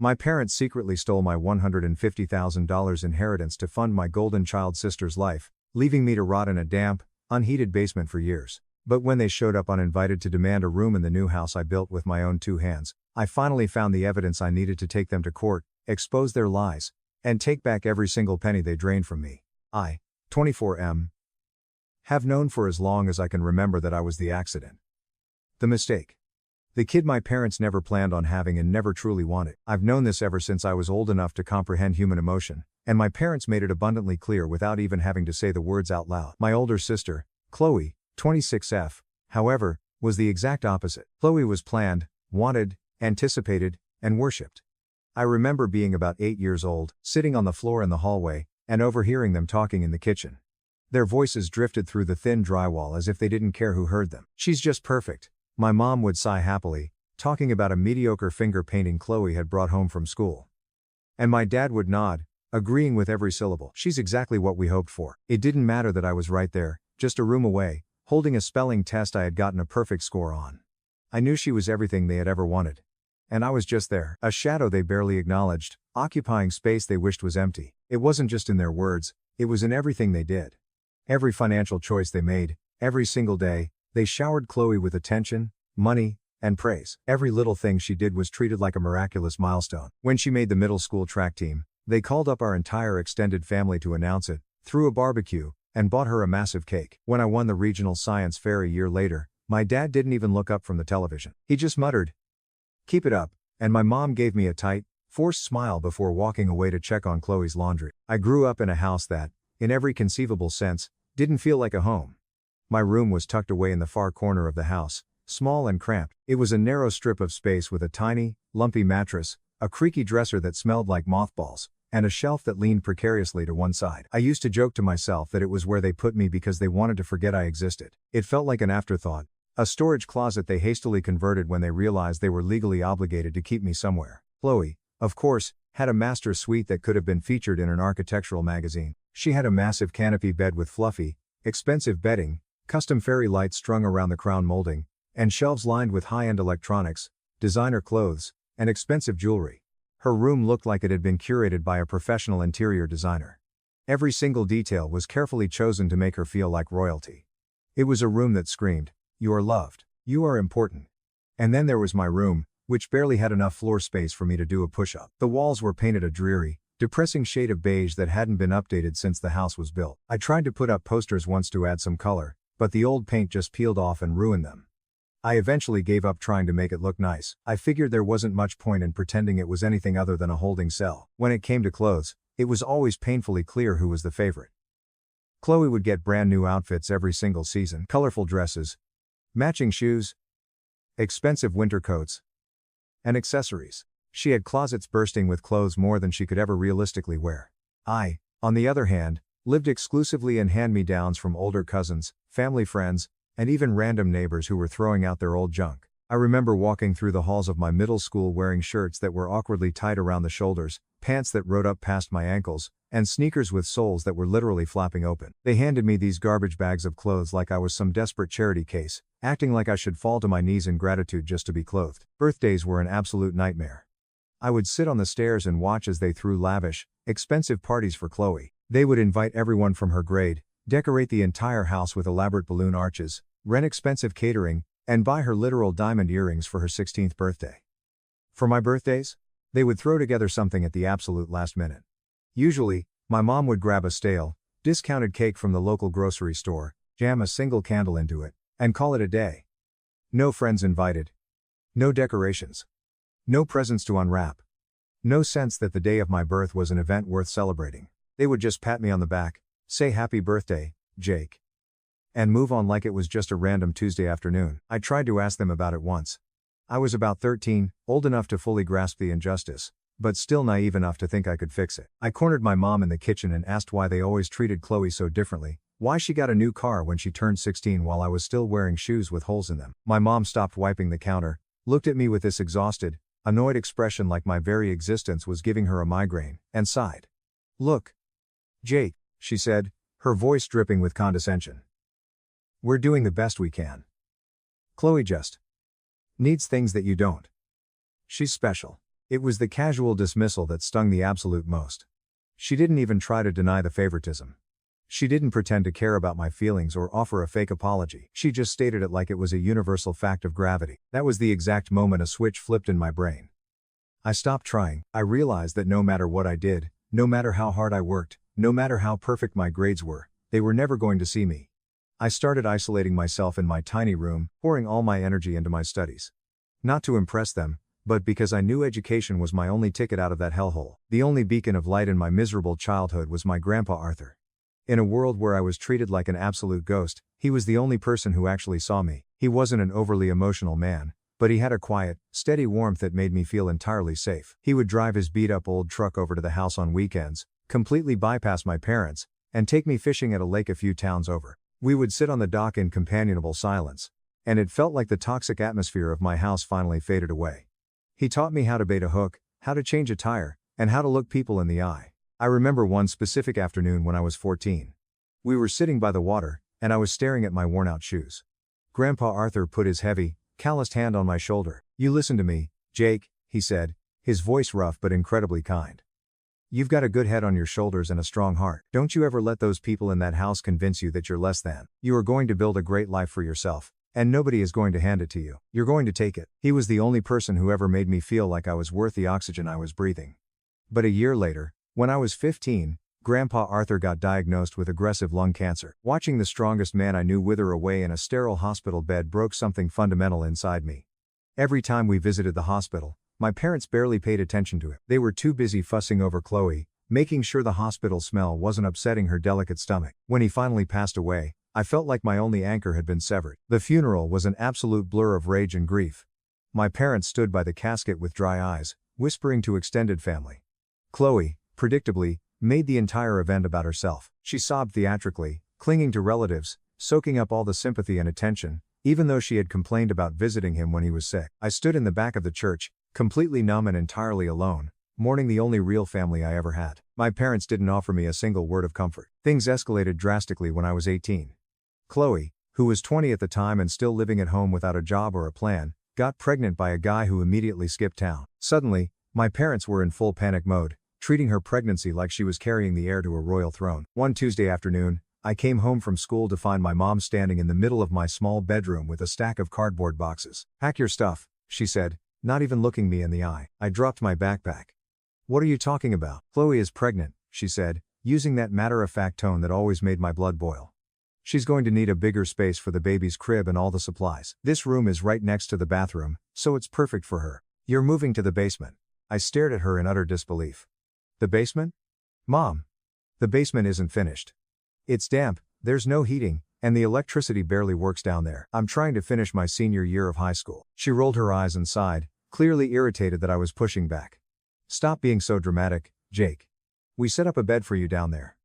My parents secretly stole my $150,000 inheritance to fund my golden child sister's life, leaving me to rot in a damp, unheated basement for years. But when they showed up uninvited to demand a room in the new house I built with my own 2 hands, I finally found the evidence I needed to take them to court, expose their lies, and take back every single penny they drained from me. I, 24M, have known for as long as I can remember that I was the accident. The mistake. The kid my parents never planned on having and never truly wanted. I've known this ever since I was old enough to comprehend human emotion, and my parents made it abundantly clear without even having to say the words out loud. My older sister, Chloe, 26F, however, was the exact opposite. Chloe was planned, wanted, anticipated, and worshipped. I remember being about 8 years old, sitting on the floor in the hallway, and overhearing them talking in the kitchen. Their voices drifted through the thin drywall as if they didn't care who heard them. "She's just perfect," my mom would sigh happily, talking about a mediocre finger painting Chloe had brought home from school. And my dad would nod, agreeing with every syllable. "She's exactly what we hoped for." It didn't matter that I was right there, just a room away, holding a spelling test I had gotten a perfect score on. I knew she was everything they had ever wanted. And I was just there, a shadow they barely acknowledged, occupying space they wished was empty. It wasn't just in their words, it was in everything they did. Every financial choice they made, every single day, they showered Chloe with attention, money, and praise. Every little thing she did was treated like a miraculous milestone. When she made the middle school track team, they called up our entire extended family to announce it, threw a barbecue, and bought her a massive cake. When I won the regional science fair a year later, my dad didn't even look up from the television. He just muttered, "Keep it up," and my mom gave me a tight, forced smile before walking away to check on Chloe's laundry. I grew up in a house that, in every conceivable sense, didn't feel like a home. My room was tucked away in the far corner of the house, small and cramped. It was a narrow strip of space with a tiny, lumpy mattress, a creaky dresser that smelled like mothballs, and a shelf that leaned precariously to one side. I used to joke to myself that it was where they put me because they wanted to forget I existed. It felt like an afterthought, a storage closet they hastily converted when they realized they were legally obligated to keep me somewhere. Chloe, of course, had a master suite that could have been featured in an architectural magazine. She had a massive canopy bed with fluffy, expensive bedding, custom fairy lights strung around the crown molding, and shelves lined with high-end electronics, designer clothes, and expensive jewelry. Her room looked like it had been curated by a professional interior designer. Every single detail was carefully chosen to make her feel like royalty. It was a room that screamed, "You are loved. You are important." And then there was my room, which barely had enough floor space for me to do a push-up. The walls were painted a dreary, depressing shade of beige that hadn't been updated since the house was built. I tried to put up posters once to add some color, but the old paint just peeled off and ruined them. I eventually gave up trying to make it look nice. I figured there wasn't much point in pretending it was anything other than a holding cell. When it came to clothes, it was always painfully clear who was the favorite. Chloe would get brand new outfits every single season, colorful dresses, matching shoes, expensive winter coats, and accessories. She had closets bursting with clothes more than she could ever realistically wear. I, on the other hand, lived exclusively in hand-me-downs from older cousins, family friends, and even random neighbors who were throwing out their old junk. I remember walking through the halls of my middle school wearing shirts that were awkwardly tied around the shoulders, pants that rode up past my ankles, and sneakers with soles that were literally flapping open. They handed me these garbage bags of clothes like I was some desperate charity case, acting like I should fall to my knees in gratitude just to be clothed. Birthdays were an absolute nightmare. I would sit on the stairs and watch as they threw lavish, expensive parties for Chloe. They would invite everyone from her grade, decorate the entire house with elaborate balloon arches, rent expensive catering, and buy her literal diamond earrings for her 16th birthday. For my birthdays, they would throw together something at the absolute last minute. Usually, my mom would grab a stale, discounted cake from the local grocery store, jam a single candle into it, and call it a day. No friends invited. No decorations. No presents to unwrap. No sense that the day of my birth was an event worth celebrating. They would just pat me on the back, say happy birthday, Jake, and move on like it was just a random Tuesday afternoon. I tried to ask them about it once. I was about 13, old enough to fully grasp the injustice, but still naive enough to think I could fix it. I cornered my mom in the kitchen and asked why they always treated Chloe so differently, why she got a new car when she turned 16 while I was still wearing shoes with holes in them. My mom stopped wiping the counter, looked at me with this exhausted, annoyed expression like my very existence was giving her a migraine, and sighed. "Look, Jake," she said, her voice dripping with condescension. "We're doing the best we can. Chloe just needs things that you don't. She's special. It was the casual dismissal that stung the absolute most. She didn't even try to deny the favoritism. She didn't pretend to care about my feelings or offer a fake apology. She just stated it like it was a universal fact of gravity. That was the exact moment a switch flipped in my brain. I stopped trying. I realized that no matter what I did, no matter how hard I worked, no matter how perfect my grades were, they were never going to see me. I started isolating myself in my tiny room, pouring all my energy into my studies. Not to impress them, but because I knew education was my only ticket out of that hellhole. The only beacon of light in my miserable childhood was my grandpa Arthur. In a world where I was treated like an absolute ghost, he was the only person who actually saw me. He wasn't an overly emotional man, but he had a quiet, steady warmth that made me feel entirely safe. He would drive his beat-up old truck over to the house on weekends, completely bypass my parents, and take me fishing at a lake a few towns over. We would sit on the dock in companionable silence, and it felt like the toxic atmosphere of my house finally faded away. He taught me how to bait a hook, how to change a tire, and how to look people in the eye. I remember one specific afternoon when I was 14. We were sitting by the water, and I was staring at my worn-out shoes. Grandpa Arthur put his heavy, calloused hand on my shoulder. "You listen to me, Jake," he said, his voice rough but incredibly kind. "You've got a good head on your shoulders and a strong heart. Don't you ever let those people in that house convince you that you're less than. You are going to build a great life for yourself, and nobody is going to hand it to you. You're going to take it." He was the only person who ever made me feel like I was worth the oxygen I was breathing. But a year later, when I was 15, Grandpa Arthur got diagnosed with aggressive lung cancer. Watching the strongest man I knew wither away in a sterile hospital bed broke something fundamental inside me. Every time we visited the hospital, my parents barely paid attention to it. They were too busy fussing over Chloe, making sure the hospital smell wasn't upsetting her delicate stomach. When he finally passed away, I felt like my only anchor had been severed. The funeral was an absolute blur of rage and grief. My parents stood by the casket with dry eyes, whispering to extended family. Chloe, predictably, made the entire event about herself. She sobbed theatrically, clinging to relatives, soaking up all the sympathy and attention, even though she had complained about visiting him when he was sick. I stood in the back of the church, completely numb and entirely alone, mourning the only real family I ever had. My parents didn't offer me a single word of comfort. Things escalated drastically when I was 18. Chloe, who was 20 at the time and still living at home without a job or a plan, got pregnant by a guy who immediately skipped town. Suddenly, my parents were in full panic mode, treating her pregnancy like she was carrying the heir to a royal throne. One Tuesday afternoon, I came home from school to find my mom standing in the middle of my small bedroom with a stack of cardboard boxes. "Pack your stuff," she said, not even looking me in the eye. I dropped my backpack. "What are you talking about?" "Chloe is pregnant," she said, using that matter-of-fact tone that always made my blood boil. "She's going to need a bigger space for the baby's crib and all the supplies. This room is right next to the bathroom, so it's perfect for her. You're moving to the basement." I stared at her in utter disbelief. "The basement? Mom, the basement isn't finished. It's damp, there's no heating, and the electricity barely works down there. I'm trying to finish my senior year of high school." She rolled her eyes and sighed, clearly irritated that I was pushing back. "Stop being so dramatic, Jake. We set up a bed for you down there.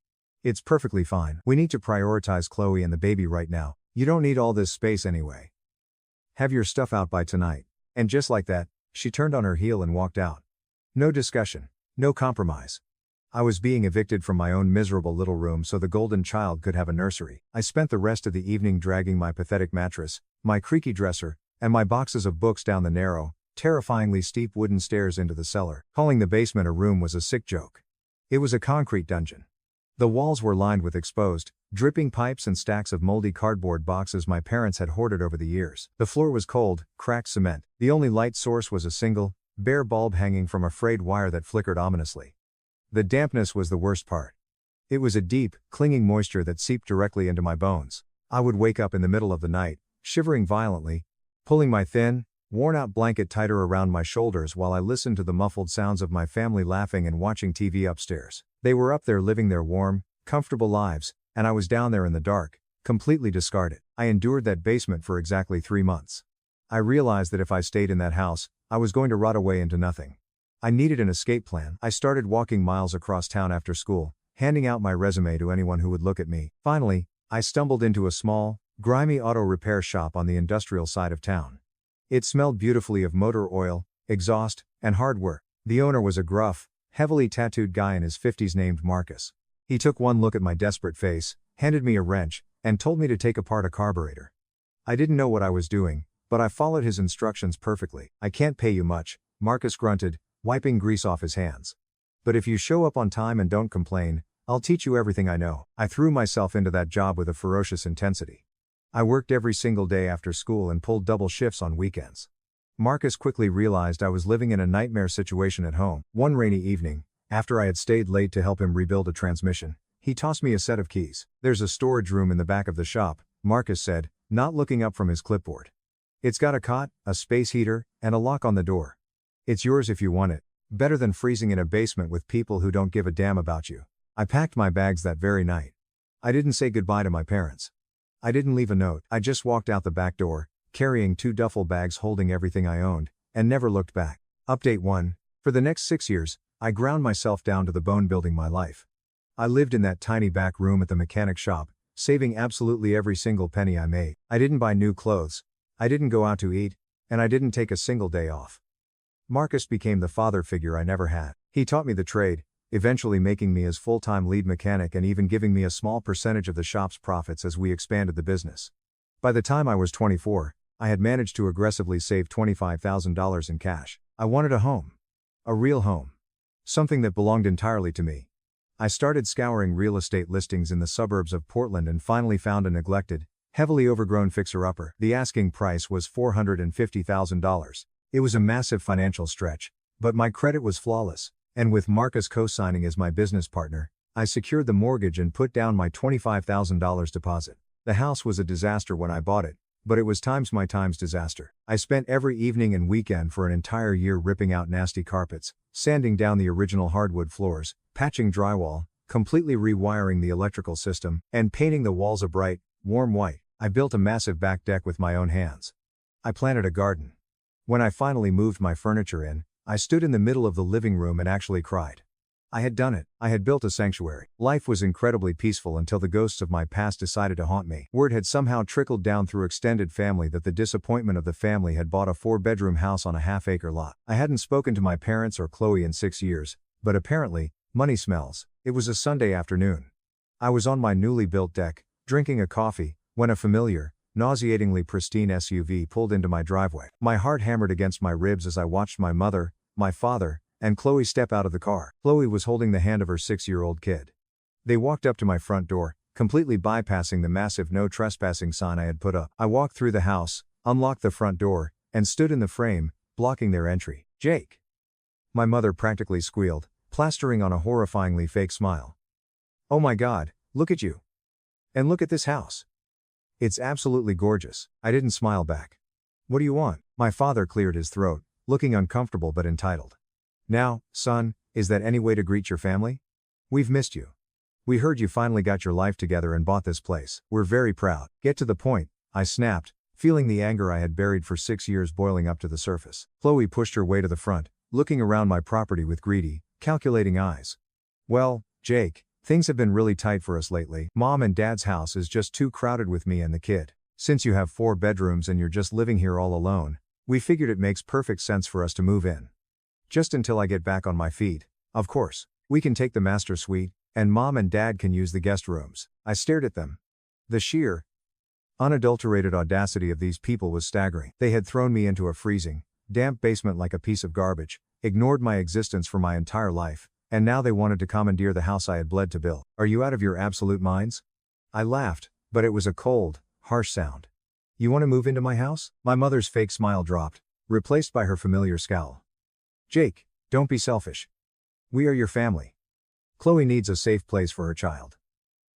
It's perfectly fine. We need to prioritize Chloe and the baby right now. You don't need all this space anyway. Have your stuff out by tonight." And just like that, she turned on her heel and walked out. No discussion. No compromise. I was being evicted from my own miserable little room so the golden child could have a nursery. I spent the rest of the evening dragging my pathetic mattress, my creaky dresser, and my boxes of books down the narrow, terrifyingly steep wooden stairs into the cellar. Calling the basement a room was a sick joke. It was a concrete dungeon. The walls were lined with exposed, dripping pipes and stacks of moldy cardboard boxes my parents had hoarded over the years. The floor was cold, cracked cement. The only light source was a single, bare bulb hanging from a frayed wire that flickered ominously. The dampness was the worst part. It was a deep, clinging moisture that seeped directly into my bones. I would wake up in the middle of the night, shivering violently, pulling my thin, worn-out blanket tighter around my shoulders while I listened to the muffled sounds of my family laughing and watching TV upstairs. They were up there living their warm, comfortable lives, and I was down there in the dark, completely discarded. I endured that basement for exactly 3 months. I realized that if I stayed in that house, I was going to rot away into nothing. I needed an escape plan. I started walking miles across town after school, handing out my resume to anyone who would look at me. Finally, I stumbled into a small, grimy auto repair shop on the industrial side of town. It smelled beautifully of motor oil, exhaust, and hardware. The owner was a gruff, heavily tattooed guy in his 50s named Marcus. He took one look at my desperate face, handed me a wrench, and told me to take apart a carburetor. I didn't know what I was doing, but I followed his instructions perfectly. "I can't pay you much," Marcus grunted, wiping grease off his hands. But if you show up on time and don't complain, I'll teach you everything I know. I threw myself into that job with a ferocious intensity. I worked every single day after school and pulled double shifts on weekends. Marcus quickly realized I was living in a nightmare situation at home. One rainy evening, after I had stayed late to help him rebuild a transmission, he tossed me a set of keys. "There's a storage room in the back of the shop," Marcus said, not looking up from his clipboard. "It's got a cot, a space heater, and a lock on the door. It's yours if you want it. Better than freezing in a basement with people who don't give a damn about you." I packed my bags that very night. I didn't say goodbye to my parents. I didn't leave a note. I just walked out the back door, carrying 2 duffel bags holding everything I owned, and never looked back. Update 1. For the next 6 years, I ground myself down to the bone building my life. I lived in that tiny back room at the mechanic shop, saving absolutely every single penny I made. I didn't buy new clothes. I didn't go out to eat, and I didn't take a single day off. Marcus became the father figure I never had. He taught me the trade, eventually making me his full-time lead mechanic and even giving me a small percentage of the shop's profits as we expanded the business. By the time I was 24, I had managed to aggressively save $25,000 in cash. I wanted a home. A real home. Something that belonged entirely to me. I started scouring real estate listings in the suburbs of Portland and finally found a neglected, heavily overgrown fixer-upper. The asking price was $450,000. It was a massive financial stretch, but my credit was flawless, and with Marcus co-signing as my business partner, I secured the mortgage and put down my $25,000 deposit. The house was a disaster when I bought it, but it was times disaster. I spent every evening and weekend for an entire year ripping out nasty carpets, sanding down the original hardwood floors, patching drywall, completely rewiring the electrical system, and painting the walls a bright, warm white. I built a massive back deck with my own hands. I planted a garden. When I finally moved my furniture in, I stood in the middle of the living room and actually cried. I had done it. I had built a sanctuary. Life was incredibly peaceful until the ghosts of my past decided to haunt me. Word had somehow trickled down through extended family that the disappointment of the family had bought a 4-bedroom house on a half-acre lot. I hadn't spoken to my parents or Chloe in 6 years, but apparently, money smells. It was a Sunday afternoon. I was on my newly built deck, drinking a coffee, when a familiar, nauseatingly pristine SUV pulled into my driveway. My heart hammered against my ribs as I watched my mother, my father, and Chloe step out of the car. Chloe was holding the hand of her 6-year-old kid. They walked up to my front door, completely bypassing the massive no trespassing sign I had put up. I walked through the house, unlocked the front door, and stood in the frame, blocking their entry. "Jake!" My mother practically squealed, plastering on a horrifyingly fake smile. "Oh my God, look at you. And look at this house. It's absolutely gorgeous." I didn't smile back. "What do you want?" My father cleared his throat, looking uncomfortable but entitled. "Now, son, is that any way to greet your family? We've missed you. We heard you finally got your life together and bought this place. We're very proud." "Get to the point," I snapped, feeling the anger I had buried for 6 years boiling up to the surface. Chloe pushed her way to the front, looking around my property with greedy, calculating eyes. "Well, Jake, things have been really tight for us lately. Mom and Dad's house is just too crowded with me and the kid. Since you have 4 bedrooms and you're just living here all alone, we figured it makes perfect sense for us to move in. Just until I get back on my feet. Of course, we can take the master suite, and Mom and Dad can use the guest rooms." I stared at them. The sheer, unadulterated audacity of these people was staggering. They had thrown me into a freezing, damp basement like a piece of garbage, ignored my existence for my entire life, and now they wanted to commandeer the house I had bled to build. "Are you out of your absolute minds?" I laughed, but it was a cold, harsh sound. "You want to move into my house?" My mother's fake smile dropped, replaced by her familiar scowl. "Jake, don't be selfish. We are your family. Chloe needs a safe place for her child.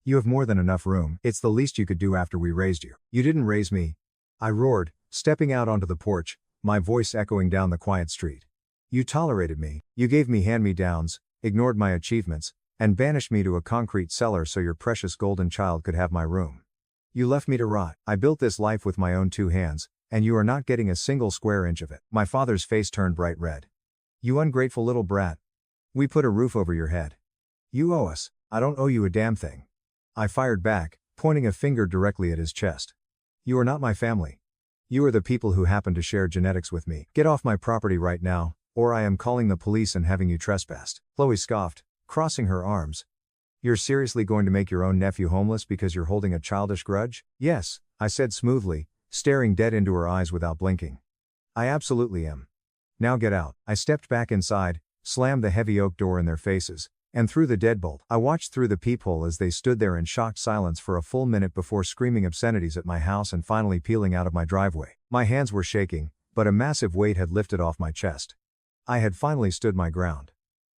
You have more than enough room. It's the least you could do after we raised you." "You didn't raise me," I roared, stepping out onto the porch, my voice echoing down the quiet street. "You tolerated me. You gave me hand-me-downs, ignored my achievements, and banished me to a concrete cellar so your precious golden child could have my room. You left me to rot. I built this life with my own 2 hands, and you are not getting a single square inch of it." My father's face turned bright red. "You ungrateful little brat. We put a roof over your head. You owe us." "I don't owe you a damn thing," I fired back, pointing a finger directly at his chest. "You are not my family. You are the people who happen to share genetics with me. Get off my property right now, or I am calling the police and having you trespassed." Chloe scoffed, crossing her arms. "You're seriously going to make your own nephew homeless because you're holding a childish grudge?" "Yes," I said smoothly, staring dead into her eyes without blinking. "I absolutely am. Now get out. I stepped back inside, slammed the heavy oak door in their faces, and threw the deadbolt. I watched through the peephole as they stood there in shocked silence for a full minute before screaming obscenities at my house and finally peeling out of my driveway. My hands were shaking, but a massive weight had lifted off my chest. I had finally stood my ground.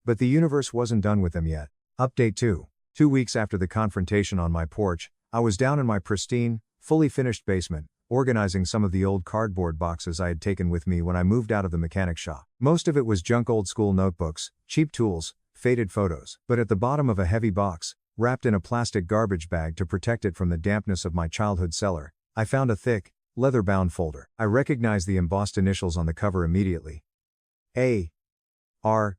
But the universe wasn't done with them yet. Update 2. 2 weeks after the confrontation on my porch, I was down in my pristine, fully finished basement, organizing some of the old cardboard boxes I had taken with me when I moved out of the mechanic shop. Most of it was junk old school notebooks, cheap tools, faded photos. But at the bottom of a heavy box, wrapped in a plastic garbage bag to protect it from the dampness of my childhood cellar, I found a thick, leather-bound folder. I recognized the embossed initials on the cover immediately. A. R.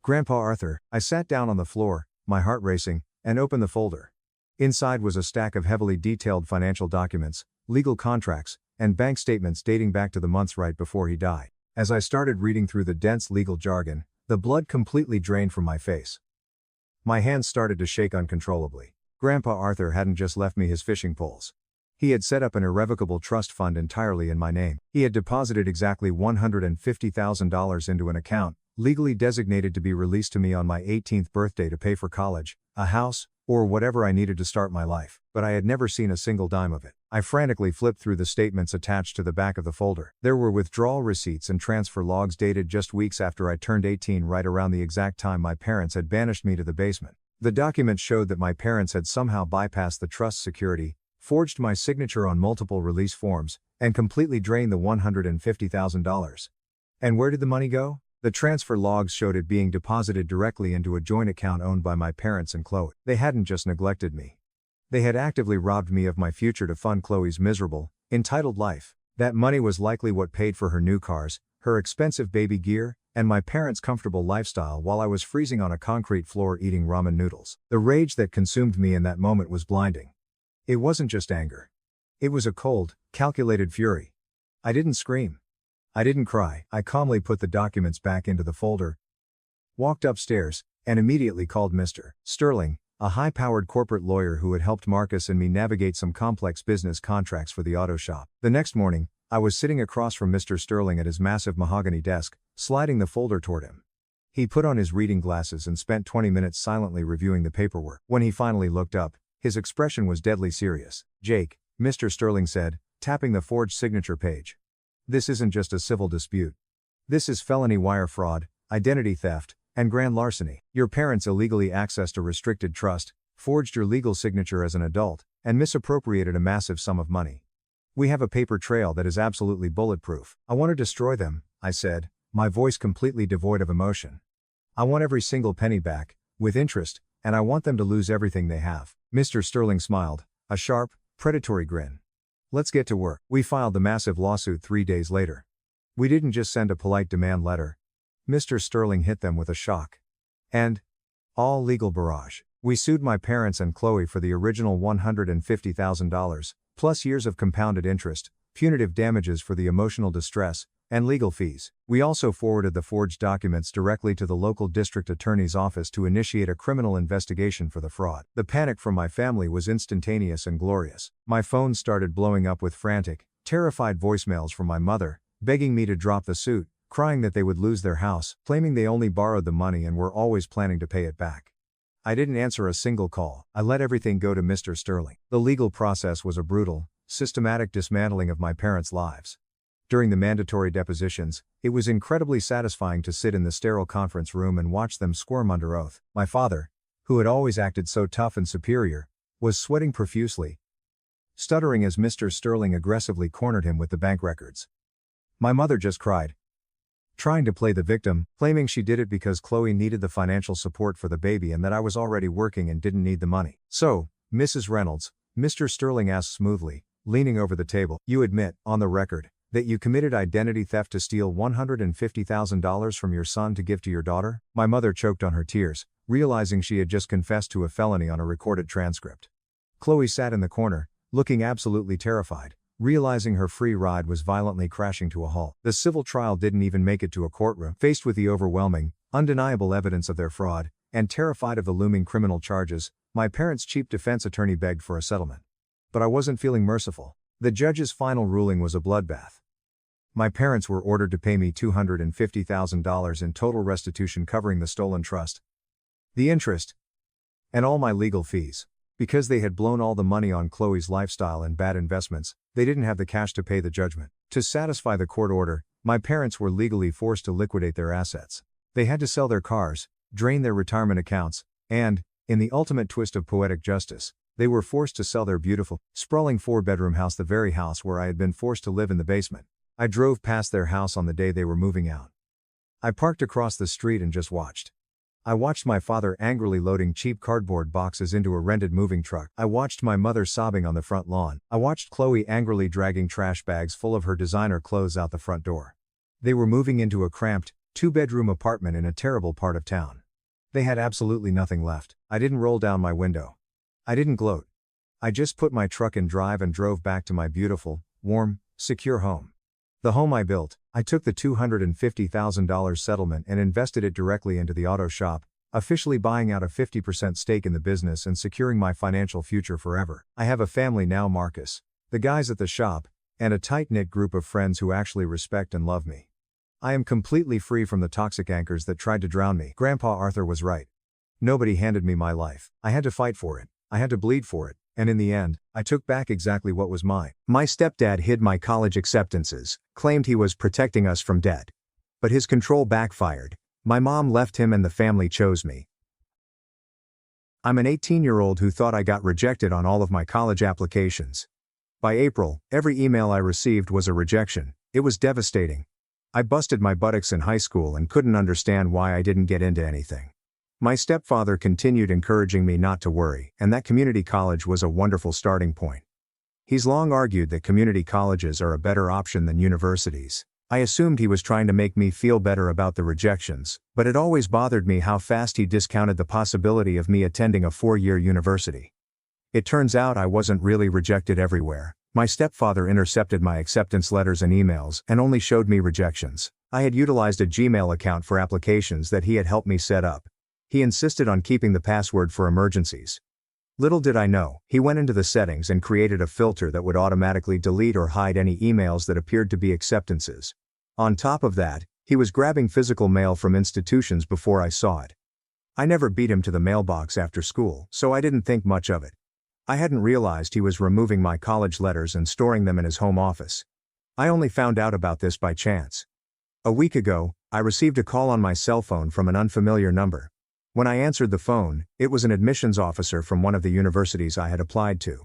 Grandpa Arthur. I sat down on the floor, my heart racing, and opened the folder. Inside was a stack of heavily detailed financial documents, legal contracts, and bank statements dating back to the months right before he died. As I started reading through the dense legal jargon, the blood completely drained from my face. My hands started to shake uncontrollably. Grandpa Arthur hadn't just left me his fishing poles. He had set up an irrevocable trust fund entirely in my name. He had deposited exactly $150,000 into an account, legally designated to be released to me on my 18th birthday to pay for college, a house, or whatever I needed to start my life. But I had never seen a single dime of it. I frantically flipped through the statements attached to the back of the folder. There were withdrawal receipts and transfer logs dated just weeks after I turned 18, right around the exact time my parents had banished me to the basement. The documents showed that my parents had somehow bypassed the trust security, forged my signature on multiple release forms, and completely drained the $150,000. And where did the money go? The transfer logs showed it being deposited directly into a joint account owned by my parents and Chloe. They hadn't just neglected me. They had actively robbed me of my future to fund Chloe's miserable, entitled life. That money was likely what paid for her new cars, her expensive baby gear, and my parents' comfortable lifestyle while I was freezing on a concrete floor eating ramen noodles. The rage that consumed me in that moment was blinding. It wasn't just anger. It was a cold, calculated fury. I didn't scream. I didn't cry. I calmly put the documents back into the folder, walked upstairs, and immediately called Mr. Sterling, a high-powered corporate lawyer who had helped Marcus and me navigate some complex business contracts for the auto shop. The next morning, I was sitting across from Mr. Sterling at his massive mahogany desk, sliding the folder toward him. He put on his reading glasses and spent 20 minutes silently reviewing the paperwork. When he finally looked up, his expression was deadly serious. "Jake," Mr. Sterling said, tapping the forged signature page. "This isn't just a civil dispute. This is felony wire fraud, identity theft, and grand larceny. Your parents illegally accessed a restricted trust, forged your legal signature as an adult, and misappropriated a massive sum of money. We have a paper trail that is absolutely bulletproof." "I want to destroy them," I said, my voice completely devoid of emotion. "I want every single penny back, with interest, and I want them to lose everything they have." Mr. Sterling smiled, a sharp, predatory grin. "Let's get to work." We filed the massive lawsuit 3 days later. We didn't just send a polite demand letter. Mr. Sterling hit them with a shock and all legal barrage. We sued my parents and Chloe for the original $150,000, plus years of compounded interest, punitive damages for the emotional distress, and legal fees. We also forwarded the forged documents directly to the local district attorney's office to initiate a criminal investigation for the fraud. The panic from my family was instantaneous and glorious. My phone started blowing up with frantic, terrified voicemails from my mother, begging me to drop the suit, crying that they would lose their house, claiming they only borrowed the money and were always planning to pay it back. I didn't answer a single call. I let everything go to Mr. Sterling. The legal process was a brutal, systematic dismantling of my parents' lives. During the mandatory depositions, it was incredibly satisfying to sit in the sterile conference room and watch them squirm under oath. My father, who had always acted so tough and superior, was sweating profusely, stuttering as Mr. Sterling aggressively cornered him with the bank records. My mother just cried, trying to play the victim, claiming she did it because Chloe needed the financial support for the baby and that I was already working and didn't need the money. "So, Mrs. Reynolds," Mr. Sterling asked smoothly, leaning over the table, "you admit, on the record, that you committed identity theft to steal $150,000 from your son to give to your daughter?" My mother choked on her tears, realizing she had just confessed to a felony on a recorded transcript. Chloe sat in the corner, looking absolutely terrified, realizing her free ride was violently crashing to a halt. The civil trial didn't even make it to a courtroom. Faced with the overwhelming, undeniable evidence of their fraud, and terrified of the looming criminal charges, my parents' chief defense attorney begged for a settlement. But I wasn't feeling merciful. The judge's final ruling was a bloodbath. My parents were ordered to pay me $250,000 in total restitution covering the stolen trust, the interest, and all my legal fees. Because they had blown all the money on Chloe's lifestyle and bad investments, they didn't have the cash to pay the judgment. To satisfy the court order, my parents were legally forced to liquidate their assets. They had to sell their cars, drain their retirement accounts, and, in the ultimate twist of poetic justice, they were forced to sell their beautiful, sprawling 4-bedroom house, the very house where I had been forced to live in the basement. I drove past their house on the day they were moving out. I parked across the street and just watched. I watched my father angrily loading cheap cardboard boxes into a rented moving truck. I watched my mother sobbing on the front lawn. I watched Chloe angrily dragging trash bags full of her designer clothes out the front door. They were moving into a cramped, 2-bedroom apartment in a terrible part of town. They had absolutely nothing left. I didn't roll down my window. I didn't gloat. I just put my truck in drive and drove back to my beautiful, warm, secure home. The home I built, I took the $250,000 settlement and invested it directly into the auto shop, officially buying out a 50% stake in the business and securing my financial future forever. I have a family now, Marcus, the guys at the shop, and a tight-knit group of friends who actually respect and love me. I am completely free from the toxic anchors that tried to drown me. Grandpa Arthur was right. Nobody handed me my life. I had to fight for it. I had to bleed for it. And in the end, I took back exactly what was mine. My stepdad hid my college acceptances, claimed he was protecting us from debt. But his control backfired. My mom left him and the family chose me. I'm an 18-year-old who thought I got rejected on all of my college applications. By April, every email I received was a rejection. It was devastating. I busted my buttocks in high school and couldn't understand why I didn't get into anything. My stepfather continued encouraging me not to worry, and that community college was a wonderful starting point. He's long argued that community colleges are a better option than universities. I assumed he was trying to make me feel better about the rejections, but it always bothered me how fast he discounted the possibility of me attending a 4-year university. It turns out I wasn't really rejected everywhere. My stepfather intercepted my acceptance letters and emails and only showed me rejections. I had utilized a Gmail account for applications that he had helped me set up. He insisted on keeping the password for emergencies. Little did I know, he went into the settings and created a filter that would automatically delete or hide any emails that appeared to be acceptances. On top of that, he was grabbing physical mail from institutions before I saw it. I never beat him to the mailbox after school, so I didn't think much of it. I hadn't realized he was removing my college letters and storing them in his home office. I only found out about this by chance. A week ago, I received a call on my cell phone from an unfamiliar number. When I answered the phone, it was an admissions officer from one of the universities I had applied to.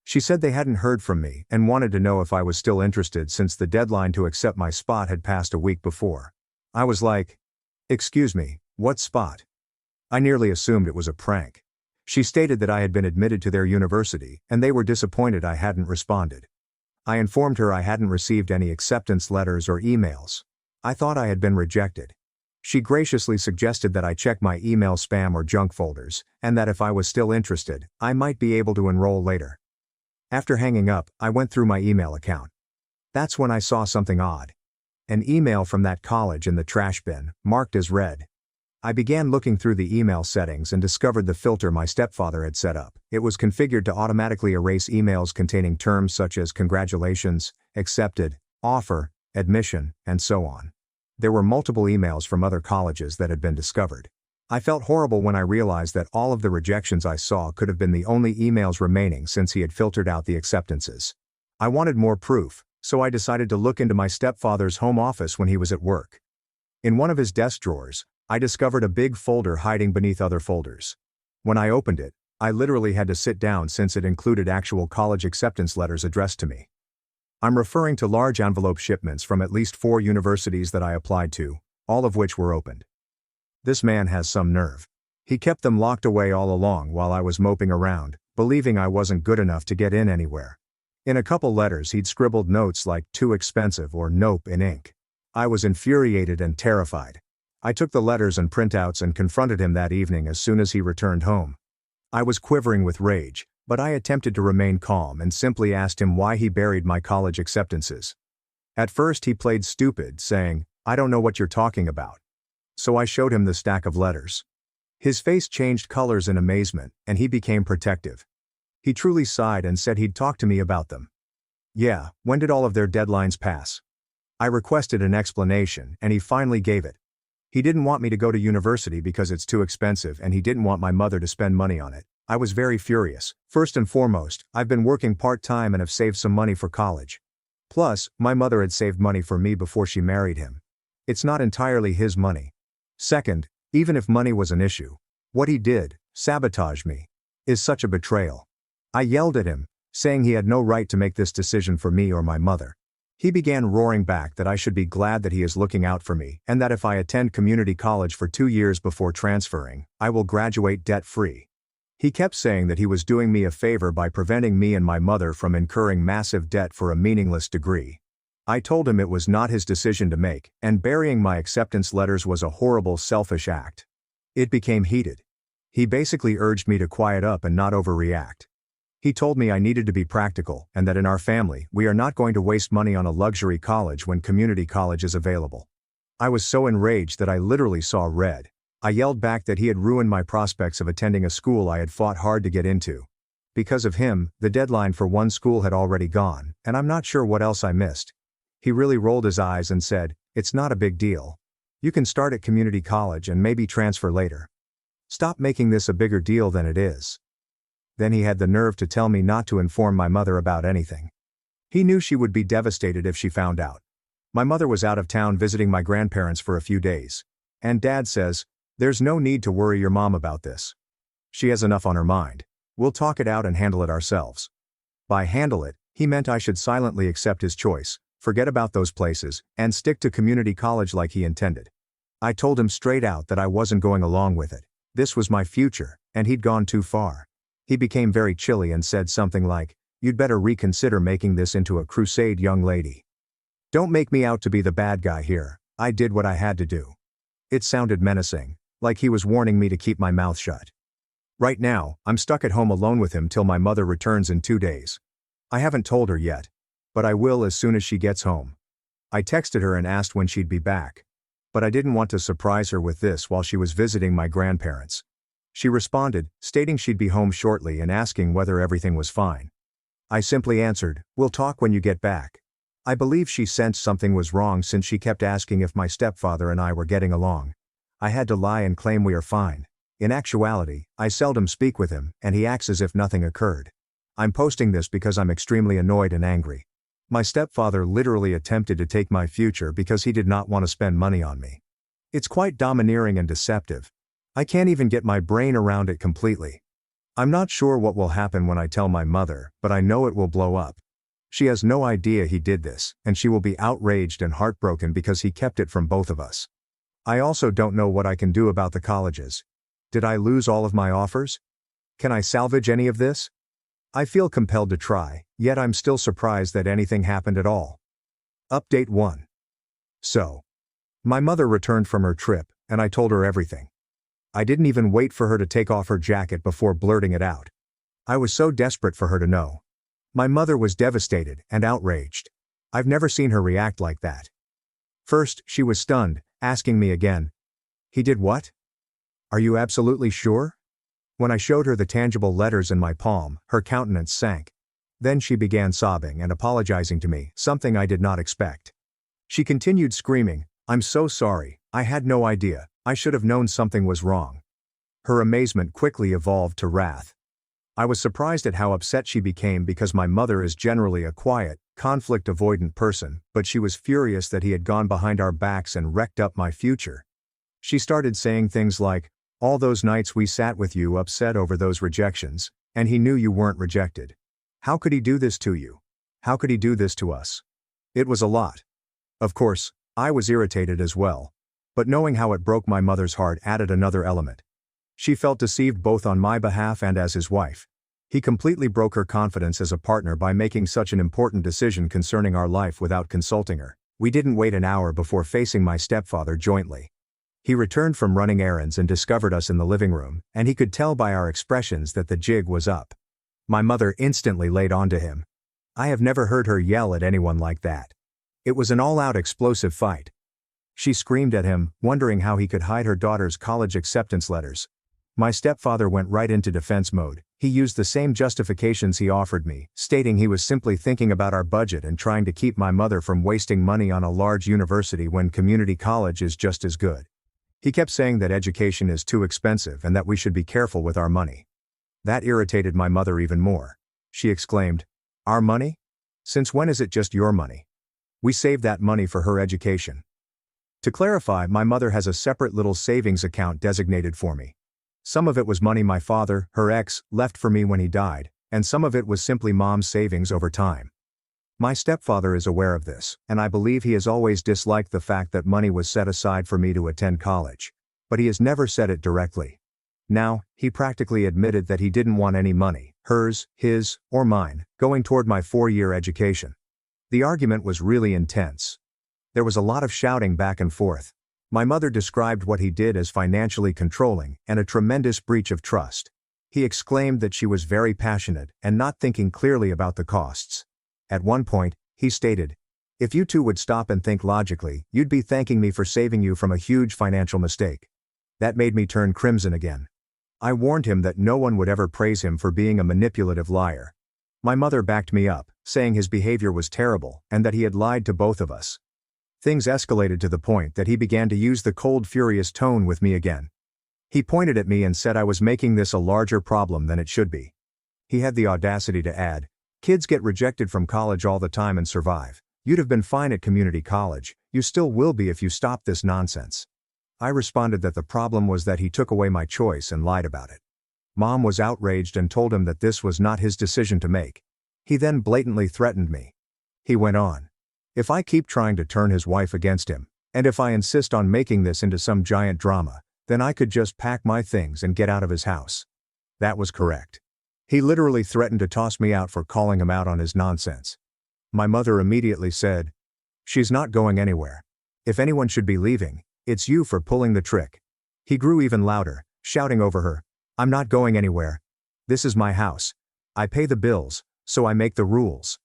She said they hadn't heard from me and wanted to know if I was still interested since the deadline to accept my spot had passed a week before. I was like, "Excuse me, what spot?" I nearly assumed it was a prank. She stated that I had been admitted to their university, and they were disappointed I hadn't responded. I informed her I hadn't received any acceptance letters or emails. I thought I had been rejected. She graciously suggested that I check my email spam or junk folders, and that if I was still interested, I might be able to enroll later. After hanging up, I went through my email account. That's when I saw something odd. An email from that college in the trash bin, marked as read. I began looking through the email settings and discovered the filter my stepfather had set up. It was configured to automatically erase emails containing terms such as congratulations, accepted, offer, admission, and so on. There were multiple emails from other colleges that had been discovered. I felt horrible when I realized that all of the rejections I saw could have been the only emails remaining since he had filtered out the acceptances. I wanted more proof, so I decided to look into my stepfather's home office when he was at work. In one of his desk drawers, I discovered a big folder hiding beneath other folders. When I opened it, I literally had to sit down since it included actual college acceptance letters addressed to me. I'm referring to large envelope shipments from at least 4 universities that I applied to, all of which were opened. This man has some nerve. He kept them locked away all along while I was moping around, believing I wasn't good enough to get in anywhere. In a couple letters he'd scribbled notes like "too expensive" or "nope" in ink. I was infuriated and terrified. I took the letters and printouts and confronted him that evening as soon as he returned home. I was quivering with rage, but I attempted to remain calm and simply asked him why he buried my college acceptances. At first he played stupid, saying, "I don't know what you're talking about." So I showed him the stack of letters. His face changed colors in amazement, and he became protective. He truly sighed and said he'd talk to me about them. "Yeah, when did all of their deadlines pass?" I requested an explanation, and he finally gave it. He didn't want me to go to university because it's too expensive, and he didn't want my mother to spend money on it. I was very furious. First and foremost, I've been working part-time and have saved some money for college. Plus, my mother had saved money for me before she married him. It's not entirely his money. Second, even if money was an issue, what he did, sabotage me, is such a betrayal. I yelled at him, saying he had no right to make this decision for me or my mother. He began roaring back that I should be glad that he is looking out for me, and that if I attend community college for 2 years before transferring, I will graduate debt-free. He kept saying that he was doing me a favor by preventing me and my mother from incurring massive debt for a meaningless degree. I told him it was not his decision to make, and burying my acceptance letters was a horrible, selfish act. It became heated. He basically urged me to quiet up and not overreact. He told me I needed to be practical, and that in our family, we are not going to waste money on a luxury college when community college is available. I was so enraged that I literally saw red. I yelled back that he had ruined my prospects of attending a school I had fought hard to get into. Because of him, the deadline for one school had already gone, and I'm not sure what else I missed. He really rolled his eyes and said, "It's not a big deal. You can start at community college and maybe transfer later. Stop making this a bigger deal than it is." Then he had the nerve to tell me not to inform my mother about anything. He knew she would be devastated if she found out. My mother was out of town visiting my grandparents for a few days. And Dad says, "There's no need to worry your mom about this. She has enough on her mind. We'll talk it out and handle it ourselves." By handle it, he meant I should silently accept his choice, forget about those places, and stick to community college like he intended. I told him straight out that I wasn't going along with it. This was my future, and he'd gone too far. He became very chilly and said something like, "You'd better reconsider making this into a crusade, young lady. Don't make me out to be the bad guy here. I did what I had to do." It sounded menacing, like he was warning me to keep my mouth shut. Right now, I'm stuck at home alone with him till my mother returns in 2 days. I haven't told her yet, but I will as soon as she gets home. I texted her and asked when she'd be back. But I didn't want to surprise her with this while she was visiting my grandparents. She responded, stating she'd be home shortly and asking whether everything was fine. I simply answered, "We'll talk when you get back." I believe she sensed something was wrong since she kept asking if my stepfather and I were getting along. I had to lie and claim we are fine. In actuality, I seldom speak with him, and he acts as if nothing occurred. I'm posting this because I'm extremely annoyed and angry. My stepfather literally attempted to take my future because he did not want to spend money on me. It's quite domineering and deceptive. I can't even get my brain around it completely. I'm not sure what will happen when I tell my mother, but I know it will blow up. She has no idea he did this, and she will be outraged and heartbroken because he kept it from both of us. I also don't know what I can do about the colleges. Did I lose all of my offers? Can I salvage any of this? I feel compelled to try, yet I'm still surprised that anything happened at all. Update 1. So, my mother returned from her trip, and I told her everything. I didn't even wait for her to take off her jacket before blurting it out. I was so desperate for her to know. My mother was devastated and outraged. I've never seen her react like that. First, she was stunned, asking me again, "He did what? Are you absolutely sure?" When I showed her the tangible letters in my palm, her countenance sank. Then she began sobbing and apologizing to me, something I did not expect. She continued screaming, "I'm so sorry, I had no idea, I should have known something was wrong." Her amazement quickly evolved to wrath. I was surprised at how upset she became because my mother is generally a quiet, conflict-avoidant person, but she was furious that he had gone behind our backs and wrecked up my future. She started saying things like, "All those nights we sat with you upset over those rejections, and he knew you weren't rejected. How could he do this to you? How could he do this to us?" It was a lot. Of course, I was irritated as well. But knowing how it broke my mother's heart added another element. She felt deceived both on my behalf and as his wife. He completely broke her confidence as a partner by making such an important decision concerning our life without consulting her. We didn't wait an hour before facing my stepfather jointly. He returned from running errands and discovered us in the living room, and he could tell by our expressions that the jig was up. My mother instantly laid onto him. I have never heard her yell at anyone like that. It was an all-out explosive fight. She screamed at him, wondering how he could hide her daughter's college acceptance letters. My stepfather went right into defense mode. He used the same justifications he offered me, stating he was simply thinking about our budget and trying to keep my mother from wasting money on a large university when community college is just as good. He kept saying that education is too expensive and that we should be careful with our money. That irritated my mother even more. She exclaimed, "Our money? Since when is it just your money? We saved that money for her education." To clarify, my mother has a separate little savings account designated for me. Some of it was money my father, her ex, left for me when he died, and some of it was simply mom's savings over time. My stepfather is aware of this, and I believe he has always disliked the fact that money was set aside for me to attend college. But he has never said it directly. Now, he practically admitted that he didn't want any money, hers, his, or mine, going toward my 4-year education. The argument was really intense. There was a lot of shouting back and forth. My mother described what he did as financially controlling and a tremendous breach of trust. He exclaimed that she was very passionate and not thinking clearly about the costs. At one point, he stated, "If you two would stop and think logically, you'd be thanking me for saving you from a huge financial mistake." That made me turn crimson again. I warned him that no one would ever praise him for being a manipulative liar. My mother backed me up, saying his behavior was terrible and that he had lied to both of us. Things escalated to the point that he began to use the cold, furious tone with me again. He pointed at me and said I was making this a larger problem than it should be. He had the audacity to add, "Kids get rejected from college all the time and survive. You'd have been fine at community college, you still will be if you stop this nonsense." I responded that the problem was that he took away my choice and lied about it. Mom was outraged and told him that this was not his decision to make. He then blatantly threatened me. He went on, "If I keep trying to turn his wife against him, and if I insist on making this into some giant drama, then I could just pack my things and get out of his house." That was correct. He literally threatened to toss me out for calling him out on his nonsense. My mother immediately said, "She's not going anywhere. If anyone should be leaving, it's you for pulling the trick." He grew even louder, shouting over her, "I'm not going anywhere. This is my house. I pay the bills, so I make the rules."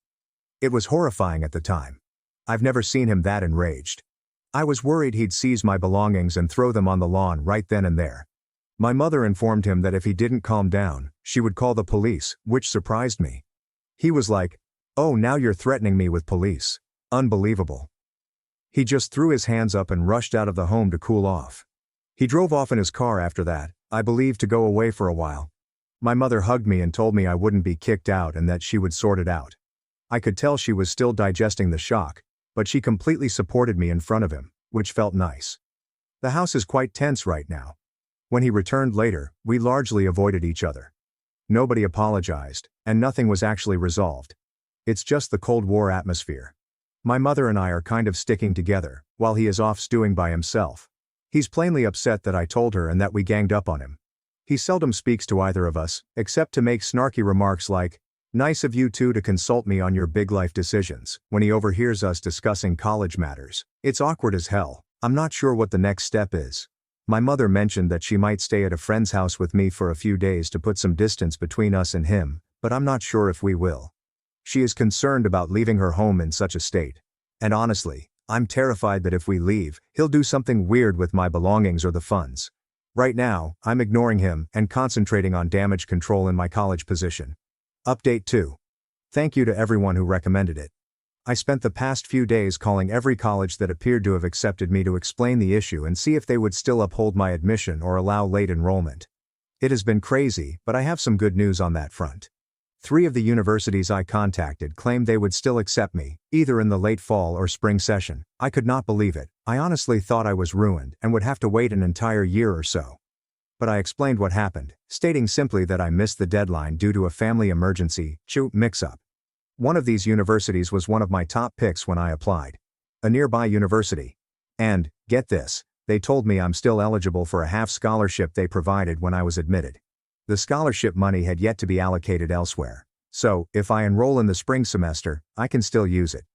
It was horrifying at the time. I've never seen him that enraged. I was worried he'd seize my belongings and throw them on the lawn right then and there. My mother informed him that if he didn't calm down, she would call the police, which surprised me. He was like, "Oh, now you're threatening me with police. Unbelievable." He just threw his hands up and rushed out of the home to cool off. He drove off in his car after that, I believe to go away for a while. My mother hugged me and told me I wouldn't be kicked out and that she would sort it out. I could tell she was still digesting the shock, but she completely supported me in front of him, which felt nice. The house is quite tense right now. When he returned later, we largely avoided each other. Nobody apologized, and nothing was actually resolved. It's just the Cold War atmosphere. My mother and I are kind of sticking together, while he is off stewing by himself. He's plainly upset that I told her and that we ganged up on him. He seldom speaks to either of us, except to make snarky remarks like, "Nice of you two to consult me on your big life decisions," when he overhears us discussing college matters. It's awkward as hell. I'm not sure what the next step is. My mother mentioned that she might stay at a friend's house with me for a few days to put some distance between us and him, but I'm not sure if we will. She is concerned about leaving her home in such a state. And honestly, I'm terrified that if we leave, he'll do something weird with my belongings or the funds. Right now, I'm ignoring him and concentrating on damage control in my college position. Update 2. Thank you to everyone who recommended it. I spent the past few days calling every college that appeared to have accepted me to explain the issue and see if they would still uphold my admission or allow late enrollment. It has been crazy, but I have some good news on that front. 3 of the universities I contacted claimed they would still accept me, either in the late fall or spring session. I could not believe it. I honestly thought I was ruined and would have to wait an entire year or so. But I explained what happened, stating simply that I missed the deadline due to a family emergency, mix-up. One of these universities was one of my top picks when I applied. A nearby university. And, get this, they told me I'm still eligible for a half scholarship they provided when I was admitted. The scholarship money had yet to be allocated elsewhere. So, if I enroll in the spring semester, I can still use it.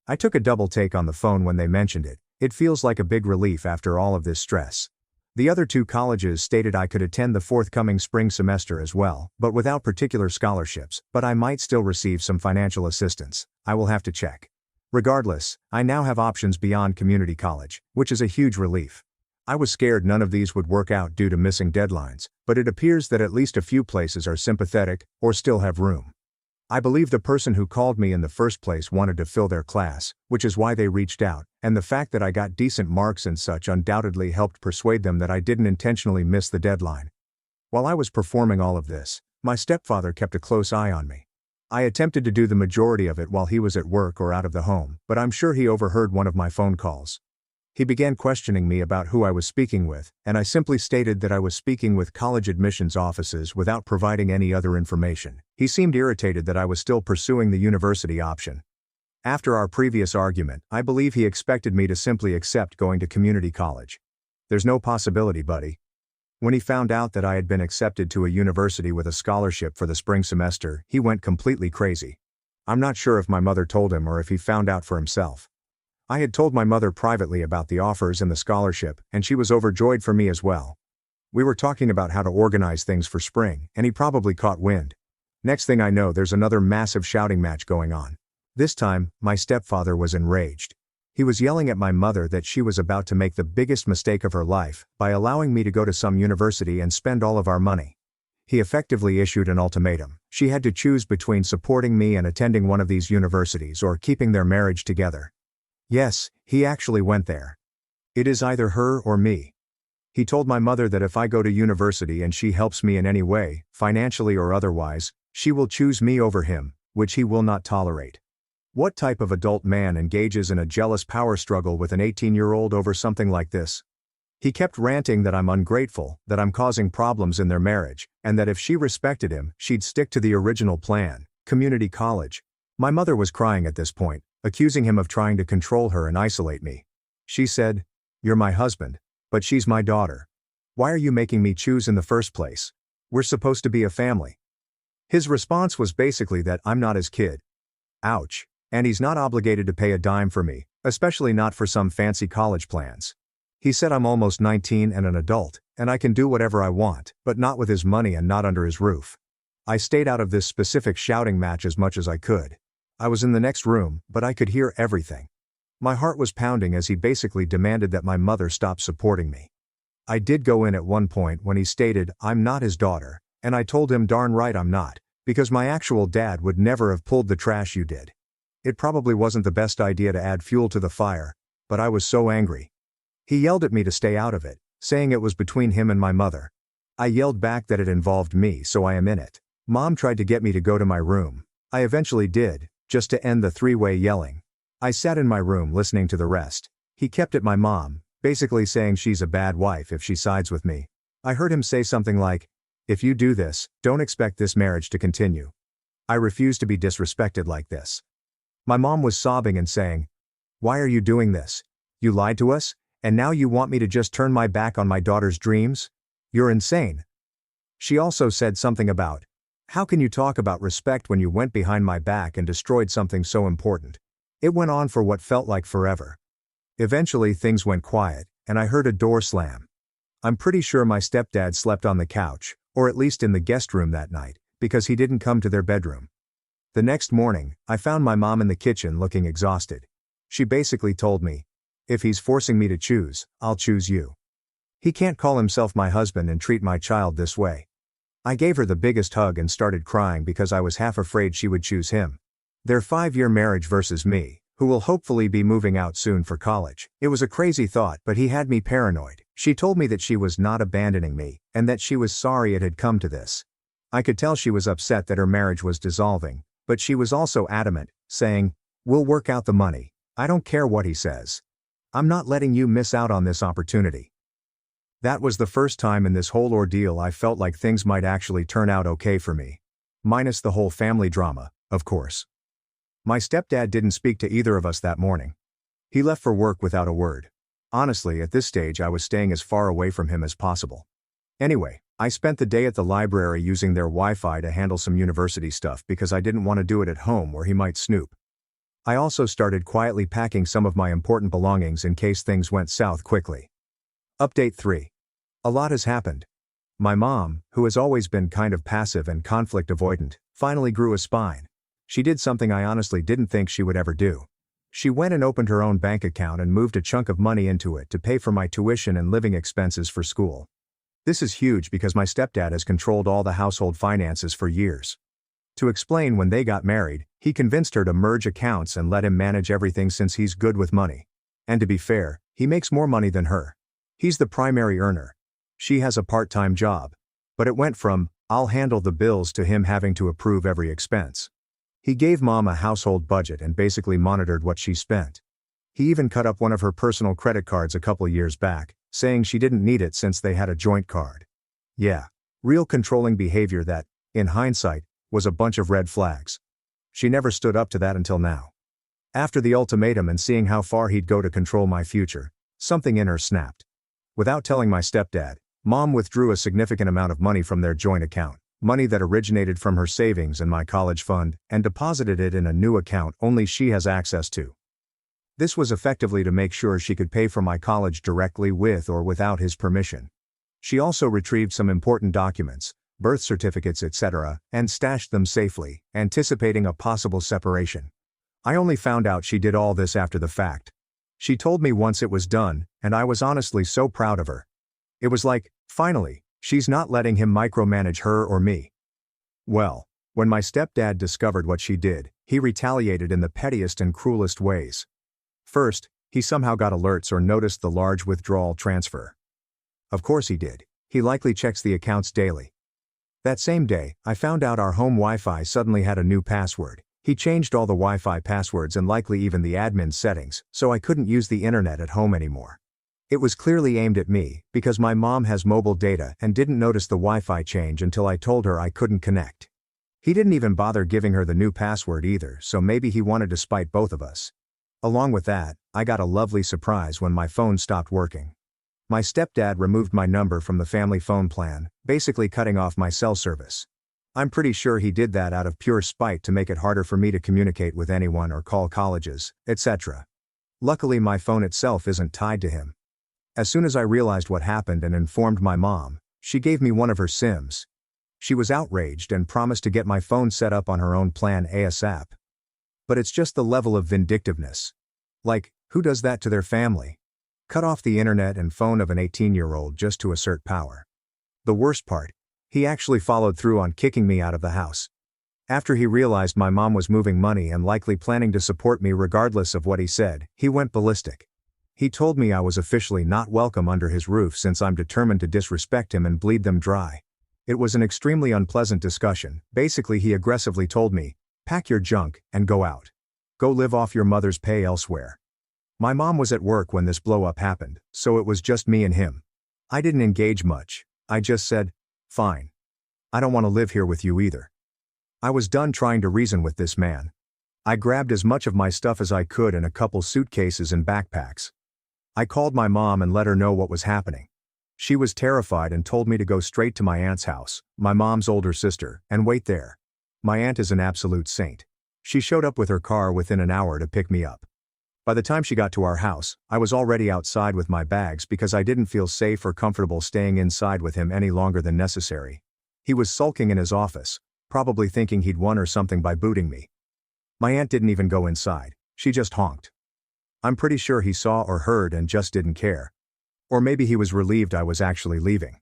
I took a double take on the phone when they mentioned it. It feels like a big relief after all of this stress. The other 2 colleges stated I could attend the forthcoming spring semester as well, but without particular scholarships, but I might still receive some financial assistance. I will have to check. Regardless, I now have options beyond community college, which is a huge relief. I was scared none of these would work out due to missing deadlines, but it appears that at least a few places are sympathetic, or still have room. I believe the person who called me in the first place wanted to fill their class, which is why they reached out, and the fact that I got decent marks and such undoubtedly helped persuade them that I didn't intentionally miss the deadline. While I was performing all of this, my stepfather kept a close eye on me. I attempted to do the majority of it while he was at work or out of the home, but I'm sure he overheard one of my phone calls. He began questioning me about who I was speaking with, and I simply stated that I was speaking with college admissions offices without providing any other information. He seemed irritated that I was still pursuing the university option. After our previous argument, I believe he expected me to simply accept going to community college. There's no possibility, buddy. When he found out that I had been accepted to a university with a scholarship for the spring semester, he went completely crazy. I'm not sure if my mother told him or if he found out for himself. I had told my mother privately about the offers and the scholarship, and she was overjoyed for me as well. We were talking about how to organize things for spring, and he probably caught wind. Next thing I know, there's another massive shouting match going on. This time, my stepfather was enraged. He was yelling at my mother that she was about to make the biggest mistake of her life by allowing me to go to some university and spend all of our money. He effectively issued an ultimatum. She had to choose between supporting me and attending one of these universities or keeping their marriage together. Yes, he actually went there. It is either her or me. He told my mother that if I go to university and she helps me in any way, financially or otherwise, she will choose me over him, which he will not tolerate. What type of adult man engages in a jealous power struggle with an 18-year-old over something like this? He kept ranting that I'm ungrateful, that I'm causing problems in their marriage, and that if she respected him, she'd stick to the original plan, community college. My mother was crying at this point, accusing him of trying to control her and isolate me. She said, "You're my husband, but she's my daughter. Why are you making me choose in the first place? We're supposed to be a family." His response was basically that I'm not his kid. Ouch. And he's not obligated to pay a dime for me, especially not for some fancy college plans. He said I'm almost 19 and an adult, and I can do whatever I want, but not with his money and not under his roof. I stayed out of this specific shouting match as much as I could. I was in the next room, but I could hear everything. My heart was pounding as he basically demanded that my mother stop supporting me. I did go in at one point when he stated I'm not his daughter, and I told him darn right I'm not, because my actual dad would never have pulled the trash you did. It probably wasn't the best idea to add fuel to the fire, but I was so angry. He yelled at me to stay out of it, saying it was between him and my mother. I yelled back that it involved me, so I am in it. Mom tried to get me to go to my room. I eventually did, just to end the three-way yelling. I sat in my room listening to the rest. He kept at my mom, basically saying she's a bad wife if she sides with me. I heard him say something like, "If you do this, don't expect this marriage to continue." I refuse to be disrespected like this. My mom was sobbing and saying, "Why are you doing this? You lied to us, and now you want me to just turn my back on my daughter's dreams? You're insane." She also said something about, "How can you talk about respect when you went behind my back and destroyed something so important?" It went on for what felt like forever. Eventually things went quiet, and I heard a door slam. I'm pretty sure my stepdad slept on the couch, or at least in the guest room that night, because he didn't come to their bedroom. The next morning, I found my mom in the kitchen looking exhausted. She basically told me, "If he's forcing me to choose, I'll choose you. He can't call himself my husband and treat my child this way." I gave her the biggest hug and started crying because I was half afraid she would choose him. Their 5-year marriage versus me, who will hopefully be moving out soon for college. It was a crazy thought, but he had me paranoid. She told me that she was not abandoning me, and that she was sorry it had come to this. I could tell she was upset that her marriage was dissolving, but she was also adamant, saying, "We'll work out the money. I don't care what he says. I'm not letting you miss out on this opportunity." That was the first time in this whole ordeal I felt like things might actually turn out okay for me. Minus the whole family drama, of course. My stepdad didn't speak to either of us that morning. He left for work without a word. Honestly, at this stage I was staying as far away from him as possible. Anyway, I spent the day at the library using their Wi-Fi to handle some university stuff because I didn't want to do it at home where he might snoop. I also started quietly packing some of my important belongings in case things went south quickly. Update 3. A lot has happened. My mom, who has always been kind of passive and conflict avoidant, finally grew a spine. She did something I honestly didn't think she would ever do. She went and opened her own bank account and moved a chunk of money into it to pay for my tuition and living expenses for school. This is huge because my stepdad has controlled all the household finances for years. To explain, when they got married, he convinced her to merge accounts and let him manage everything since he's good with money. And to be fair, he makes more money than her. He's the primary earner. She has a part-time job. But it went from, "I'll handle the bills," to him having to approve every expense. He gave Mom a household budget and basically monitored what she spent. He even cut up one of her personal credit cards a couple years back, saying she didn't need it since they had a joint card. Yeah, real controlling behavior that, in hindsight, was a bunch of red flags. She never stood up to that until now. After the ultimatum and seeing how far he'd go to control my future, something in her snapped. Without telling my stepdad, Mom withdrew a significant amount of money from their joint account, money that originated from her savings and my college fund, and deposited it in a new account only she has access to. This was effectively to make sure she could pay for my college directly with or without his permission. She also retrieved some important documents, birth certificates, etc., and stashed them safely, anticipating a possible separation. I only found out she did all this after the fact. She told me once it was done, and I was honestly so proud of her. It was like, finally, she's not letting him micromanage her or me. Well, when my stepdad discovered what she did, he retaliated in the pettiest and cruelest ways. First, he somehow got alerts or noticed the large withdrawal transfer. Of course he did. He likely checks the accounts daily. That same day, I found out our home Wi-Fi suddenly had a new password. He changed all the Wi-Fi passwords and likely even the admin settings, so I couldn't use the internet at home anymore. It was clearly aimed at me, because my mom has mobile data and didn't notice the Wi-Fi change until I told her I couldn't connect. He didn't even bother giving her the new password either, so maybe he wanted to spite both of us. Along with that, I got a lovely surprise when my phone stopped working. My stepdad removed my number from the family phone plan, basically cutting off my cell service. I'm pretty sure he did that out of pure spite to make it harder for me to communicate with anyone or call colleges, etc. Luckily, my phone itself isn't tied to him. As soon as I realized what happened and informed my mom, she gave me one of her SIMs. She was outraged and promised to get my phone set up on her own plan ASAP. But it's just the level of vindictiveness. Like, who does that to their family? Cut off the internet and phone of an 18-year-old just to assert power. The worst part, he actually followed through on kicking me out of the house. After he realized my mom was moving money and likely planning to support me regardless of what he said, he went ballistic. He told me I was officially not welcome under his roof since I'm determined to disrespect him and bleed them dry. It was an extremely unpleasant discussion. Basically, he aggressively told me, "Pack your junk and go out. Go live off your mother's pay elsewhere." My mom was at work when this blow-up happened, so it was just me and him. I didn't engage much. I just said, "Fine. I don't want to live here with you either." I was done trying to reason with this man. I grabbed as much of my stuff as I could in a couple suitcases and backpacks. I called my mom and let her know what was happening. She was terrified and told me to go straight to my aunt's house, my mom's older sister, and wait there. My aunt is an absolute saint. She showed up with her car within an hour to pick me up. By the time she got to our house, I was already outside with my bags because I didn't feel safe or comfortable staying inside with him any longer than necessary. He was sulking in his office, probably thinking he'd won or something by booting me. My aunt didn't even go inside, she just honked. I'm pretty sure he saw or heard and just didn't care. Or maybe he was relieved I was actually leaving.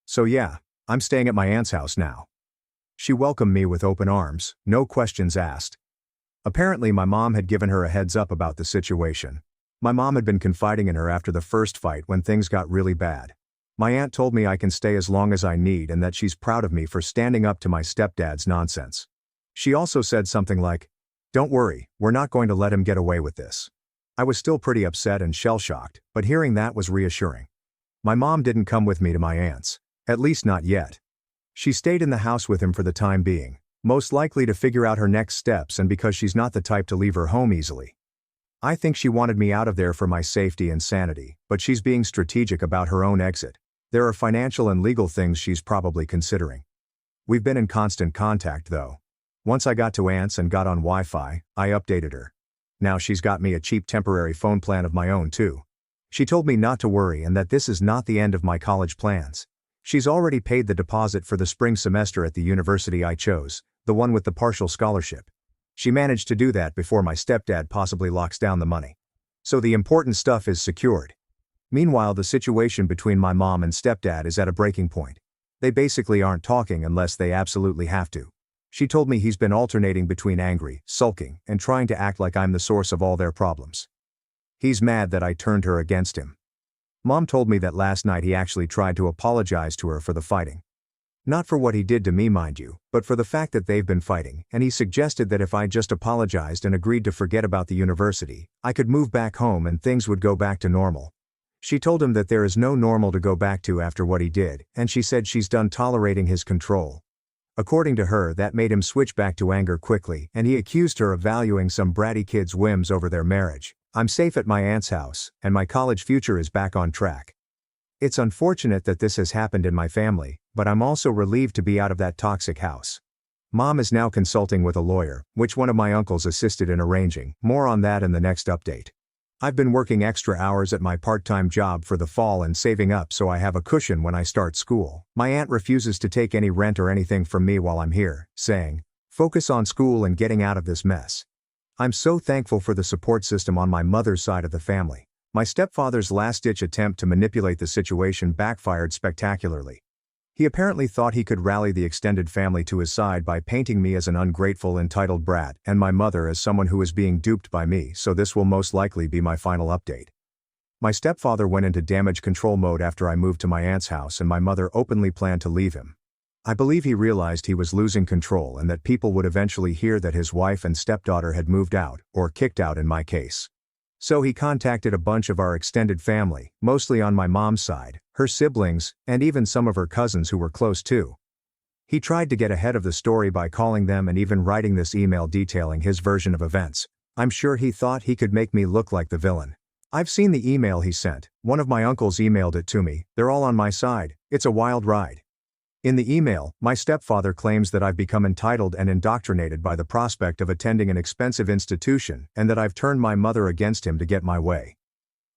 So yeah, I'm staying at my aunt's house now. She welcomed me with open arms, no questions asked. Apparently my mom had given her a heads up about the situation. My mom had been confiding in her after the first fight when things got really bad. My aunt told me I can stay as long as I need and that she's proud of me for standing up to my stepdad's nonsense. She also said something like, "Don't worry, we're not going to let him get away with this." I was still pretty upset and shell-shocked, but hearing that was reassuring. My mom didn't come with me to my aunt's, at least not yet. She stayed in the house with him for the time being, most likely to figure out her next steps and because she's not the type to leave her home easily. I think she wanted me out of there for my safety and sanity, but she's being strategic about her own exit. There are financial and legal things she's probably considering. We've been in constant contact though. Once I got to aunt's and got on Wi-Fi, I updated her. Now she's got me a cheap temporary phone plan of my own too. She told me not to worry and that this is not the end of my college plans. She's already paid the deposit for the spring semester at the university I chose, the one with the partial scholarship. She managed to do that before my stepdad possibly locks down the money. So the important stuff is secured. Meanwhile, the situation between my mom and stepdad is at a breaking point. They basically aren't talking unless they absolutely have to. She told me he's been alternating between angry, sulking, and trying to act like I'm the source of all their problems. He's mad that I turned her against him. Mom told me that last night he actually tried to apologize to her for the fighting. Not for what he did to me, mind you, but for the fact that they've been fighting, and he suggested that if I just apologized and agreed to forget about the university, I could move back home and things would go back to normal. She told him that there is no normal to go back to after what he did, and she said she's done tolerating his control. According to her, that made him switch back to anger quickly, and he accused her of valuing some bratty kid's whims over their marriage. I'm safe at my aunt's house, and my college future is back on track. It's unfortunate that this has happened in my family, but I'm also relieved to be out of that toxic house. Mom is now consulting with a lawyer, which one of my uncles assisted in arranging. More on that in the next update. I've been working extra hours at my part-time job for the fall and saving up so I have a cushion when I start school. My aunt refuses to take any rent or anything from me while I'm here, saying, "Focus on school and getting out of this mess." I'm so thankful for the support system on my mother's side of the family. My stepfather's last-ditch attempt to manipulate the situation backfired spectacularly. He apparently thought he could rally the extended family to his side by painting me as an ungrateful, entitled brat, and my mother as someone who is being duped by me, so this will most likely be my final update. My stepfather went into damage control mode after I moved to my aunt's house, and my mother openly planned to leave him. I believe he realized he was losing control and that people would eventually hear that his wife and stepdaughter had moved out, or kicked out in my case. So he contacted a bunch of our extended family, mostly on my mom's side, her siblings, and even some of her cousins who were close too. He tried to get ahead of the story by calling them and even writing this email detailing his version of events. I'm sure he thought he could make me look like the villain. I've seen the email he sent. One of my uncles emailed it to me. They're all on my side. It's a wild ride. In the email, my stepfather claims that I've become entitled and indoctrinated by the prospect of attending an expensive institution and that I've turned my mother against him to get my way.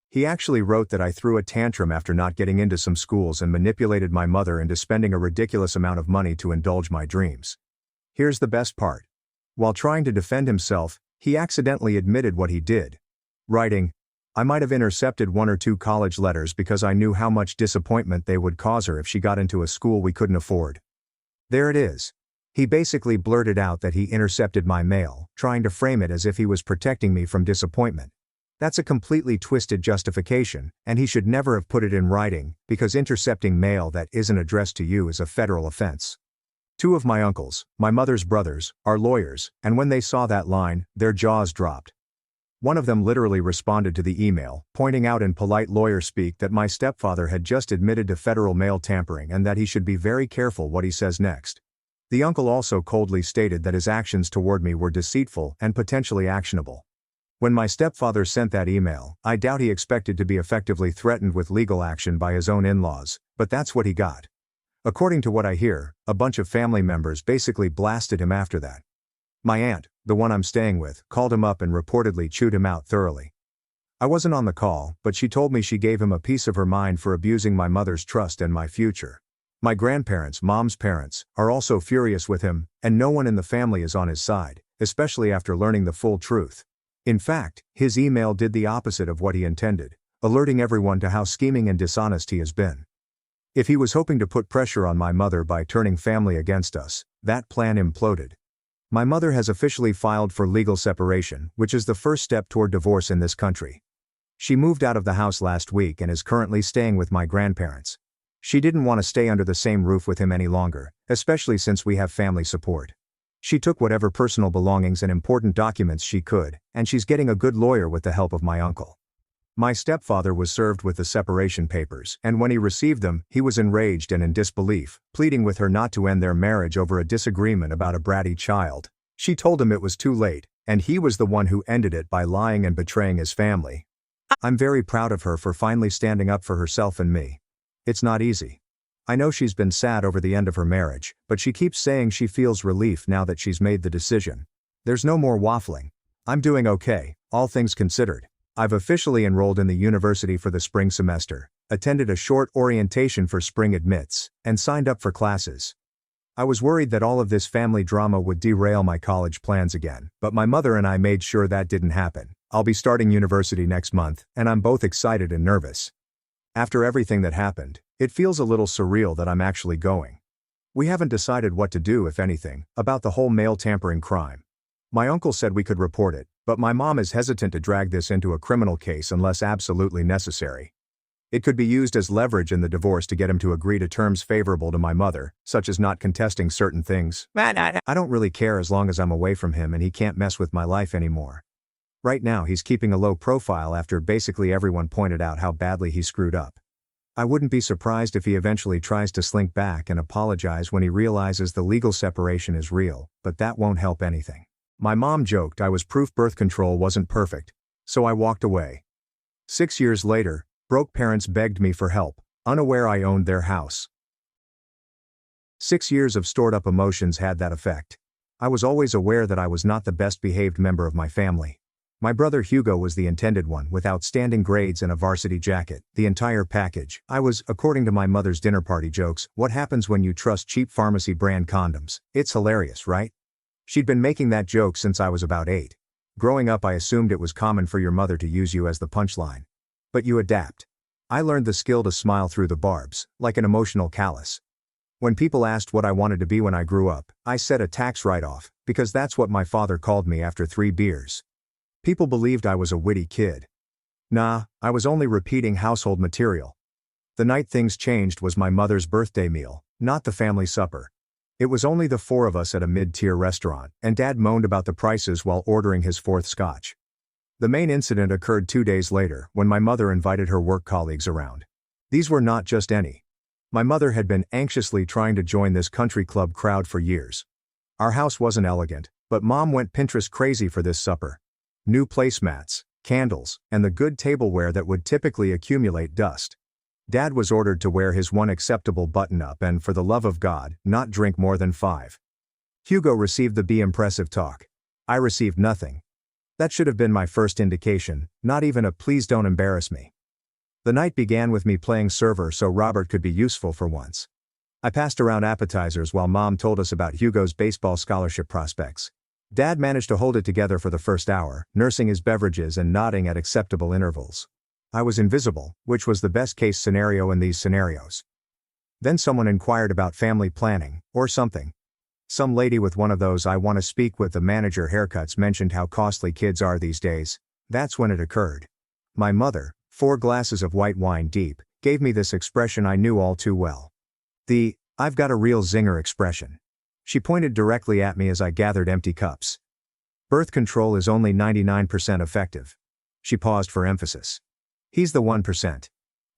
He actually wrote that I threw a tantrum after not getting into some schools and manipulated my mother into spending a ridiculous amount of money to indulge my dreams. Here's the best part. While trying to defend himself, he accidentally admitted what he did. Writing, "I might have intercepted 1 or 2 college letters because I knew how much disappointment they would cause her if she got into a school we couldn't afford." There it is. He basically blurted out that he intercepted my mail, trying to frame it as if he was protecting me from disappointment. That's a completely twisted justification, and he should never have put it in writing, because intercepting mail that isn't addressed to you is a federal offense. 2 of my uncles, my mother's brothers, are lawyers, and when they saw that line, their jaws dropped. One of them literally responded to the email, pointing out in polite lawyer speak that my stepfather had just admitted to federal mail tampering and that he should be very careful what he says next. The uncle also coldly stated that his actions toward me were deceitful and potentially actionable. When my stepfather sent that email, I doubt he expected to be effectively threatened with legal action by his own in-laws, but that's what he got. According to what I hear, a bunch of family members basically blasted him after that. My aunt, the one I'm staying with, called him up and reportedly chewed him out thoroughly. I wasn't on the call, but she told me she gave him a piece of her mind for abusing my mother's trust and my future. My grandparents, mom's parents, are also furious with him, and no one in the family is on his side, especially after learning the full truth. In fact, his email did the opposite of what he intended, alerting everyone to how scheming and dishonest he has been. If he was hoping to put pressure on my mother by turning family against us, that plan imploded. My mother has officially filed for legal separation, which is the first step toward divorce in this country. She moved out of the house last week and is currently staying with my grandparents. She didn't want to stay under the same roof with him any longer, especially since we have family support. She took whatever personal belongings and important documents she could, and she's getting a good lawyer with the help of my uncle. My stepfather was served with the separation papers, and when he received them, he was enraged and in disbelief, pleading with her not to end their marriage over a disagreement about a bratty child. She told him it was too late, and he was the one who ended it by lying and betraying his family. I'm very proud of her for finally standing up for herself and me. It's not easy. I know she's been sad over the end of her marriage, but she keeps saying she feels relief now that she's made the decision. There's no more waffling. I'm doing okay, all things considered. I've officially enrolled in the university for the spring semester, attended a short orientation for spring admits, and signed up for classes. I was worried that all of this family drama would derail my college plans again, but my mother and I made sure that didn't happen. I'll be starting university next month, and I'm both excited and nervous. After everything that happened, it feels a little surreal that I'm actually going. We haven't decided what to do, if anything, about the whole mail tampering crime. My uncle said we could report it, but my mom is hesitant to drag this into a criminal case unless absolutely necessary. It could be used as leverage in the divorce to get him to agree to terms favorable to my mother, such as not contesting certain things. I don't really care as long as I'm away from him and he can't mess with my life anymore. Right now he's keeping a low profile after basically everyone pointed out how badly he screwed up. I wouldn't be surprised if he eventually tries to slink back and apologize when he realizes the legal separation is real, but that won't help anything. My mom joked I was proof birth control wasn't perfect, so I walked away. 6 years later, broke parents begged me for help, unaware I owned their house. 6 years of stored-up emotions had that effect. I was always aware that I was not the best-behaved member of my family. My brother Hugo was the intended one with outstanding grades and a varsity jacket, the entire package. I was, according to my mother's dinner party jokes, what happens when you trust cheap pharmacy brand condoms. It's hilarious, right? She'd been making that joke since I was about 8. Growing up I assumed it was common for your mother to use you as the punchline. But you adapt. I learned the skill to smile through the barbs, like an emotional callus. When people asked what I wanted to be when I grew up, I said a tax write-off, because that's what my father called me after 3 beers. People believed I was a witty kid. Nah, I was only repeating household material. The night things changed was my mother's birthday meal, not the family supper. It was only the 4 of us at a mid-tier restaurant, and Dad moaned about the prices while ordering his 4th scotch. The main incident occurred 2 days later, when my mother invited her work colleagues around. These were not just any. My mother had been anxiously trying to join this country club crowd for years. Our house wasn't elegant, but Mom went Pinterest crazy for this supper. New placemats, candles, and the good tableware that would typically accumulate dust. Dad was ordered to wear his one acceptable button-up and, for the love of God, not drink more than 5. Hugo received the be impressive talk. I received nothing. That should have been my first indication, not even a please don't embarrass me. The night began with me playing server so Robert could be useful for once. I passed around appetizers while Mom told us about Hugo's baseball scholarship prospects. Dad managed to hold it together for the first hour, nursing his beverages and nodding at acceptable intervals. I was invisible, which was the best case scenario in these scenarios. Then someone inquired about family planning, or something. Some lady with one of those I want to speak with the manager haircuts mentioned how costly kids are these days. That's when it occurred. My mother, 4 glasses of white wine deep, gave me this expression I knew all too well. The, I've got a real zinger expression. She pointed directly at me as I gathered empty cups. Birth control is only 99% effective. She paused for emphasis. He's the 1%.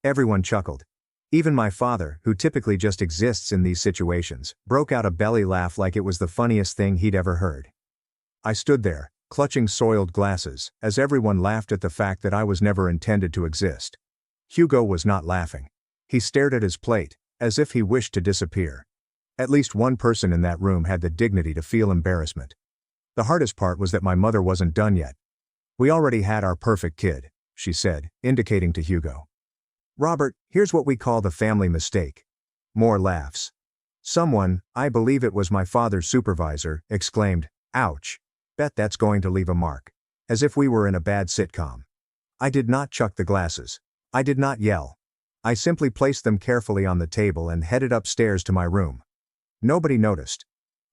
Everyone chuckled. Even my father, who typically just exists in these situations, broke out a belly laugh like it was the funniest thing he'd ever heard. I stood there, clutching soiled glasses, as everyone laughed at the fact that I was never intended to exist. Hugo was not laughing. He stared at his plate, as if he wished to disappear. At least one person in that room had the dignity to feel embarrassment. The hardest part was that my mother wasn't done yet. We already had our perfect kid, she said, indicating to Hugo. Robert, here's what we call the family mistake. More laughs. Someone, I believe it was my father's supervisor, exclaimed, ouch. Bet that's going to leave a mark. As if we were in a bad sitcom. I did not chuck the glasses. I did not yell. I simply placed them carefully on the table and headed upstairs to my room. Nobody noticed.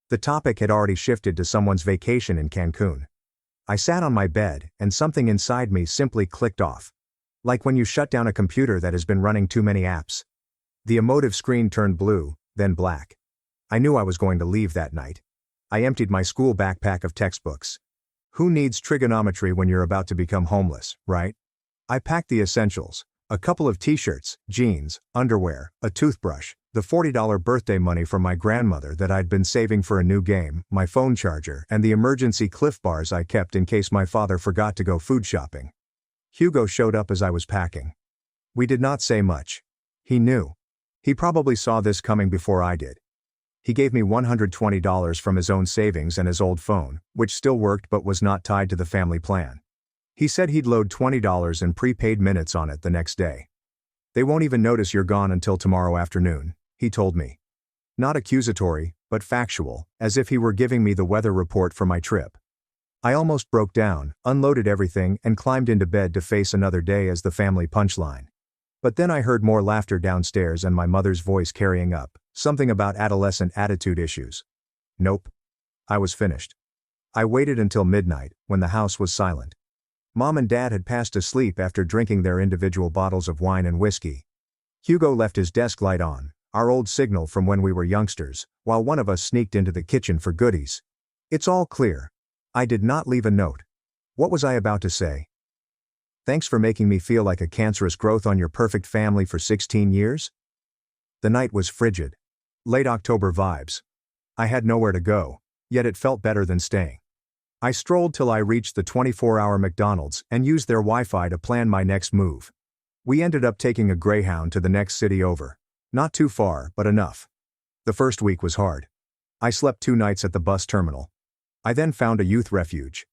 The topic had already shifted to someone's vacation in Cancun. I sat on my bed, and something inside me simply clicked off. Like when you shut down a computer that has been running too many apps. The emotive screen turned blue, then black. I knew I was going to leave that night. I emptied my school backpack of textbooks. Who needs trigonometry when you're about to become homeless, right? I packed the essentials, a couple of t-shirts, jeans, underwear, a toothbrush, the $40 birthday money from my grandmother that I'd been saving for a new game, my phone charger, and the emergency Cliff Bars I kept in case my father forgot to go food shopping. Hugo showed up as I was packing. We did not say much. He knew. He probably saw this coming before I did. He gave me $120 from his own savings and his old phone, which still worked but was not tied to the family plan. He said he'd load $20 in prepaid minutes on it the next day. They won't even notice you're gone until tomorrow afternoon, he told me. Not accusatory, but factual, as if he were giving me the weather report for my trip. I almost broke down, unloaded everything, and climbed into bed to face another day as the family punchline. But then I heard more laughter downstairs and my mother's voice carrying up, something about adolescent attitude issues. Nope. I was finished. I waited until midnight, when the house was silent. Mom and Dad had passed asleep after drinking their individual bottles of wine and whiskey. Hugo left his desk light on, our old signal from when we were youngsters, while one of us sneaked into the kitchen for goodies. It's all clear. I did not leave a note. What was I about to say? Thanks for making me feel like a cancerous growth on your perfect family for 16 years? The night was frigid. Late October vibes. I had nowhere to go, yet it felt better than staying. I strolled till I reached the 24-hour McDonald's and used their Wi-Fi to plan my next move. We ended up taking a Greyhound to the next city over. Not too far, but enough. The first week was hard. I slept 2 nights at the bus terminal. I then found a youth refuge.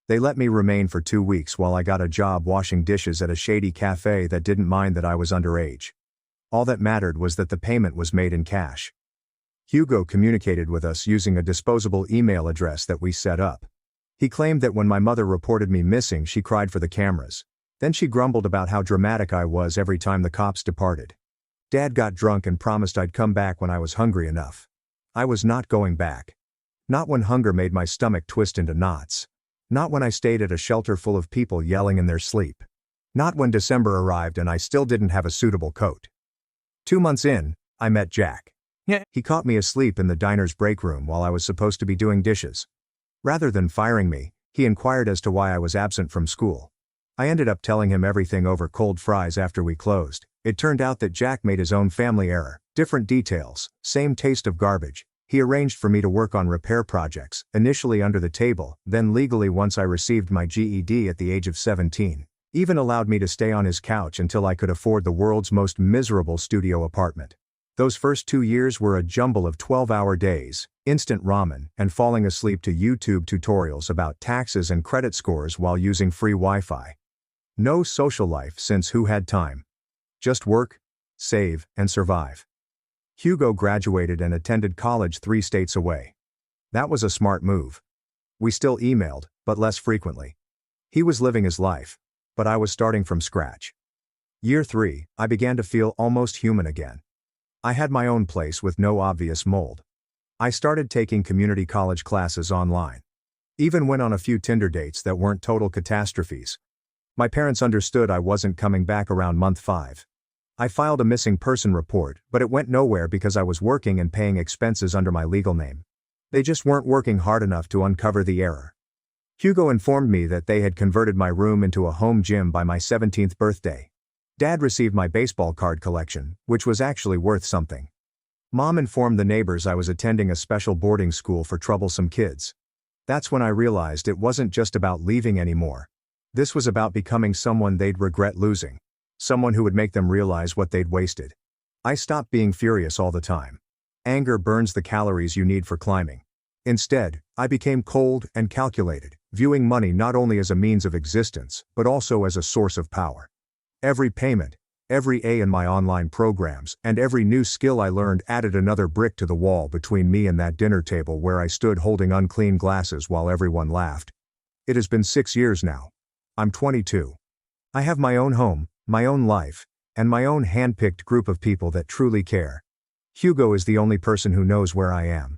They let me remain for 2 weeks while I got a job washing dishes at a shady cafe that didn't mind that I was underage. All that mattered was that the payment was made in cash. Hugo communicated with us using a disposable email address that we set up. He claimed that when my mother reported me missing, she cried for the cameras. Then she grumbled about how dramatic I was every time the cops departed. Dad got drunk and promised I'd come back when I was hungry enough. I was not going back. Not when hunger made my stomach twist into knots. Not when I stayed at a shelter full of people yelling in their sleep. Not when December arrived and I still didn't have a suitable coat. 2 months in, I met Jack. He caught me asleep in the diner's break room while I was supposed to be doing dishes. Rather than firing me, he inquired as to why I was absent from school. I ended up telling him everything over cold fries after we closed. It turned out that Jack made his own family error, different details, same taste of garbage. He arranged for me to work on repair projects, initially under the table, then legally once I received my GED at the age of 17. Even allowed me to stay on his couch until I could afford the world's most miserable studio apartment. Those first 2 years were a jumble of 12-hour days, instant ramen, and falling asleep to YouTube tutorials about taxes and credit scores while using free Wi-Fi. No social life since who had time? Just work, save, and survive. Hugo graduated and attended college 3 states away. That was a smart move. We still emailed, but less frequently. He was living his life, but I was starting from scratch. Year 3, I began to feel almost human again. I had my own place with no obvious mold. I started taking community college classes online. Even went on a few Tinder dates that weren't total catastrophes. My parents understood I wasn't coming back around month 5. I filed a missing person report, but it went nowhere because I was working and paying expenses under my legal name. They just weren't working hard enough to uncover the error. Hugo informed me that they had converted my room into a home gym by my 17th birthday. Dad received my baseball card collection, which was actually worth something. Mom informed the neighbors I was attending a special boarding school for troublesome kids. That's when I realized it wasn't just about leaving anymore. This was about becoming someone they'd regret losing. Someone who would make them realize what they'd wasted. I stopped being furious all the time. Anger burns the calories you need for climbing. Instead, I became cold and calculated, viewing money not only as a means of existence, but also as a source of power. Every payment, every A in my online programs, and every new skill I learned added another brick to the wall between me and that dinner table where I stood holding unclean glasses while everyone laughed. It has been 6 years now. I'm 22. I have my own home, my own life, and my own hand-picked group of people that truly care. Hugo is the only person who knows where I am.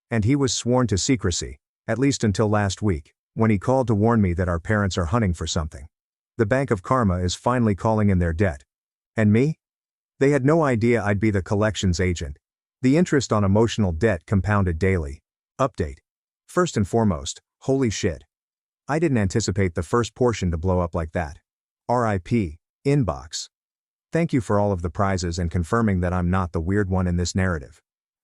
And he was sworn to secrecy, at least until last week, when he called to warn me that our parents are hunting for something. The Bank of Karma is finally calling in their debt. And me? They had no idea I'd be the collections agent. The interest on emotional debt compounded daily. Update. First and foremost, holy shit. I didn't anticipate the first portion to blow up like that. RIP. Inbox. Thank you for all of the prizes and confirming that I'm not the weird one in this narrative.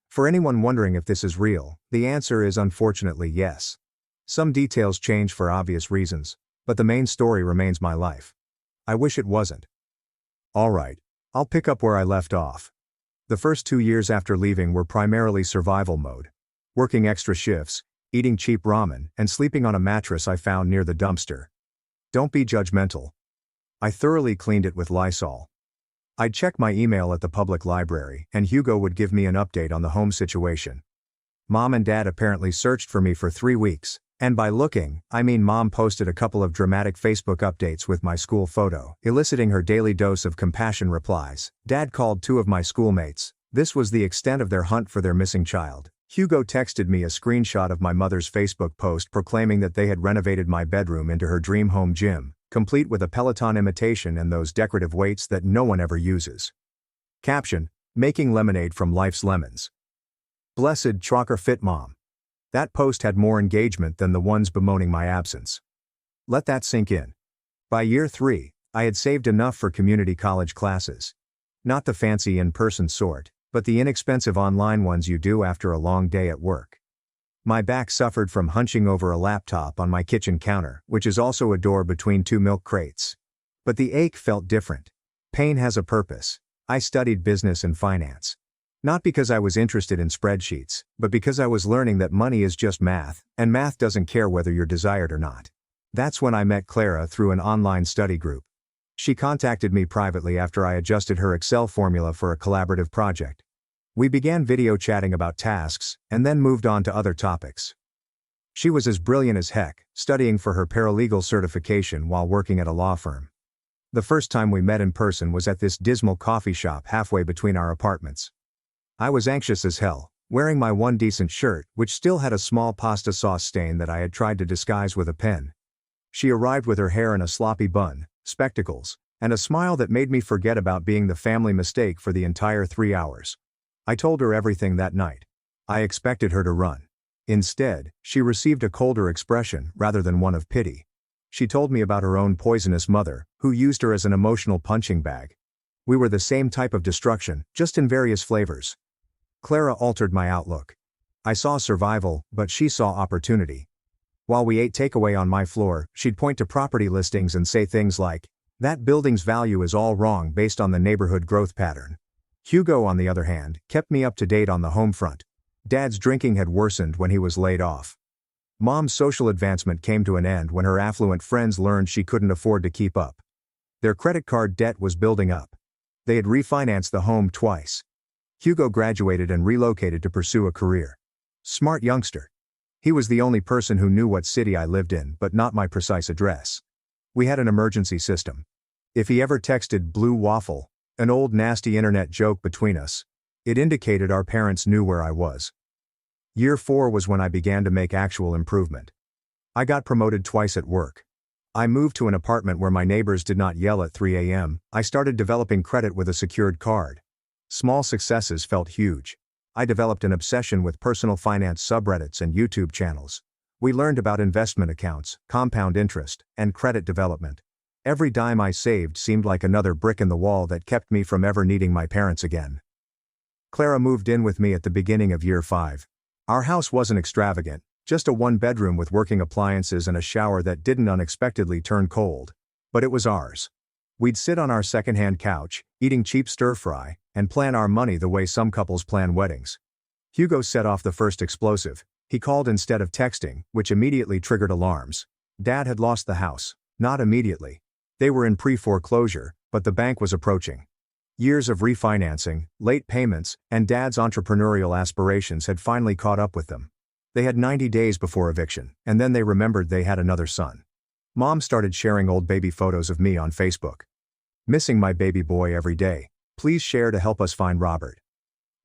For anyone wondering if this is real, the answer is unfortunately yes. Some details change for obvious reasons, but the main story remains my life. I wish it wasn't. Alright, I'll pick up where I left off. The first 2 years after leaving were primarily survival mode. Working extra shifts, eating cheap ramen, and sleeping on a mattress I found near the dumpster. Don't be judgmental. I thoroughly cleaned it with Lysol. I'd check my email at the public library, and Hugo would give me an update on the home situation. Mom and Dad apparently searched for me for 3 weeks. And by looking, I mean Mom posted a couple of dramatic Facebook updates with my school photo, eliciting her daily dose of compassion replies. Dad called 2 of my schoolmates. This was the extent of their hunt for their missing child. Hugo texted me a screenshot of my mother's Facebook post proclaiming that they had renovated my bedroom into her dream home gym, complete with a Peloton imitation and those decorative weights that no one ever uses. Caption: Making lemonade from life's lemons. Blessed Chocker Fit Mom. That post had more engagement than the ones bemoaning my absence. Let that sink in. By year 3, I had saved enough for community college classes. Not the fancy in-person sort, but the inexpensive online ones you do after a long day at work. My back suffered from hunching over a laptop on my kitchen counter, which is also a door between 2 milk crates. But the ache felt different. Pain has a purpose. I studied business and finance. Not because I was interested in spreadsheets, but because I was learning that money is just math, and math doesn't care whether you're desired or not. That's when I met Clara through an online study group. She contacted me privately after I adjusted her Excel formula for a collaborative project. We began video chatting about tasks, and then moved on to other topics. She was as brilliant as heck, studying for her paralegal certification while working at a law firm. The first time we met in person was at this dismal coffee shop halfway between our apartments. I was anxious as hell, wearing my one decent shirt, which still had a small pasta sauce stain that I had tried to disguise with a pen. She arrived with her hair in a sloppy bun, spectacles, and a smile that made me forget about being the family mistake for the entire 3 hours. I told her everything that night. I expected her to run. Instead, she received a colder expression rather than one of pity. She told me about her own poisonous mother, who used her as an emotional punching bag. We were the same type of destruction, just in various flavors. Clara altered my outlook. I saw survival, but she saw opportunity. While we ate takeaway on my floor, she'd point to property listings and say things like, "That building's value is all wrong based on the neighborhood growth pattern." Hugo, on the other hand, kept me up to date on the home front. Dad's drinking had worsened when he was laid off. Mom's social advancement came to an end when her affluent friends learned she couldn't afford to keep up. Their credit card debt was building up. They had refinanced the home twice. Hugo graduated and relocated to pursue a career. Smart youngster. He was the only person who knew what city I lived in, but not my precise address. We had an emergency system. If he ever texted Blue Waffle, an old nasty internet joke between us, it indicated our parents knew where I was. Year 4 was when I began to make actual improvement. I got promoted twice at work. I moved to an apartment where my neighbors did not yell at 3 a.m. I started developing credit with a secured card. Small successes felt huge. I developed an obsession with personal finance subreddits and YouTube channels. We learned about investment accounts, compound interest, and credit development. Every dime I saved seemed like another brick in the wall that kept me from ever needing my parents again. Clara moved in with me at the beginning of year 5. Our house wasn't extravagant, just a 1-bedroom with working appliances and a shower that didn't unexpectedly turn cold. But it was ours. We'd sit on our secondhand couch, eating cheap stir-fry, and plan our money the way some couples plan weddings. Hugo set off the first explosive. He called instead of texting, which immediately triggered alarms. Dad had lost the house. Not immediately. They were in pre-foreclosure, but the bank was approaching. Years of refinancing, late payments, and Dad's entrepreneurial aspirations had finally caught up with them. They had 90 days before eviction, and then they remembered they had another son. Mom started sharing old baby photos of me on Facebook. Missing my baby boy every day. Please share to help us find Robert.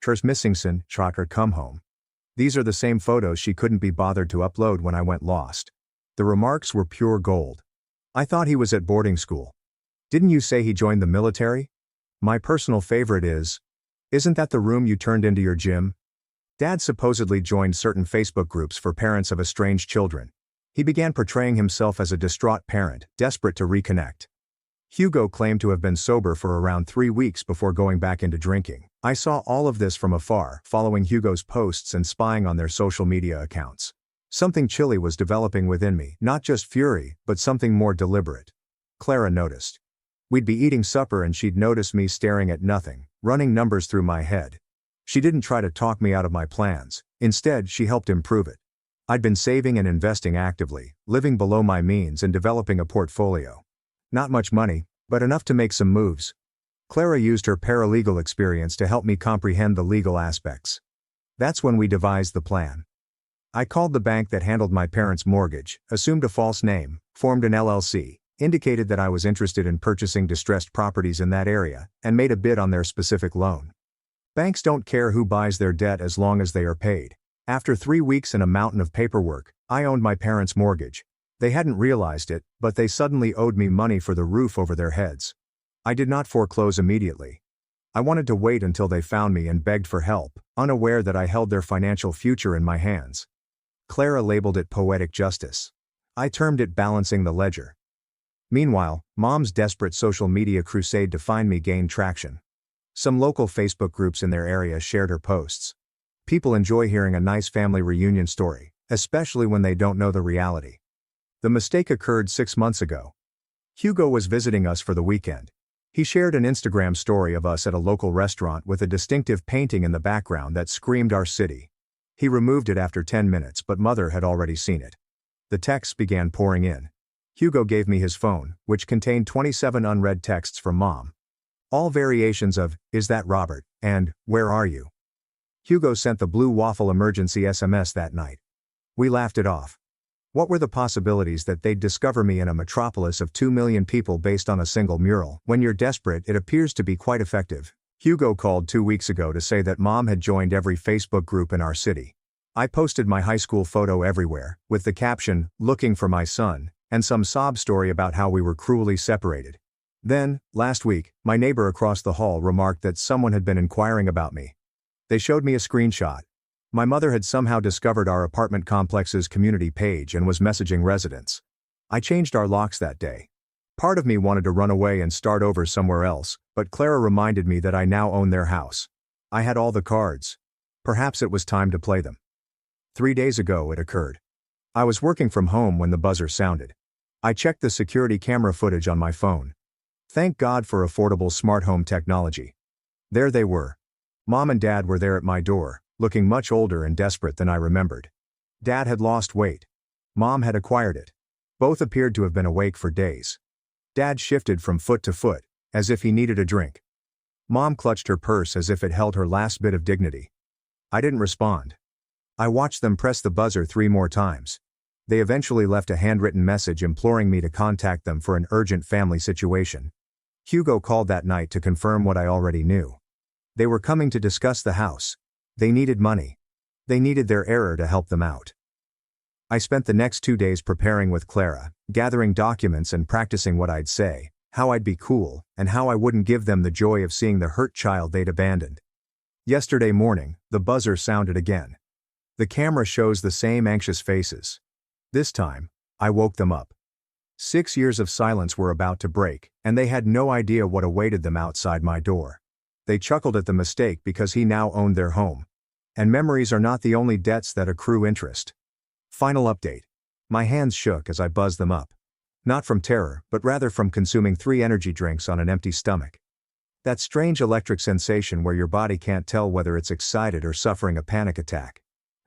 Ters missingson, Tracker come home. These are the same photos she couldn't be bothered to upload when I went lost. The remarks were pure gold. I thought he was at boarding school. Didn't you say he joined the military? My personal favorite is, isn't that the room you turned into your gym? Dad supposedly joined certain Facebook groups for parents of estranged children. He began portraying himself as a distraught parent, desperate to reconnect. Hugo claimed to have been sober for around 3 weeks before going back into drinking. I saw all of this from afar, following Hugo's posts and spying on their social media accounts. Something chilly was developing within me, not just fury, but something more deliberate. Clara noticed. We'd be eating supper and she'd notice me staring at nothing, running numbers through my head. She didn't try to talk me out of my plans. Instead, she helped improve it. I'd been saving and investing actively, living below my means and developing a portfolio. Not much money, but enough to make some moves. Clara used her paralegal experience to help me comprehend the legal aspects. That's when we devised the plan. I called the bank that handled my parents' mortgage, assumed a false name, formed an LLC, indicated that I was interested in purchasing distressed properties in that area, and made a bid on their specific loan. Banks don't care who buys their debt as long as they are paid. After 3 weeks and a mountain of paperwork, I owned my parents' mortgage. They hadn't realized it, but they suddenly owed me money for the roof over their heads. I did not foreclose immediately. I wanted to wait until they found me and begged for help, unaware that I held their financial future in my hands. Clara labeled it poetic justice. I termed it balancing the ledger. Meanwhile, Mom's desperate social media crusade to find me gained traction. Some local Facebook groups in their area shared her posts. People enjoy hearing a nice family reunion story, especially when they don't know the reality. The mistake occurred 6 months ago. Hugo was visiting us for the weekend. He shared an Instagram story of us at a local restaurant with a distinctive painting in the background that screamed our city. He removed it after 10 minutes, but Mother had already seen it. The texts began pouring in. Hugo gave me his phone, which contained 27 unread texts from Mom. All variations of, "Is that Robert?" and "Where are you?" Hugo sent the blue waffle emergency SMS that night. We laughed it off. What were the possibilities that they'd discover me in a metropolis of 2 million people based on a single mural? When you're desperate, it appears to be quite effective. Hugo called 2 weeks ago to say that Mom had joined every Facebook group in our city. I posted my high school photo everywhere, with the caption, "Looking for my son," and some sob story about how we were cruelly separated. Then, last week, my neighbor across the hall remarked that someone had been inquiring about me. They showed me a screenshot. My mother had somehow discovered our apartment complex's community page and was messaging residents. I changed our locks that day. Part of me wanted to run away and start over somewhere else, but Clara reminded me that I now own their house. I had all the cards. Perhaps it was time to play them. 3 days ago it occurred. I was working from home when the buzzer sounded. I checked the security camera footage on my phone. Thank God for affordable smart home technology. There they were. Mom and Dad were there at my door, looking much older and desperate than I remembered. Dad had lost weight. Mom had acquired it. Both appeared to have been awake for days. Dad shifted from foot to foot, as if he needed a drink. Mom clutched her purse as if it held her last bit of dignity. I didn't respond. I watched them press the buzzer 3 more times. They eventually left a handwritten message imploring me to contact them for an urgent family situation. Hugo called that night to confirm what I already knew. They were coming to discuss the house. They needed money. They needed their heir to help them out. I spent the next 2 days preparing with Clara, gathering documents and practicing what I'd say, how I'd be cool, and how I wouldn't give them the joy of seeing the hurt child they'd abandoned. Yesterday morning, the buzzer sounded again. The camera shows the same anxious faces. This time, I woke them up. 6 years of silence were about to break, and they had no idea what awaited them outside my door. They chuckled at the mistake because he now owned their home. And memories are not the only debts that accrue interest. Final update. My hands shook as I buzzed them up. Not from terror, but rather from consuming 3 energy drinks on an empty stomach. That strange electric sensation where your body can't tell whether it's excited or suffering a panic attack.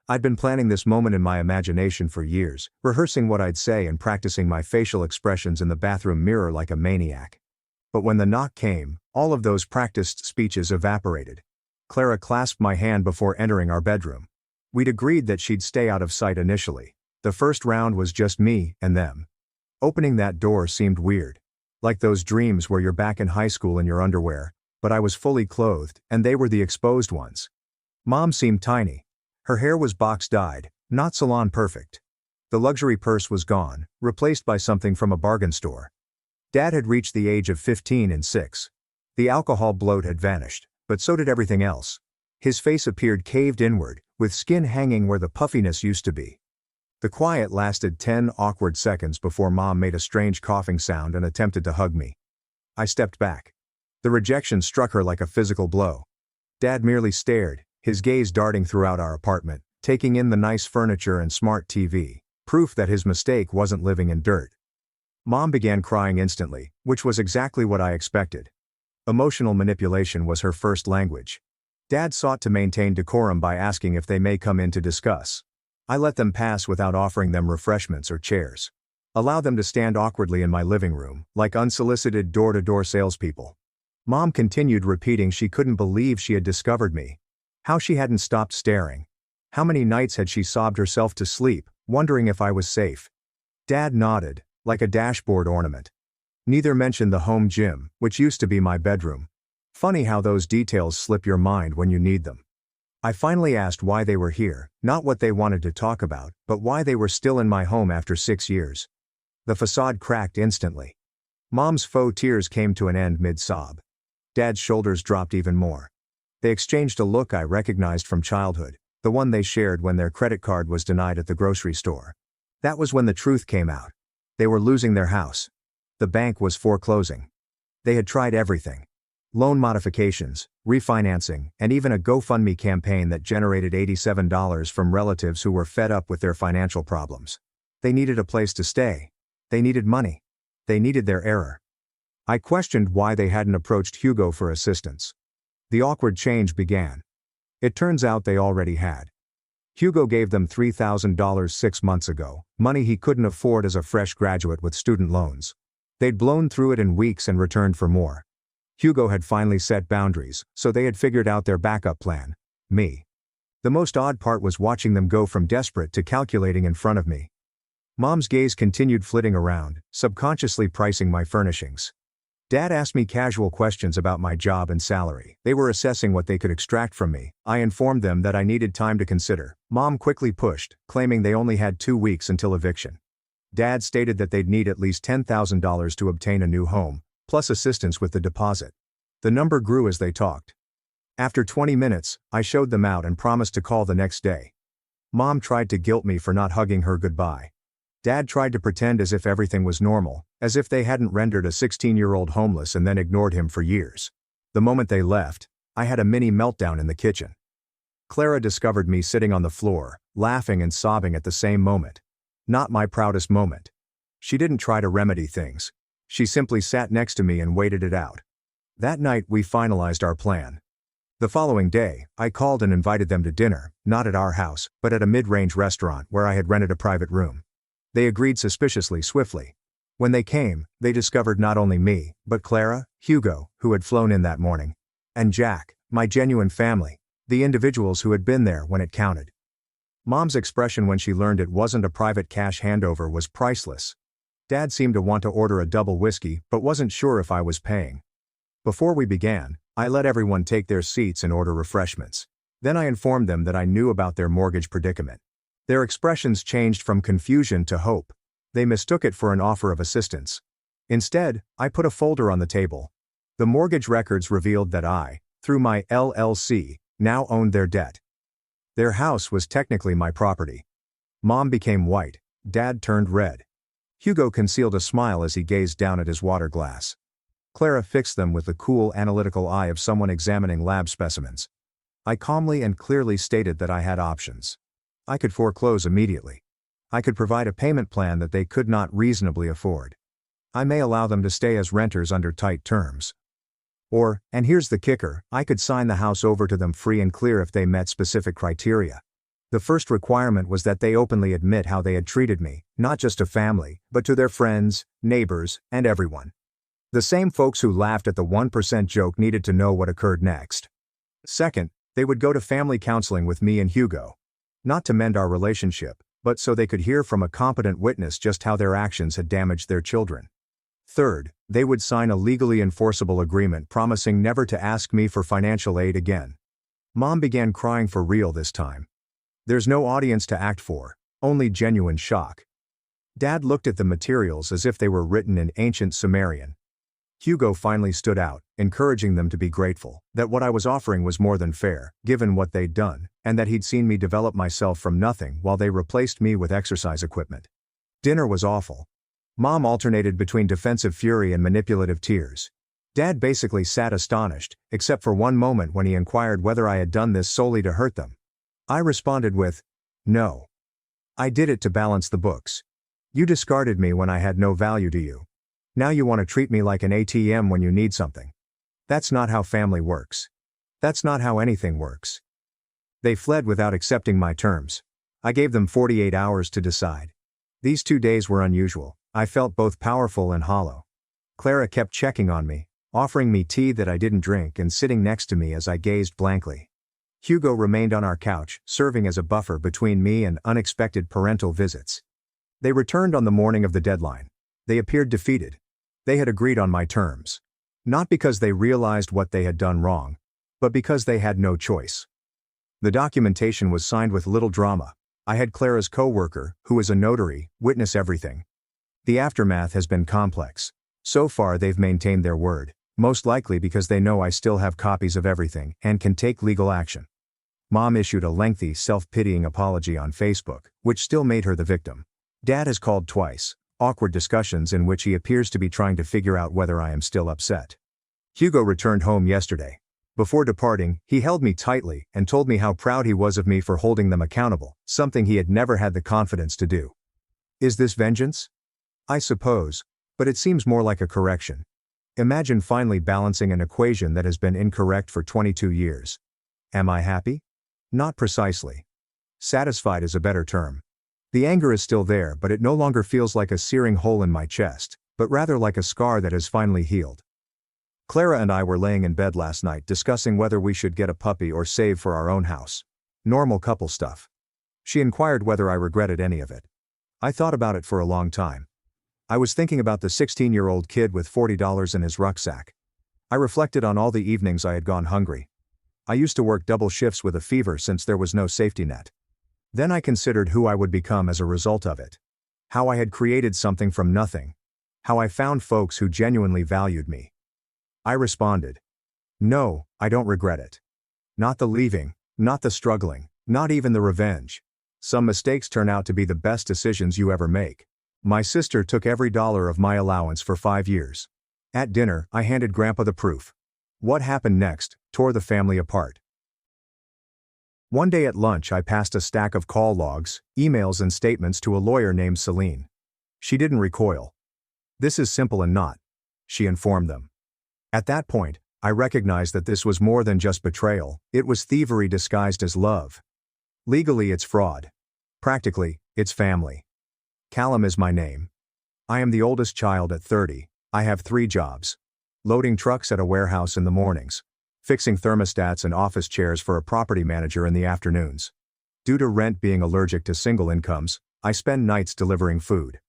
I'd been planning this moment in my imagination for years, rehearsing what I'd say and practicing my facial expressions in the bathroom mirror like a maniac. But when the knock came, all of those practiced speeches evaporated. Clara clasped my hand before entering our bedroom. We'd agreed that she'd stay out of sight initially. The first round was just me and them. Opening that door seemed weird. Like those dreams where you're back in high school in your underwear, but I was fully clothed, and they were the exposed ones. Mom seemed tiny. Her hair was box-dyed, not salon perfect. The luxury purse was gone, replaced by something from a bargain store. Dad had reached the age of 15 and 6. The alcohol bloat had vanished, but so did everything else. His face appeared caved inward, with skin hanging where the puffiness used to be. The quiet lasted 10 awkward seconds before Mom made a strange coughing sound and attempted to hug me. I stepped back. The rejection struck her like a physical blow. Dad merely stared, his gaze darting throughout our apartment, taking in the nice furniture and smart TV, proof that his mistake wasn't living in dirt. Mom began crying instantly, which was exactly what I expected. Emotional manipulation was her first language. Dad sought to maintain decorum by asking if they may come in to discuss. I let them pass without offering them refreshments or chairs. Allow them to stand awkwardly in my living room, like unsolicited door-to-door salespeople. Mom continued repeating she couldn't believe she had discovered me. How she hadn't stopped staring. How many nights had she sobbed herself to sleep, wondering if I was safe. Dad nodded, like a dashboard ornament. Neither mentioned the home gym, which used to be my bedroom. Funny how those details slip your mind when you need them. I finally asked why they were here, not what they wanted to talk about, but why they were still in my home after 6 years. The facade cracked instantly. Mom's faux tears came to an end mid-sob. Dad's shoulders dropped even more. They exchanged a look I recognized from childhood, the one they shared when their credit card was denied at the grocery store. That was when the truth came out. They were losing their house. The bank was foreclosing. They had tried everything. Loan modifications, refinancing, and even a GoFundMe campaign that generated $87 from relatives who were fed up with their financial problems. They needed a place to stay. They needed money. They needed their error. I questioned why they hadn't approached Hugo for assistance. The awkward change began. It turns out they already had. Hugo gave them $3,000 6 months ago, money he couldn't afford as a fresh graduate with student loans. They'd blown through it in weeks and returned for more. Hugo had finally set boundaries, so they had figured out their backup plan: me. The most odd part was watching them go from desperate to calculating in front of me. Mom's gaze continued flitting around, subconsciously pricing my furnishings. Dad asked me casual questions about my job and salary. They were assessing what they could extract from me. I informed them that I needed time to consider. Mom quickly pushed, claiming they only had 2 weeks until eviction. Dad stated that they'd need at least $10,000 to obtain a new home, plus assistance with the deposit. The number grew as they talked. After 20 minutes, I showed them out and promised to call the next day. Mom tried to guilt me for not hugging her goodbye. Dad tried to pretend as if everything was normal, as if they hadn't rendered a 16-year-old homeless and then ignored him for years. The moment they left, I had a mini meltdown in the kitchen. Clara discovered me sitting on the floor, laughing and sobbing at the same moment. Not my proudest moment. She didn't try to remedy things. She simply sat next to me and waited it out. That night we finalized our plan. The following day, I called and invited them to dinner, not at our house, but at a mid-range restaurant where I had rented a private room. They agreed suspiciously swiftly. When they came, they discovered not only me, but Clara, Hugo, who had flown in that morning, and Jack, my genuine family, the individuals who had been there when it counted. Mom's expression when she learned it wasn't a private cash handover was priceless. Dad seemed to want to order a double whiskey but wasn't sure if I was paying. Before we began, I let everyone take their seats and order refreshments. Then I informed them that I knew about their mortgage predicament. Their expressions changed from confusion to hope. They mistook it for an offer of assistance. Instead, I put a folder on the table. The mortgage records revealed that I, through my LLC, now owned their debt. Their house was technically my property. Mom became white. Dad turned red. Hugo concealed a smile as he gazed down at his water glass. Clara fixed them with the cool, analytical eye of someone examining lab specimens. I calmly and clearly stated that I had options. I could foreclose immediately. I could provide a payment plan that they could not reasonably afford. I may allow them to stay as renters under tight terms. Or, and here's the kicker, I could sign the house over to them free and clear if they met specific criteria. The first requirement was that they openly admit how they had treated me, not just to family, but to their friends, neighbors, and everyone. The same folks who laughed at the 1% joke needed to know what occurred next. Second, they would go to family counseling with me and Hugo. Not to mend our relationship, but so they could hear from a competent witness just how their actions had damaged their children. Third, they would sign a legally enforceable agreement promising never to ask me for financial aid again. Mom began crying for real this time. There's no audience to act for, only genuine shock. Dad looked at the materials as if they were written in ancient Sumerian. Hugo finally stood out, encouraging them to be grateful, that what I was offering was more than fair, given what they'd done, and that he'd seen me develop myself from nothing while they replaced me with exercise equipment. Dinner was awful. Mom alternated between defensive fury and manipulative tears. Dad basically sat astonished, except for one moment when he inquired whether I had done this solely to hurt them. I responded with, "No. I did it to balance the books. You discarded me when I had no value to you. Now you want to treat me like an ATM when you need something. That's not how family works. That's not how anything works." They fled without accepting my terms. I gave them 48 hours to decide. These 2 days were unusual. I felt both powerful and hollow. Clara kept checking on me, offering me tea that I didn't drink and sitting next to me as I gazed blankly. Hugo remained on our couch, serving as a buffer between me and unexpected parental visits. They returned on the morning of the deadline. They appeared defeated. They had agreed on my terms. Not because they realized what they had done wrong, but because they had no choice. The documentation was signed with little drama. I had Clara's co-worker, who is a notary, witness everything. The aftermath has been complex. So far they've maintained their word, most likely because they know I still have copies of everything and can take legal action. Mom issued a lengthy, self-pitying apology on Facebook, which still made her the victim. Dad has called twice, awkward discussions in which he appears to be trying to figure out whether I am still upset. Hugo returned home yesterday. Before departing, he held me tightly and told me how proud he was of me for holding them accountable, something he had never had the confidence to do. Is this vengeance? I suppose, but it seems more like a correction. Imagine finally balancing an equation that has been incorrect for 22 years. Am I happy? Not precisely. Satisfied is a better term. The anger is still there, but it no longer feels like a searing hole in my chest, but rather like a scar that has finally healed. Clara and I were laying in bed last night discussing whether we should get a puppy or save for our own house. Normal couple stuff. She inquired whether I regretted any of it. I thought about it for a long time. I was thinking about the 16-year-old kid with $40 in his rucksack. I reflected on all the evenings I had gone hungry. I used to work double shifts with a fever since there was no safety net. Then I considered who I would become as a result of it. How I had created something from nothing. How I found folks who genuinely valued me. I responded. No, I don't regret it. Not the leaving, not the struggling, not even the revenge. Some mistakes turn out to be the best decisions you ever make. My sister took every dollar of my allowance for 5 years. At dinner, I handed Grandpa the proof. What happened next tore the family apart. One day at lunch I passed a stack of call logs, emails and statements to a lawyer named Celine. She didn't recoil. This is simple and not, she informed them. At that point, I recognized that this was more than just betrayal, it was thievery disguised as love. Legally it's fraud. Practically, it's family. Callum is my name. I am the oldest child at 30, I have 3 jobs. Loading trucks at a warehouse in the mornings. Fixing thermostats and office chairs for a property manager in the afternoons. Due to rent being allergic to single incomes, I spend nights delivering food.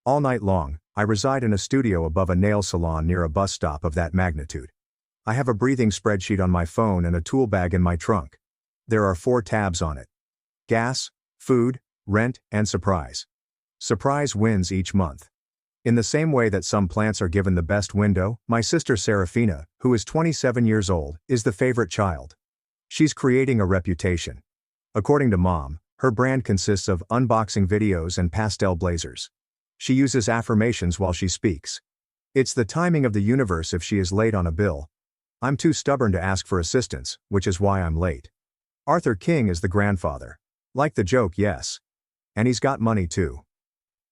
All night long, I reside in a studio above a nail salon near a bus stop of that magnitude. I have a breathing spreadsheet on my phone and a tool bag in my trunk. There are 4 tabs on it. Gas, food, rent, and surprise. Surprise wins each month. In the same way that some plants are given the best window, my sister Serafina, who is 27 years old, is the favorite child. She's creating a reputation. According to Mom, her brand consists of unboxing videos and pastel blazers. She uses affirmations while she speaks. It's the timing of the universe if she is late on a bill. I'm too stubborn to ask for assistance, which is why I'm late. Arthur King is the grandfather. Like the joke, yes. And he's got money too.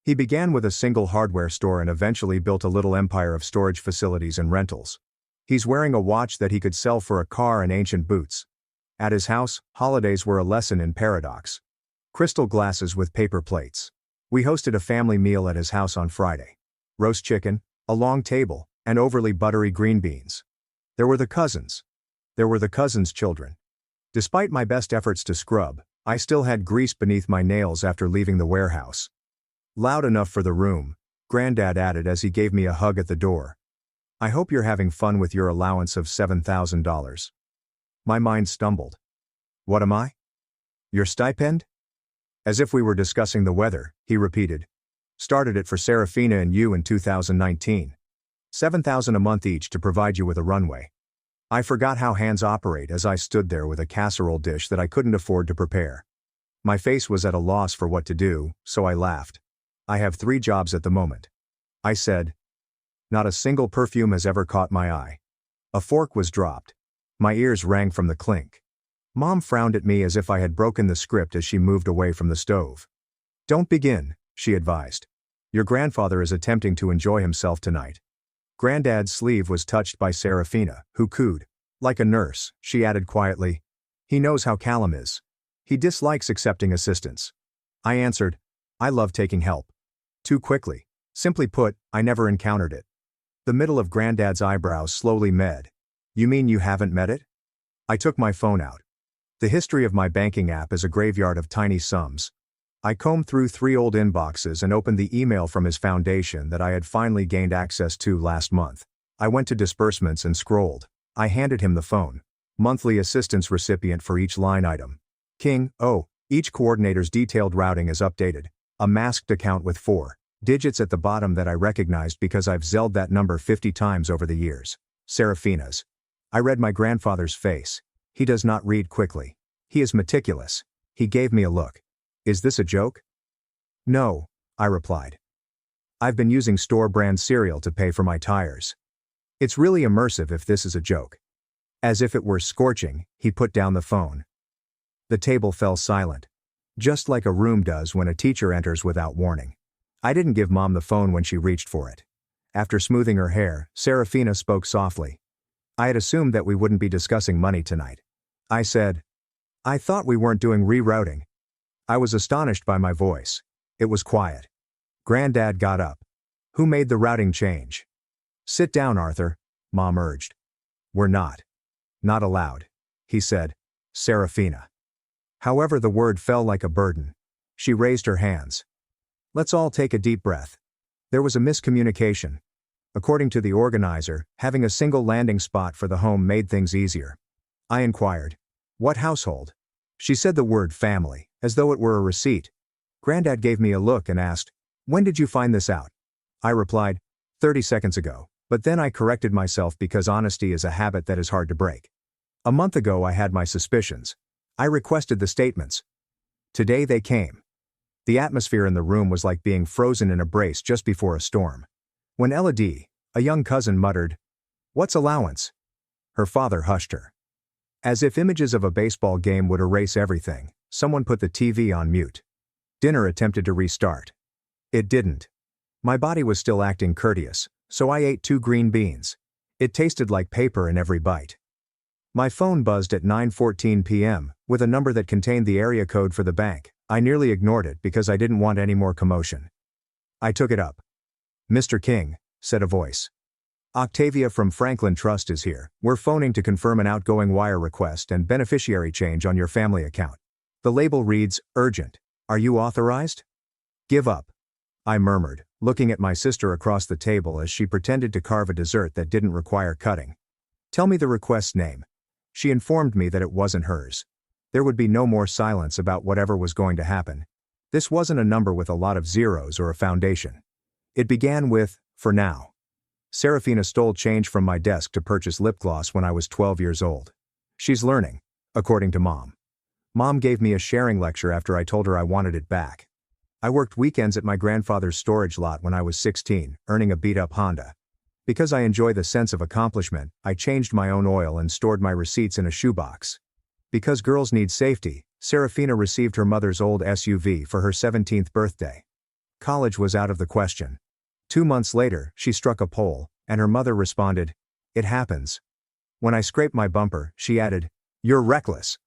He began with a single hardware store and eventually built a little empire of storage facilities and rentals. He's wearing a watch that he could sell for a car and ancient boots. At his house, holidays were a lesson in paradox. Crystal glasses with paper plates. We hosted a family meal at his house on Friday. Roast chicken, a long table, and overly buttery green beans. There were the cousins. There were the cousins' children. Despite my best efforts to scrub, I still had grease beneath my nails after leaving the warehouse. Loud enough for the room, Granddad added as he gave me a hug at the door. I hope you're having fun with your allowance of $7,000. My mind stumbled. What am I? Your stipend? As if we were discussing the weather, he repeated. Started it for Serafina and you in 2019. $7,000 a month each to provide you with a runway. I forgot how hands operate as I stood there with a casserole dish that I couldn't afford to prepare. My face was at a loss for what to do, so I laughed. I have 3 jobs at the moment. I said. Not a single perfume has ever caught my eye. A fork was dropped. My ears rang from the clink. Mom frowned at me as if I had broken the script as she moved away from the stove. Don't begin, she advised. Your grandfather is attempting to enjoy himself tonight. Granddad's sleeve was touched by Serafina, who cooed. Like a nurse, she added quietly. He knows how Callum is. He dislikes accepting assistance. I answered. I love taking help. Too quickly. Simply put, I never encountered it. The middle of Granddad's eyebrows slowly met. You mean you haven't met it? I took my phone out. The history of my banking app is a graveyard of tiny sums. I combed through 3 old inboxes and opened the email from his foundation that I had finally gained access to last month. I went to disbursements and scrolled. I handed him the phone. Monthly assistance recipient for each line item. King, oh, each coordinator's detailed routing is updated. A masked account with 4 digits at the bottom that I recognized because I've Zelled that number 50 times over the years. Serafina's. I read my grandfather's face. He does not read quickly. He is meticulous. He gave me a look. Is this a joke? No, I replied. I've been using store-brand cereal to pay for my tires. It's really immersive if this is a joke. As if it were scorching, he put down the phone. The table fell silent. Just like a room does when a teacher enters without warning. I didn't give Mom the phone when she reached for it. After smoothing her hair, Serafina spoke softly. I had assumed that we wouldn't be discussing money tonight. I said, I thought we weren't doing rerouting. I was astonished by my voice. It was quiet. Granddad got up. Who made the routing change? Sit down, Arthur, Mom urged. We're not. Not allowed, he said. Serafina. However, the word fell like a burden. She raised her hands. Let's all take a deep breath. There was a miscommunication. According to the organizer, having a single landing spot for the home made things easier. I inquired. What household? She said the word family, as though it were a receipt. Granddad gave me a look and asked, when did you find this out? I replied, 30 seconds ago, but then I corrected myself because honesty is a habit that is hard to break. A month ago I had my suspicions. I requested the statements. Today they came. The atmosphere in the room was like being frozen in a brace just before a storm. When Ella D., a young cousin, muttered, "What's allowance?" her father hushed her. As if images of a baseball game would erase everything, someone put the TV on mute. Dinner attempted to restart. It didn't. My body was still acting courteous, so I ate 2 green beans. It tasted like paper in every bite. My phone buzzed at 9:14 p.m., with a number that contained the area code for the bank. I nearly ignored it because I didn't want any more commotion. I took it up. Mr. King, said a voice. Octavia from Franklin Trust is here. We're phoning to confirm an outgoing wire request and beneficiary change on your family account. The label reads, urgent. Are you authorized? Give up. I murmured, looking at my sister across the table as she pretended to carve a dessert that didn't require cutting. Tell me the request's name. She informed me that it wasn't hers. There would be no more silence about whatever was going to happen. This wasn't a number with a lot of zeros or a foundation. It began with, for now. Serafina stole change from my desk to purchase lip gloss when I was 12 years old. She's learning, according to Mom. Mom gave me a sharing lecture after I told her I wanted it back. I worked weekends at my grandfather's storage lot when I was 16, earning a beat-up Honda. Because I enjoy the sense of accomplishment, I changed my own oil and stored my receipts in a shoebox. Because girls need safety, Serafina received her mother's old SUV for her 17th birthday. College was out of the question. 2 months later, she struck a pole, and her mother responded, "It happens." When I scraped my bumper, she added, "You're reckless."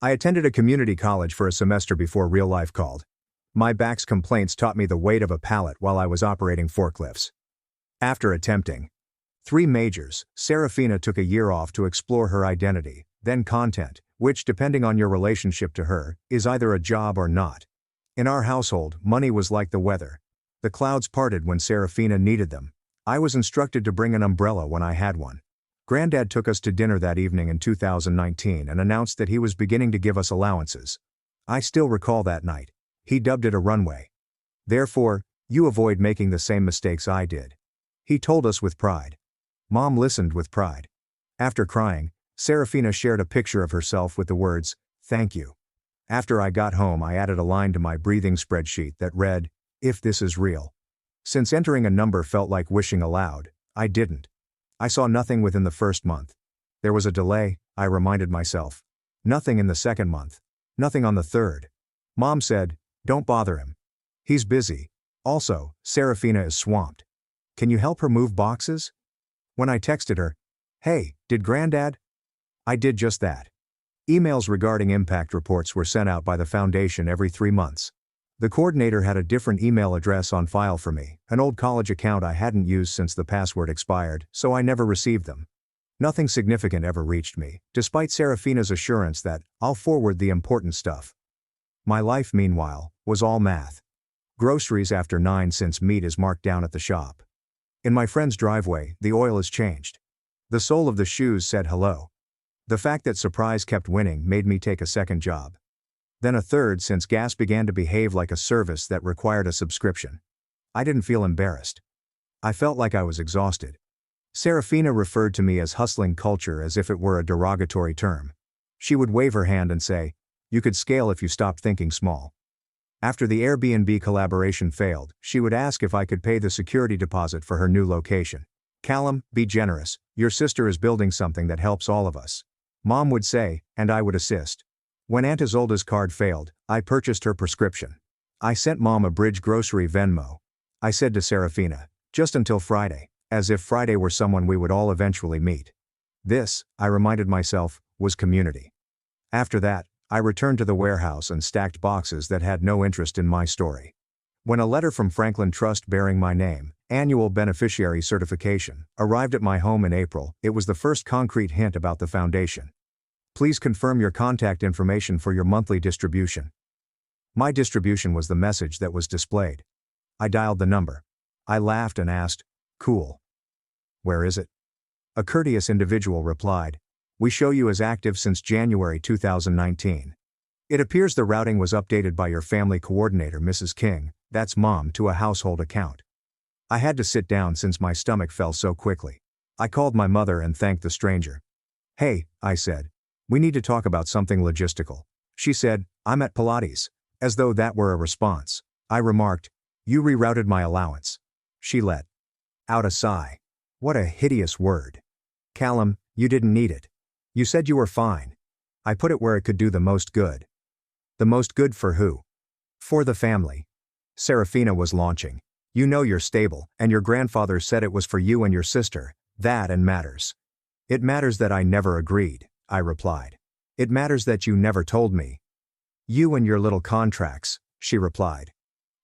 I attended a community college for a semester before real life called. My back's complaints taught me the weight of a pallet while I was operating forklifts. After attempting 3 majors, Serafina took a year off to explore her identity, then content, which, depending on your relationship to her, is either a job or not. In our household, money was like the weather. The clouds parted when Serafina needed them. I was instructed to bring an umbrella when I had one. Granddad took us to dinner that evening in 2019 and announced that he was beginning to give us allowances. I still recall that night. He dubbed it a runway. Therefore, you avoid making the same mistakes I did. He told us with pride. Mom listened with pride. After crying, Serafina shared a picture of herself with the words, "Thank you." After I got home, I added a line to my breathing spreadsheet that read, "If this is real." Since entering a number felt like wishing aloud, I didn't. I saw nothing within the first month. There was a delay, I reminded myself. Nothing in the second month. Nothing on the third. Mom said, "Don't bother him. He's busy. Also, Serafina is swamped. Can you help her move boxes?" When I texted her, "Hey, did Granddad?" I did just that. Emails regarding impact reports were sent out by the foundation every 3 months. The coordinator had a different email address on file for me, an old college account I hadn't used since the password expired, so I never received them. Nothing significant ever reached me, despite Serafina's assurance that, "I'll forward the important stuff." My life, meanwhile, was all math. Groceries after 9 since meat is marked down at the shop. In my friend's driveway, the oil is changed. The sole of the shoes said hello. The fact that surprise kept winning made me take a second job. Then a third since gas began to behave like a service that required a subscription. I didn't feel embarrassed. I felt like I was exhausted. Serafina referred to me as hustling culture as if it were a derogatory term. She would wave her hand and say, "You could scale if you stopped thinking small." After the Airbnb collaboration failed, she would ask if I could pay the security deposit for her new location. "Callum, be generous, your sister is building something that helps all of us," Mom would say, and I would assist. When Aunt Isolde's card failed, I purchased her prescription. I sent Mom a Bridge Grocery Venmo. I said to Serafina, "Just until Friday," as if Friday were someone we would all eventually meet. This, I reminded myself, was community. After that, I returned to the warehouse and stacked boxes that had no interest in my story. When a letter from Franklin Trust bearing my name, Annual Beneficiary Certification, arrived at my home in April, it was the first concrete hint about the foundation. "Please confirm your contact information for your monthly distribution." My distribution was the message that was displayed. I dialed the number. I laughed and asked, "Cool. Where is it?" A courteous individual replied, "We show you as active since January 2019. It appears the routing was updated by your family coordinator, Mrs. King, that's Mom, to a household account." I had to sit down since my stomach fell so quickly. I called my mother and thanked the stranger. "Hey," I said. "We need to talk about something logistical." She said, "I'm at Pilates." As though that were a response. I remarked, "You rerouted my allowance." She let out a sigh. What a hideous word. "Callum, you didn't need it. You said you were fine." I put it where it could do the most good. The most good for who? For the family. Serafina was launching. "You know you're stable, and your grandfather said it was for you and your sister, that and matters." "It matters that I never agreed," I replied. "It matters that you never told me." "You and your little contracts," she replied.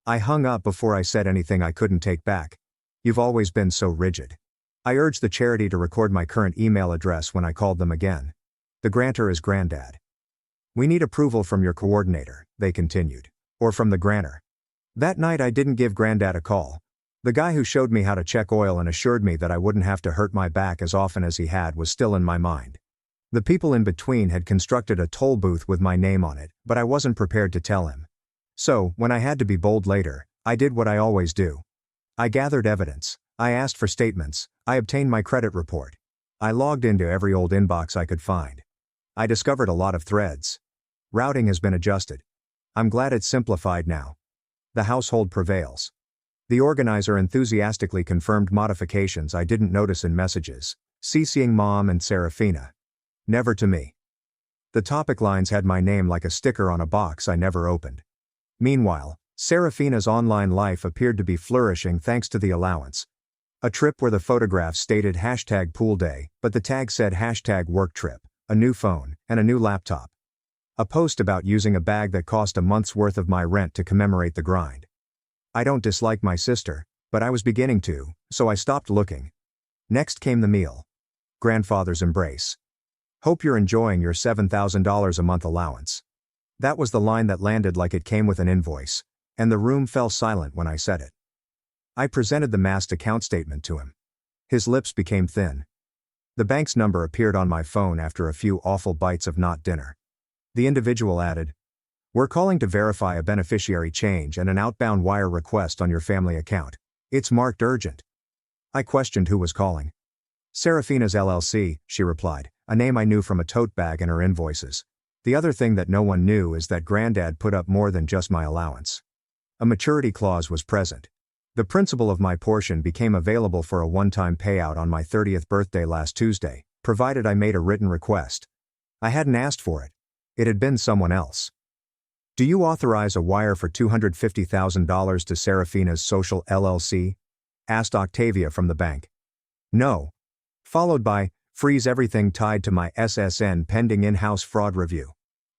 I hung up before I said anything I couldn't take back. "You've always been so rigid." I urged the charity to record my current email address when I called them again. "The grantor is Granddad." "We need approval from your coordinator," they continued. "Or from the grantor." That night I didn't give Granddad a call. The guy who showed me how to check oil and assured me that I wouldn't have to hurt my back as often as he had was still in my mind. The people in between had constructed a toll booth with my name on it, but I wasn't prepared to tell him. So, when I had to be bold later, I did what I always do. I gathered evidence. I asked for statements. I obtained my credit report. I logged into every old inbox I could find. I discovered a lot of threads. Routing has been adjusted. I'm glad it's simplified now. The household prevails. The organizer enthusiastically confirmed modifications I didn't notice in messages, CCing Mom and Serafina. Never to me. The topic lines had my name like a sticker on a box I never opened. Meanwhile, Serafina's online life appeared to be flourishing thanks to the allowance. A trip where the photographs stated #pool day, but the tag said #worktrip, a new phone, and a new laptop. A post about using a bag that cost a month's worth of my rent to commemorate the grind. I don't dislike my sister, but I was beginning to, so I stopped looking. Next came the meal. Grandfather's embrace. "Hope you're enjoying your $7,000 a month allowance." That was the line that landed like it came with an invoice, and the room fell silent when I said it. I presented the masked account statement to him. His lips became thin. The bank's number appeared on my phone after a few awful bites of not dinner. The individual added, "We're calling to verify a beneficiary change and an outbound wire request on your family account. It's marked urgent." I questioned who was calling. "Serafina's LLC," she replied, a name I knew from a tote bag and her invoices. The other thing that no one knew is that Granddad put up more than just my allowance. A maturity clause was present. The principal of my portion became available for a one-time payout on my 30th birthday last Tuesday, provided I made a written request. I hadn't asked for it. It had been someone else. "Do you authorize a wire for $250,000 to Serafina's Social LLC?" asked Octavia from the bank. "No." Followed by, "Freeze everything tied to my SSN pending in-house fraud review."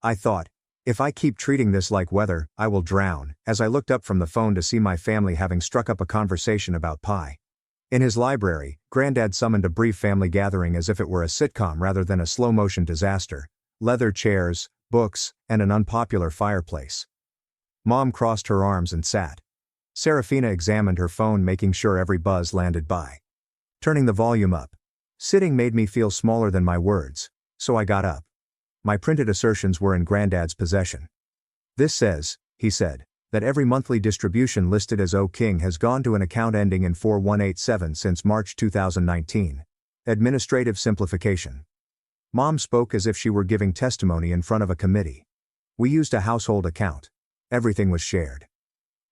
I thought, if I keep treating this like weather, I will drown, as I looked up from the phone to see my family having struck up a conversation about pie. In his library, Granddad summoned a brief family gathering as if it were a sitcom rather than a slow-motion disaster. Leather chairs, books, and an unpopular fireplace. Mom crossed her arms and sat. Serafina examined her phone, making sure every buzz landed by. Turning the volume up. Sitting made me feel smaller than my words, so I got up. My printed assertions were in Granddad's possession. This says, he said, that every monthly distribution listed as O King has gone to an account ending in 4187 since March 2019. Administrative simplification. Mom spoke as if she were giving testimony in front of a committee. We used a household account. Everything was shared.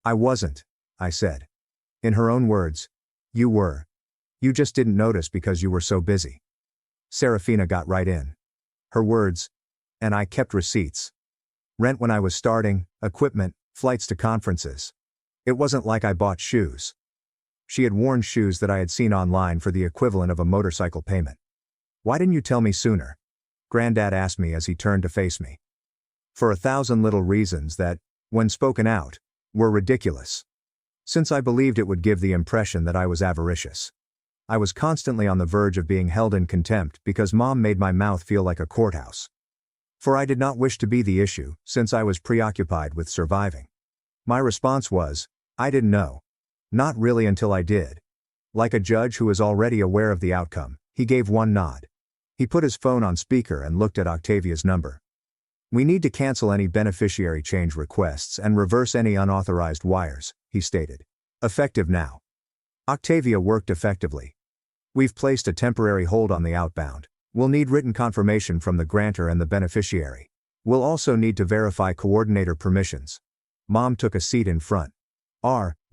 I wasn't, I said. In her own words, you were. You just didn't notice because you were so busy. Serafina got right in. Her words, and I kept receipts. Rent when I was starting, equipment, flights to conferences. It wasn't like I bought shoes. She had worn shoes that I had seen online for the equivalent of a motorcycle payment. Why didn't you tell me sooner? Granddad asked me as he turned to face me. For 1,000 little reasons that, when spoken out, were ridiculous. Since I believed it would give the impression that I was avaricious. I was constantly on the verge of being held in contempt because Mom made my mouth feel like a courthouse. For I did not wish to be the issue, since I was preoccupied with surviving. My response was, I didn't know. Not really until I did. Like a judge who is already aware of the outcome, he gave one nod. He put his phone on speaker and looked at Octavia's number. We need to cancel any beneficiary change requests and reverse any unauthorized wires, he stated. Effective now. Octavia worked effectively. We've placed a temporary hold on the outbound. We'll need written confirmation from the grantor and the beneficiary. We'll also need to verify coordinator permissions. Mom took a seat in front.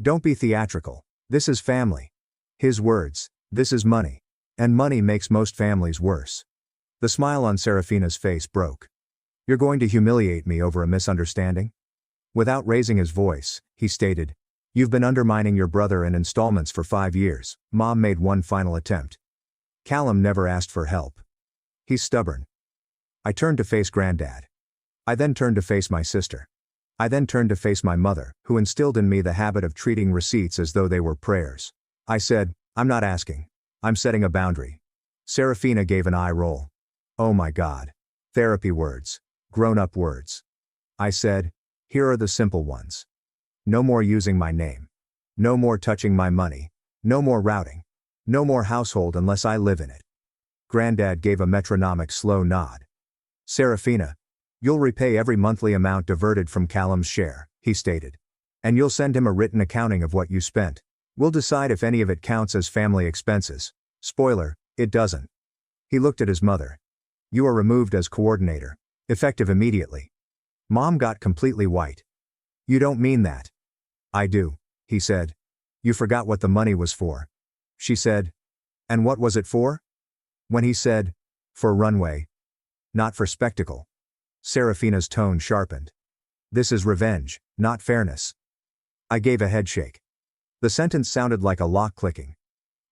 Don't be theatrical. This is family. His words, this is money. And money makes most families worse. The smile on Serafina's face broke. You're going to humiliate me over a misunderstanding? Without raising his voice, he stated, you've been undermining your brother in installments for 5 years. Mom made one final attempt. Callum never asked for help. He's stubborn. I turned to face Granddad. I then turned to face my sister. I then turned to face my mother, who instilled in me the habit of treating receipts as though they were prayers. I said, I'm not asking. I'm setting a boundary. Serafina gave an eye roll. Oh my God. Therapy words. Grown-up words. I said, here are the simple ones. No more using my name. No more touching my money. No more routing. No more household unless I live in it. Granddad gave a metronomic slow nod. Serafina, you'll repay every monthly amount diverted from Callum's share, he stated. And you'll send him a written accounting of what you spent. We'll decide if any of it counts as family expenses. Spoiler, it doesn't. He looked at his mother. You are removed as coordinator. Effective immediately. Mom got completely white. You don't mean that. I do, he said. You forgot what the money was for. She said. And what was it for? When he said, for runway. Not for spectacle. Serafina's tone sharpened. This is revenge, not fairness. I gave a headshake. The sentence sounded like a lock clicking.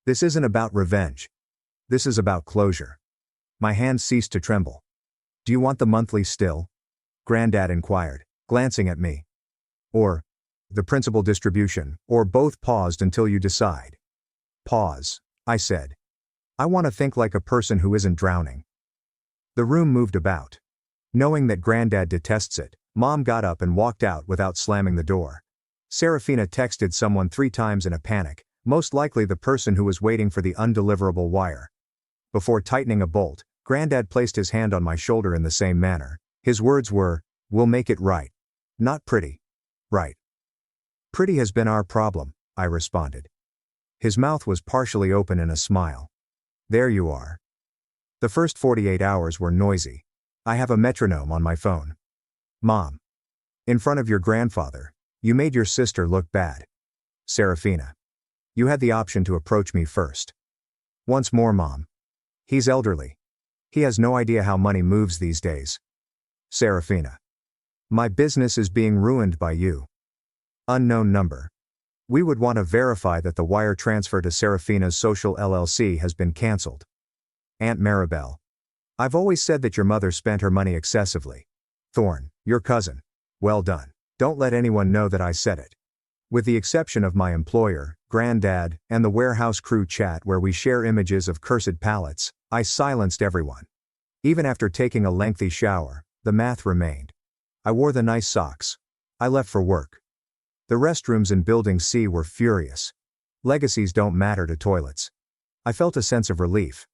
This isn't about revenge. This is about closure. My hands ceased to tremble. Do you want the monthly still? Granddad inquired, glancing at me. Or the principal distribution, or both paused until you decide. Pause, I said. I want to think like a person who isn't drowning. The room moved about. Knowing that Granddad detests it, Mom got up and walked out without slamming the door. Serafina texted someone 3 times in a panic, most likely the person who was waiting for the undeliverable wire. Before tightening a bolt, Granddad placed his hand on my shoulder in the same manner. His words were, we'll make it right. Not pretty. Right. Pretty has been our problem, I responded. His mouth was partially open in a smile. There you are. The first 48 hours were noisy. I have a metronome on my phone. Mom. In front of your grandfather, you made your sister look bad. Serafina. You had the option to approach me first. Once more, Mom. He's elderly. He has no idea how money moves these days. Serafina. My business is being ruined by you. Unknown number. We would want to verify that the wire transfer to Serafina's Social LLC has been cancelled. Aunt Maribel. I've always said that your mother spent her money excessively. Thorne, your cousin. Well done. Don't let anyone know that I said it. With the exception of my employer, granddad, and the warehouse crew chat where we share images of cursed pallets, I silenced everyone. Even after taking a lengthy shower, the math remained. I wore the nice socks. I left for work. The restrooms in Building C were furious. Legacies don't matter to toilets. I felt a sense of relief.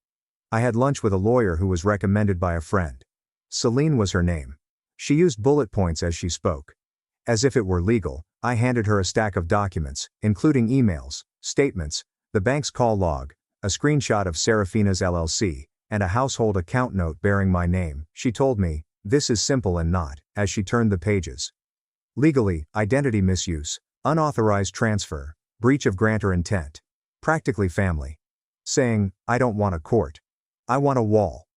I had lunch with a lawyer who was recommended by a friend. Celine was her name. She used bullet points as she spoke. As if it were legal, I handed her a stack of documents, including emails, statements, the bank's call log, a screenshot of Serafina's LLC, and a household account note bearing my name. She told me, "This is simple and not," as she turned the pages. Legally, identity misuse, unauthorized transfer, breach of grantor intent. Practically family. Saying, "I don't want a court. I want a wall."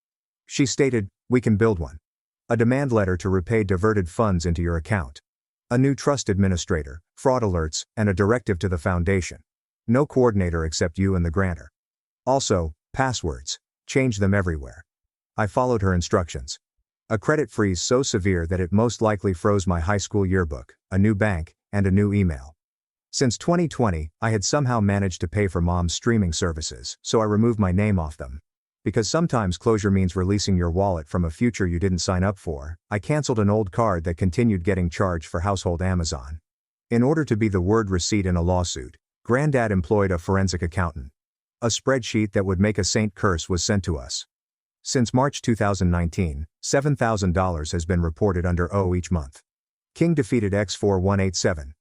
She stated, "We can build one. A demand letter to repay diverted funds into your account. A new trust administrator, fraud alerts, and a directive to the foundation. No coordinator except you and the grantor. Also, passwords. Change them everywhere." I followed her instructions. A credit freeze so severe that it most likely froze my high school yearbook, a new bank, and a new email. Since 2020, I had somehow managed to pay for Mom's streaming services, so I removed my name off them. Because sometimes closure means releasing your wallet from a future you didn't sign up for, I canceled an old card that continued getting charged for household Amazon. In order to be the word receipt in a lawsuit, Granddad employed a forensic accountant. A spreadsheet that would make a saint curse was sent to us. Since March 2019, $7,000 has been reported under O each month. King defeated X4187.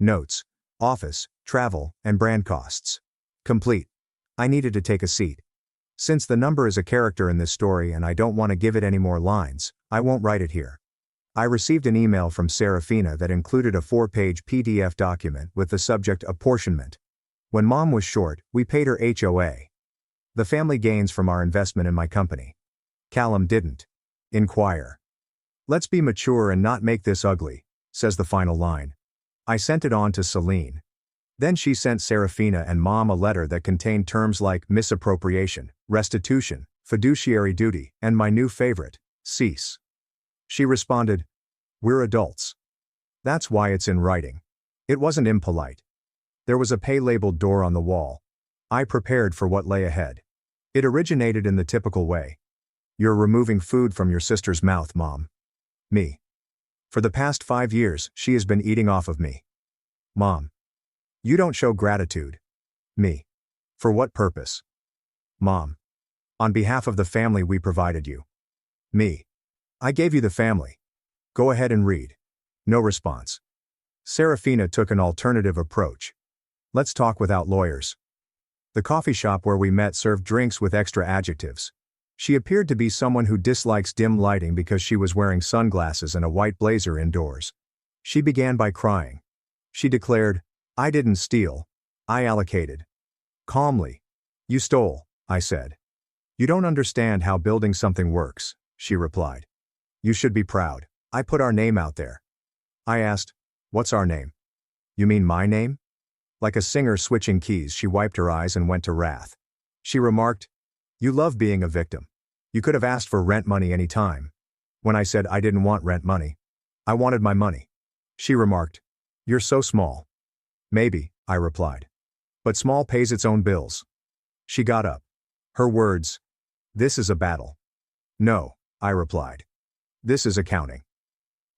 Notes. Office, travel, and brand costs. Complete. I needed to take a seat. Since the number is a character in this story and I don't want to give it any more lines, I won't write it here. I received an email from Serafina that included a 4-page PDF document with the subject apportionment. When Mom was short, we paid her HOA. The family gains from our investment in my company. Callum didn't. Inquire. "Let's be mature and not make this ugly," says the final line. I sent it on to Celine. Then she sent Serafina and Mom a letter that contained terms like misappropriation, restitution, fiduciary duty, and my new favorite, cease. She responded, "We're adults. That's why it's in writing." It wasn't impolite. There was a pay-labeled door on the wall. I prepared for what lay ahead. It originated in the typical way. "You're removing food from your sister's mouth, Mom." Me. "For the past 5 years, she has been eating off of me." Mom. "You don't show gratitude." Me. "For what purpose?" Mom. "On behalf of the family we provided you." Me. "I gave you the family. Go ahead and read." No response. Serafina took an alternative approach. "Let's talk without lawyers." The coffee shop where we met served drinks with extra adjectives. She appeared to be someone who dislikes dim lighting because she was wearing sunglasses and a white blazer indoors. She began by crying. She declared, "I didn't steal. I allocated." Calmly. "You stole," I said. "You don't understand how building something works," she replied. "You should be proud. I put our name out there." I asked, "What's our name?" "You mean my name?" Like a singer switching keys, she wiped her eyes and went to wrath. She remarked, "You love being a victim. You could have asked for rent money any time." When I said I didn't want rent money, I wanted my money. She remarked, "You're so small." "Maybe," I replied. "But small pays its own bills." She got up. Her words, "This is a battle." "No," I replied. "This is accounting."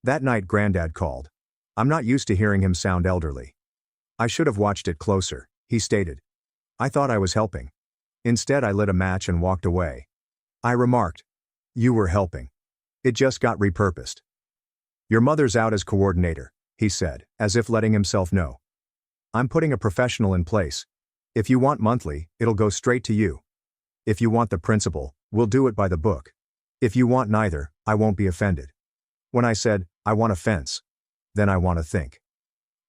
That night Granddad called. I'm not used to hearing him sound elderly. "I should have watched it closer," he stated. I thought I was helping. Instead I lit a match and walked away. I remarked, "You were helping. It just got repurposed." "Your mother's out as coordinator," he said, as if letting himself know. "I'm putting a professional in place. If you want monthly, it'll go straight to you. If you want the principal, we'll do it by the book. If you want neither, I won't be offended." When I said, "I want a fence," "Then I want to think."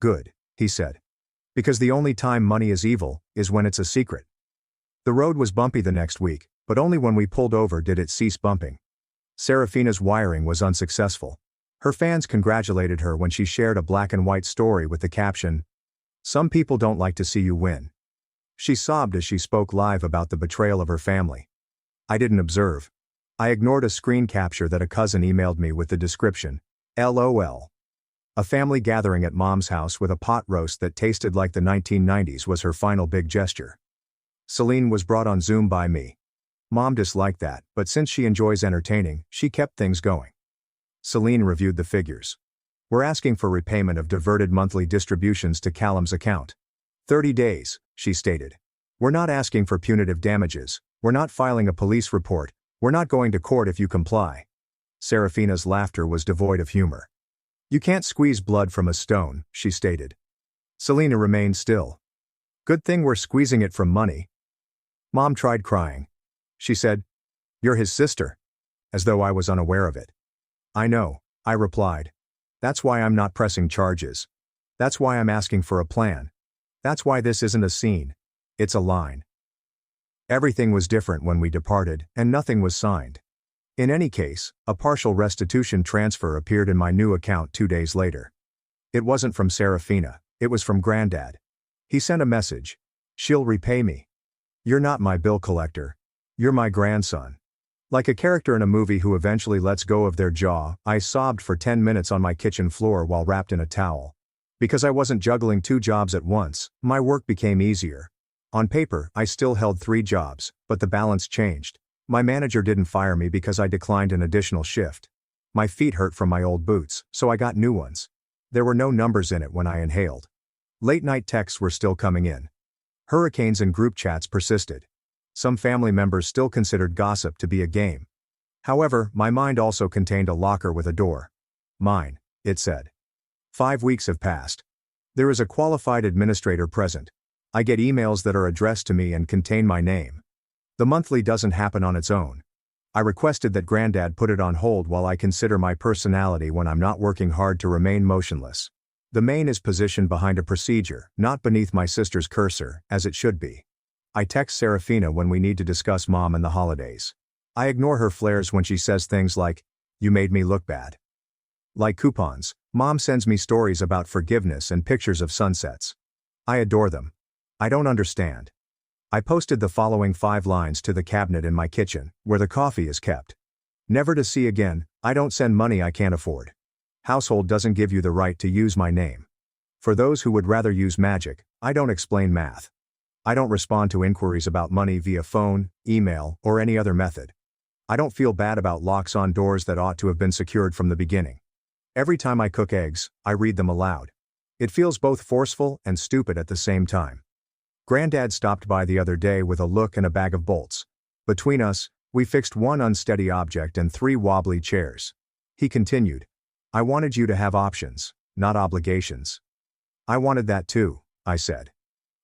"Good," he said. "Because the only time money is evil, is when it's a secret." The road was bumpy the next week, but only when we pulled over did it cease bumping. Serafina's wiring was unsuccessful. Her fans congratulated her when she shared a black and white story with the caption, "Some people don't like to see you win." She sobbed as she spoke live about the betrayal of her family. I didn't observe. I ignored a screen capture that a cousin emailed me with the description, "LOL. A family gathering at Mom's house with a pot roast that tasted like the 1990s was her final big gesture. Celine was brought on Zoom by me. Mom disliked that, but since she enjoys entertaining, she kept things going. Celine reviewed the figures. We're asking for repayment of diverted monthly distributions to Callum's account. 30 days, she stated. We're not asking for punitive damages, we're not filing a police report, we're not going to court if you comply. Serafina's laughter was devoid of humor. You can't squeeze blood from a stone, she stated. Selena remained still. Good thing we're squeezing it from money. Mom tried crying. She said, "You're his sister." As though I was unaware of it. I know, I replied. That's why I'm not pressing charges. That's why I'm asking for a plan. That's why this isn't a scene. It's a line. Everything was different when we departed, and nothing was signed. In any case, a partial restitution transfer appeared in my new account 2 days later. It wasn't from Serafina, it was from Granddad. He sent a message. She'll repay me. You're not my bill collector. You're my grandson. Like a character in a movie who eventually lets go of their jaw, I sobbed for 10 minutes on my kitchen floor while wrapped in a towel. Because I wasn't juggling 2 jobs at once, my work became easier. On paper, I still held 3 jobs, but the balance changed. My manager didn't fire me because I declined an additional shift. My feet hurt from my old boots, so I got new ones. There were no numbers in it when I inhaled. Late-night texts were still coming in. Hurricanes and group chats persisted. Some family members still considered gossip to be a game. However, my mind also contained a locker with a door. Mine, it said. 5 weeks have passed. There is a qualified administrator present. I get emails that are addressed to me and contain my name. The monthly doesn't happen on its own. I requested that Granddad put it on hold while I consider my personality when I'm not working hard to remain motionless. The main is positioned behind a procedure, not beneath my sister's cursor, as it should be. I text Serafina when we need to discuss Mom and the holidays. I ignore her flares when she says things like, "You made me look bad." Like coupons, Mom sends me stories about forgiveness and pictures of sunsets. I adore them. I don't understand. I posted the following 5 lines to the cabinet in my kitchen, where the coffee is kept. Never to see again, I don't send money I can't afford. Household doesn't give you the right to use my name. For those who would rather use magic, I don't explain math. I don't respond to inquiries about money via phone, email, or any other method. I don't feel bad about locks on doors that ought to have been secured from the beginning. Every time I cook eggs, I read them aloud. It feels both forceful and stupid at the same time. Granddad stopped by the other day with a look and a bag of bolts. Between us, we fixed 1 unsteady object and 3 wobbly chairs. He continued, "I wanted you to have options, not obligations." "I wanted that too," I said.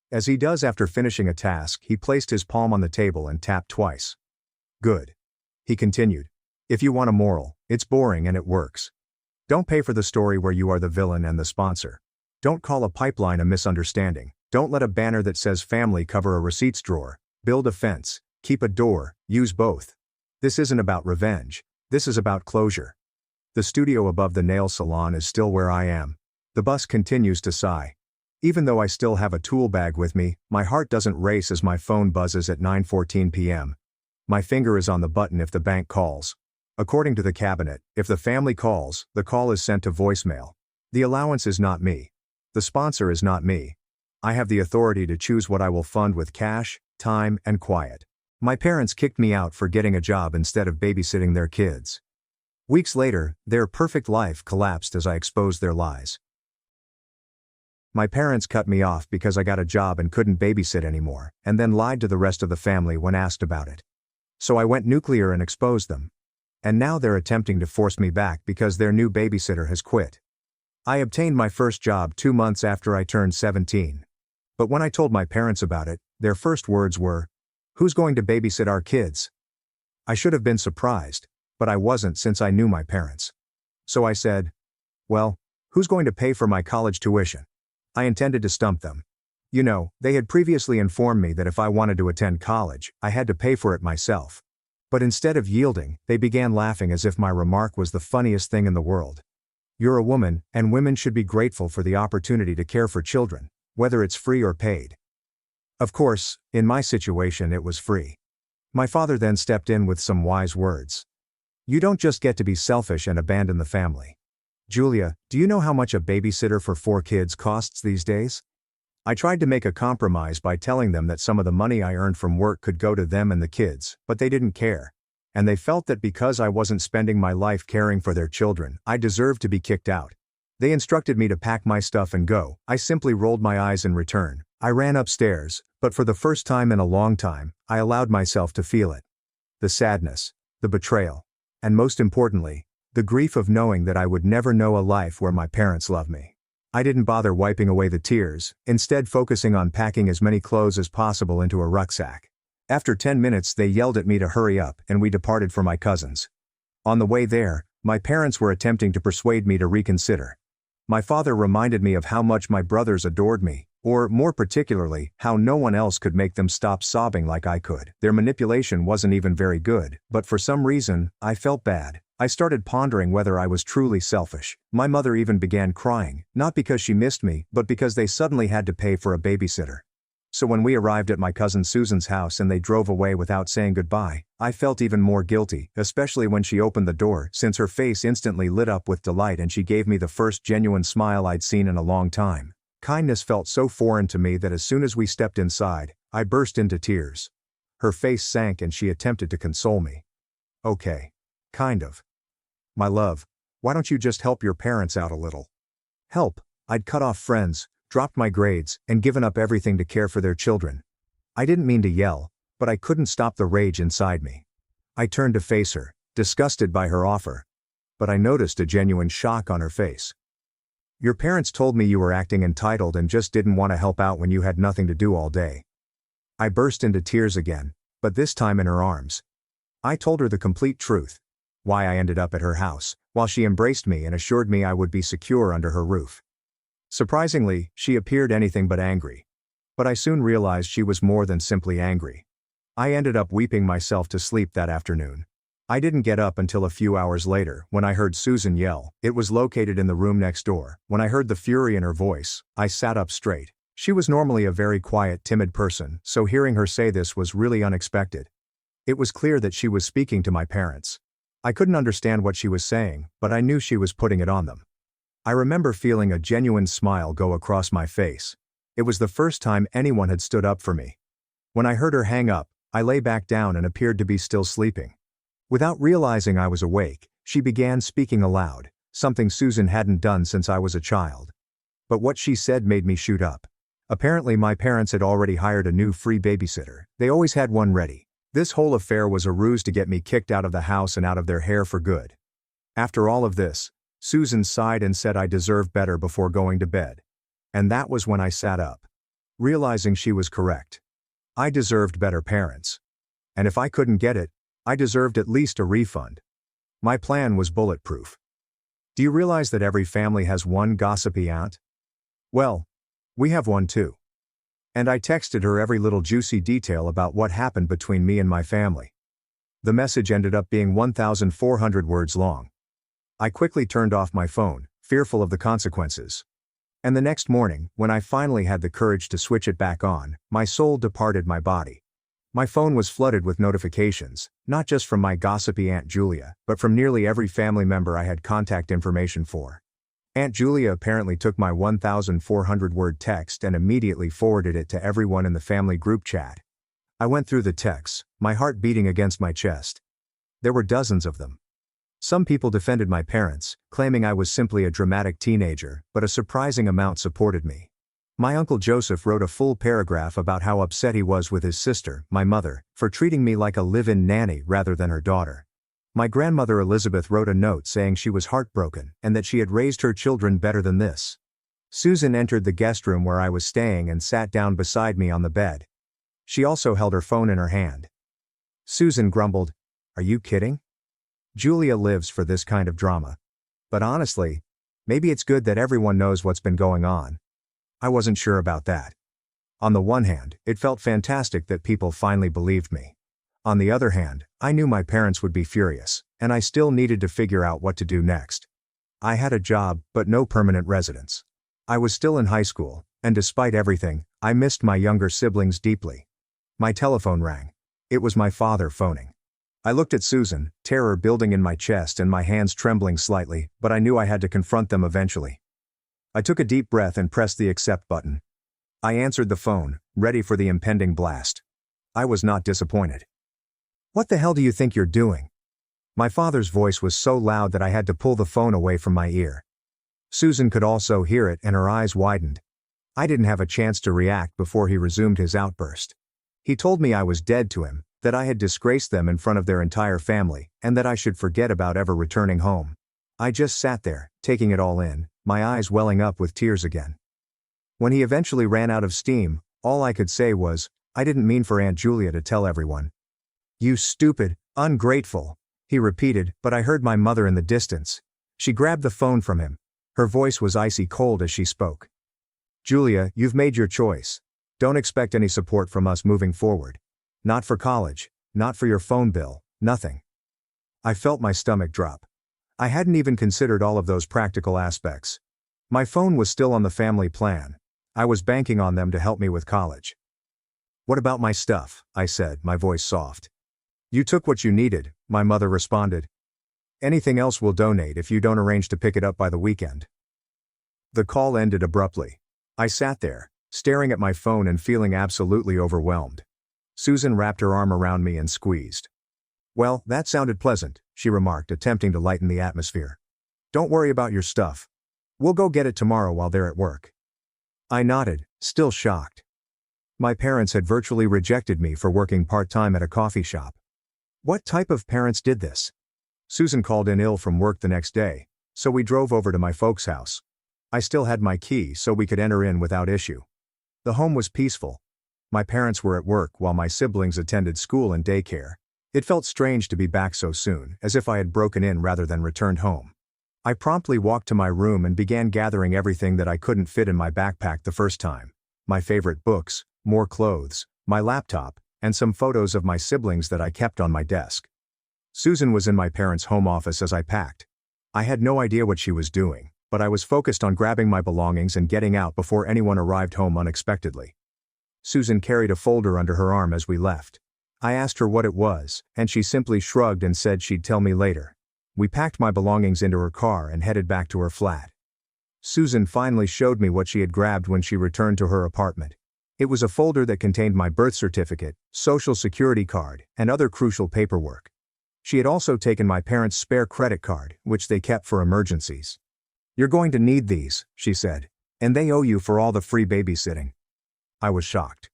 As he does after finishing a task, he placed his palm on the table and tapped twice. "Good." He continued, "If you want a moral, it's boring and it works. Don't pay for the story where you are the villain and the sponsor. Don't call a pipeline a misunderstanding. Don't let a banner that says family cover a receipts drawer. Build a fence, keep a door, use both. This isn't about revenge. This is about closure." The studio above the nail salon is still where I am. The bus continues to sigh. Even though I still have a tool bag with me, my heart doesn't race as my phone buzzes at 9:14 p.m. My finger is on the button if the bank calls. According to the cabinet, if the family calls, the call is sent to voicemail. The allowance is not me. The sponsor is not me. I have the authority to choose what I will fund with cash, time, and quiet. My parents kicked me out for getting a job instead of babysitting their kids. Weeks later, their perfect life collapsed as I exposed their lies. My parents cut me off because I got a job and couldn't babysit anymore, and then lied to the rest of the family when asked about it. So I went nuclear and exposed them. And now they're attempting to force me back because their new babysitter has quit. I obtained my first job 2 months after I turned 17. But when I told my parents about it, their first words were, "Who's going to babysit our kids?" I should have been surprised, but I wasn't since I knew my parents. So I said, "Well, who's going to pay for my college tuition?" I intended to stump them. You know, they had previously informed me that if I wanted to attend college, I had to pay for it myself. But instead of yielding, they began laughing as if my remark was the funniest thing in the world. You're a woman, and women should be grateful for the opportunity to care for children, whether it's free or paid. Of course, in my situation it was free. My father then stepped in with some wise words. You don't just get to be selfish and abandon the family. "Julia, do you know how much a babysitter for 4 kids costs these days?" I tried to make a compromise by telling them that some of the money I earned from work could go to them and the kids, but they didn't care. And they felt that because I wasn't spending my life caring for their children, I deserved to be kicked out. They instructed me to pack my stuff and go. I simply rolled my eyes in return. I ran upstairs, but for the first time in a long time, I allowed myself to feel it. The sadness, the betrayal, and most importantly, the grief of knowing that I would never know a life where my parents loved me. I didn't bother wiping away the tears, instead focusing on packing as many clothes as possible into a rucksack. After 10 minutes they yelled at me to hurry up and we departed for my cousin's. On the way there, my parents were attempting to persuade me to reconsider. My father reminded me of how much my brothers adored me, or more particularly, how no one else could make them stop sobbing like I could. Their manipulation wasn't even very good, but for some reason, I felt bad. I started pondering whether I was truly selfish. My mother even began crying, not because she missed me, but because they suddenly had to pay for a babysitter. So when we arrived at my cousin Susan's house and they drove away without saying goodbye, I felt even more guilty, especially when she opened the door, since her face instantly lit up with delight and she gave me the first genuine smile I'd seen in a long time. Kindness felt so foreign to me that as soon as we stepped inside, I burst into tears. Her face sank and she attempted to console me. "Okay. Kind of. My love, why don't you just help your parents out a little?" Help? I'd cut off friends, dropped my grades, and given up everything to care for their children. I didn't mean to yell, but I couldn't stop the rage inside me. I turned to face her, disgusted by her offer. But I noticed a genuine shock on her face. "Your parents told me you were acting entitled and just didn't want to help out when you had nothing to do all day." I burst into tears again, but this time in her arms. I told her the complete truth. Why I ended up at her house, while she embraced me and assured me I would be secure under her roof. Surprisingly, she appeared anything but angry. But I soon realized she was more than simply angry. I ended up weeping myself to sleep that afternoon. I didn't get up until a few hours later, when I heard Susan yell. It was located in the room next door. When I heard the fury in her voice, I sat up straight. She was normally a very quiet, timid person, so hearing her say this was really unexpected. It was clear that she was speaking to my parents. I couldn't understand what she was saying, but I knew she was putting it on them. I remember feeling a genuine smile go across my face. It was the first time anyone had stood up for me. When I heard her hang up, I lay back down and appeared to be still sleeping. Without realizing I was awake, she began speaking aloud, something Susan hadn't done since I was a child. But what she said made me shoot up. Apparently my parents had already hired a new free babysitter. They always had one ready. This whole affair was a ruse to get me kicked out of the house and out of their hair for good. After all of this, Susan sighed and said I deserved better before going to bed. And that was when I sat up, realizing she was correct. I deserved better parents. And if I couldn't get it, I deserved at least a refund. My plan was bulletproof. Do you realize that every family has one gossipy aunt? Well, we have one too. And I texted her every little juicy detail about what happened between me and my family. The message ended up being 1,400 words long. I quickly turned off my phone, fearful of the consequences. And the next morning, when I finally had the courage to switch it back on, my soul departed my body. My phone was flooded with notifications, not just from my gossipy Aunt Julia, but from nearly every family member I had contact information for. Aunt Julia apparently took my 1,400-word text and immediately forwarded it to everyone in the family group chat. I went through the texts, my heart beating against my chest. There were dozens of them. Some people defended my parents, claiming I was simply a dramatic teenager, but a surprising amount supported me. My Uncle Joseph wrote a full paragraph about how upset he was with his sister, my mother, for treating me like a live-in nanny rather than her daughter. My grandmother Elizabeth wrote a note saying she was heartbroken and that she had raised her children better than this. Susan entered the guest room where I was staying and sat down beside me on the bed. She also held her phone in her hand. Susan grumbled, "Are you kidding? Julia lives for this kind of drama. But honestly, maybe it's good that everyone knows what's been going on." I wasn't sure about that. On the one hand, it felt fantastic that people finally believed me. On the other hand, I knew my parents would be furious, and I still needed to figure out what to do next. I had a job, but no permanent residence. I was still in high school, and despite everything, I missed my younger siblings deeply. My telephone rang. It was my father phoning. I looked at Susan, terror building in my chest and my hands trembling slightly, but I knew I had to confront them eventually. I took a deep breath and pressed the accept button. I answered the phone, ready for the impending blast. I was not disappointed. "What the hell do you think you're doing?" My father's voice was so loud that I had to pull the phone away from my ear. Susan could also hear it and her eyes widened. I didn't have a chance to react before he resumed his outburst. He told me I was dead to him, that I had disgraced them in front of their entire family, and that I should forget about ever returning home. I just sat there, taking it all in, my eyes welling up with tears again. When he eventually ran out of steam, all I could say was, "I didn't mean for Aunt Julia to tell everyone." "You stupid, ungrateful," he repeated, but I heard my mother in the distance. She grabbed the phone from him. Her voice was icy cold as she spoke. "Julia, you've made your choice. Don't expect any support from us moving forward. Not for college, not for your phone bill, nothing." I felt my stomach drop. I hadn't even considered all of those practical aspects. My phone was still on the family plan. I was banking on them to help me with college. "What about my stuff?" I said, my voice soft. "You took what you needed," my mother responded. "Anything else we'll donate if you don't arrange to pick it up by the weekend." The call ended abruptly. I sat there, staring at my phone and feeling absolutely overwhelmed. Susan wrapped her arm around me and squeezed. "Well, that sounded pleasant," she remarked, attempting to lighten the atmosphere. "Don't worry about your stuff. We'll go get it tomorrow while they're at work." I nodded, still shocked. My parents had virtually rejected me for working part-time at a coffee shop. What type of parents did this? Susan called in ill from work the next day, so we drove over to my folks' house. I still had my key so we could enter in without issue. The home was peaceful. My parents were at work while my siblings attended school and daycare. It felt strange to be back so soon, as if I had broken in rather than returned home. I promptly walked to my room and began gathering everything that I couldn't fit in my backpack the first time. My favorite books, more clothes, my laptop, and some photos of my siblings that I kept on my desk. Susan was in my parents' home office as I packed. I had no idea what she was doing, but I was focused on grabbing my belongings and getting out before anyone arrived home unexpectedly. Susan carried a folder under her arm as we left. I asked her what it was, and she simply shrugged and said she'd tell me later. We packed my belongings into her car and headed back to her flat. Susan finally showed me what she had grabbed when she returned to her apartment. It was a folder that contained my birth certificate, social security card, and other crucial paperwork. She had also taken my parents' spare credit card, which they kept for emergencies. "You're going to need these," she said, "and they owe you for all the free babysitting." I was shocked.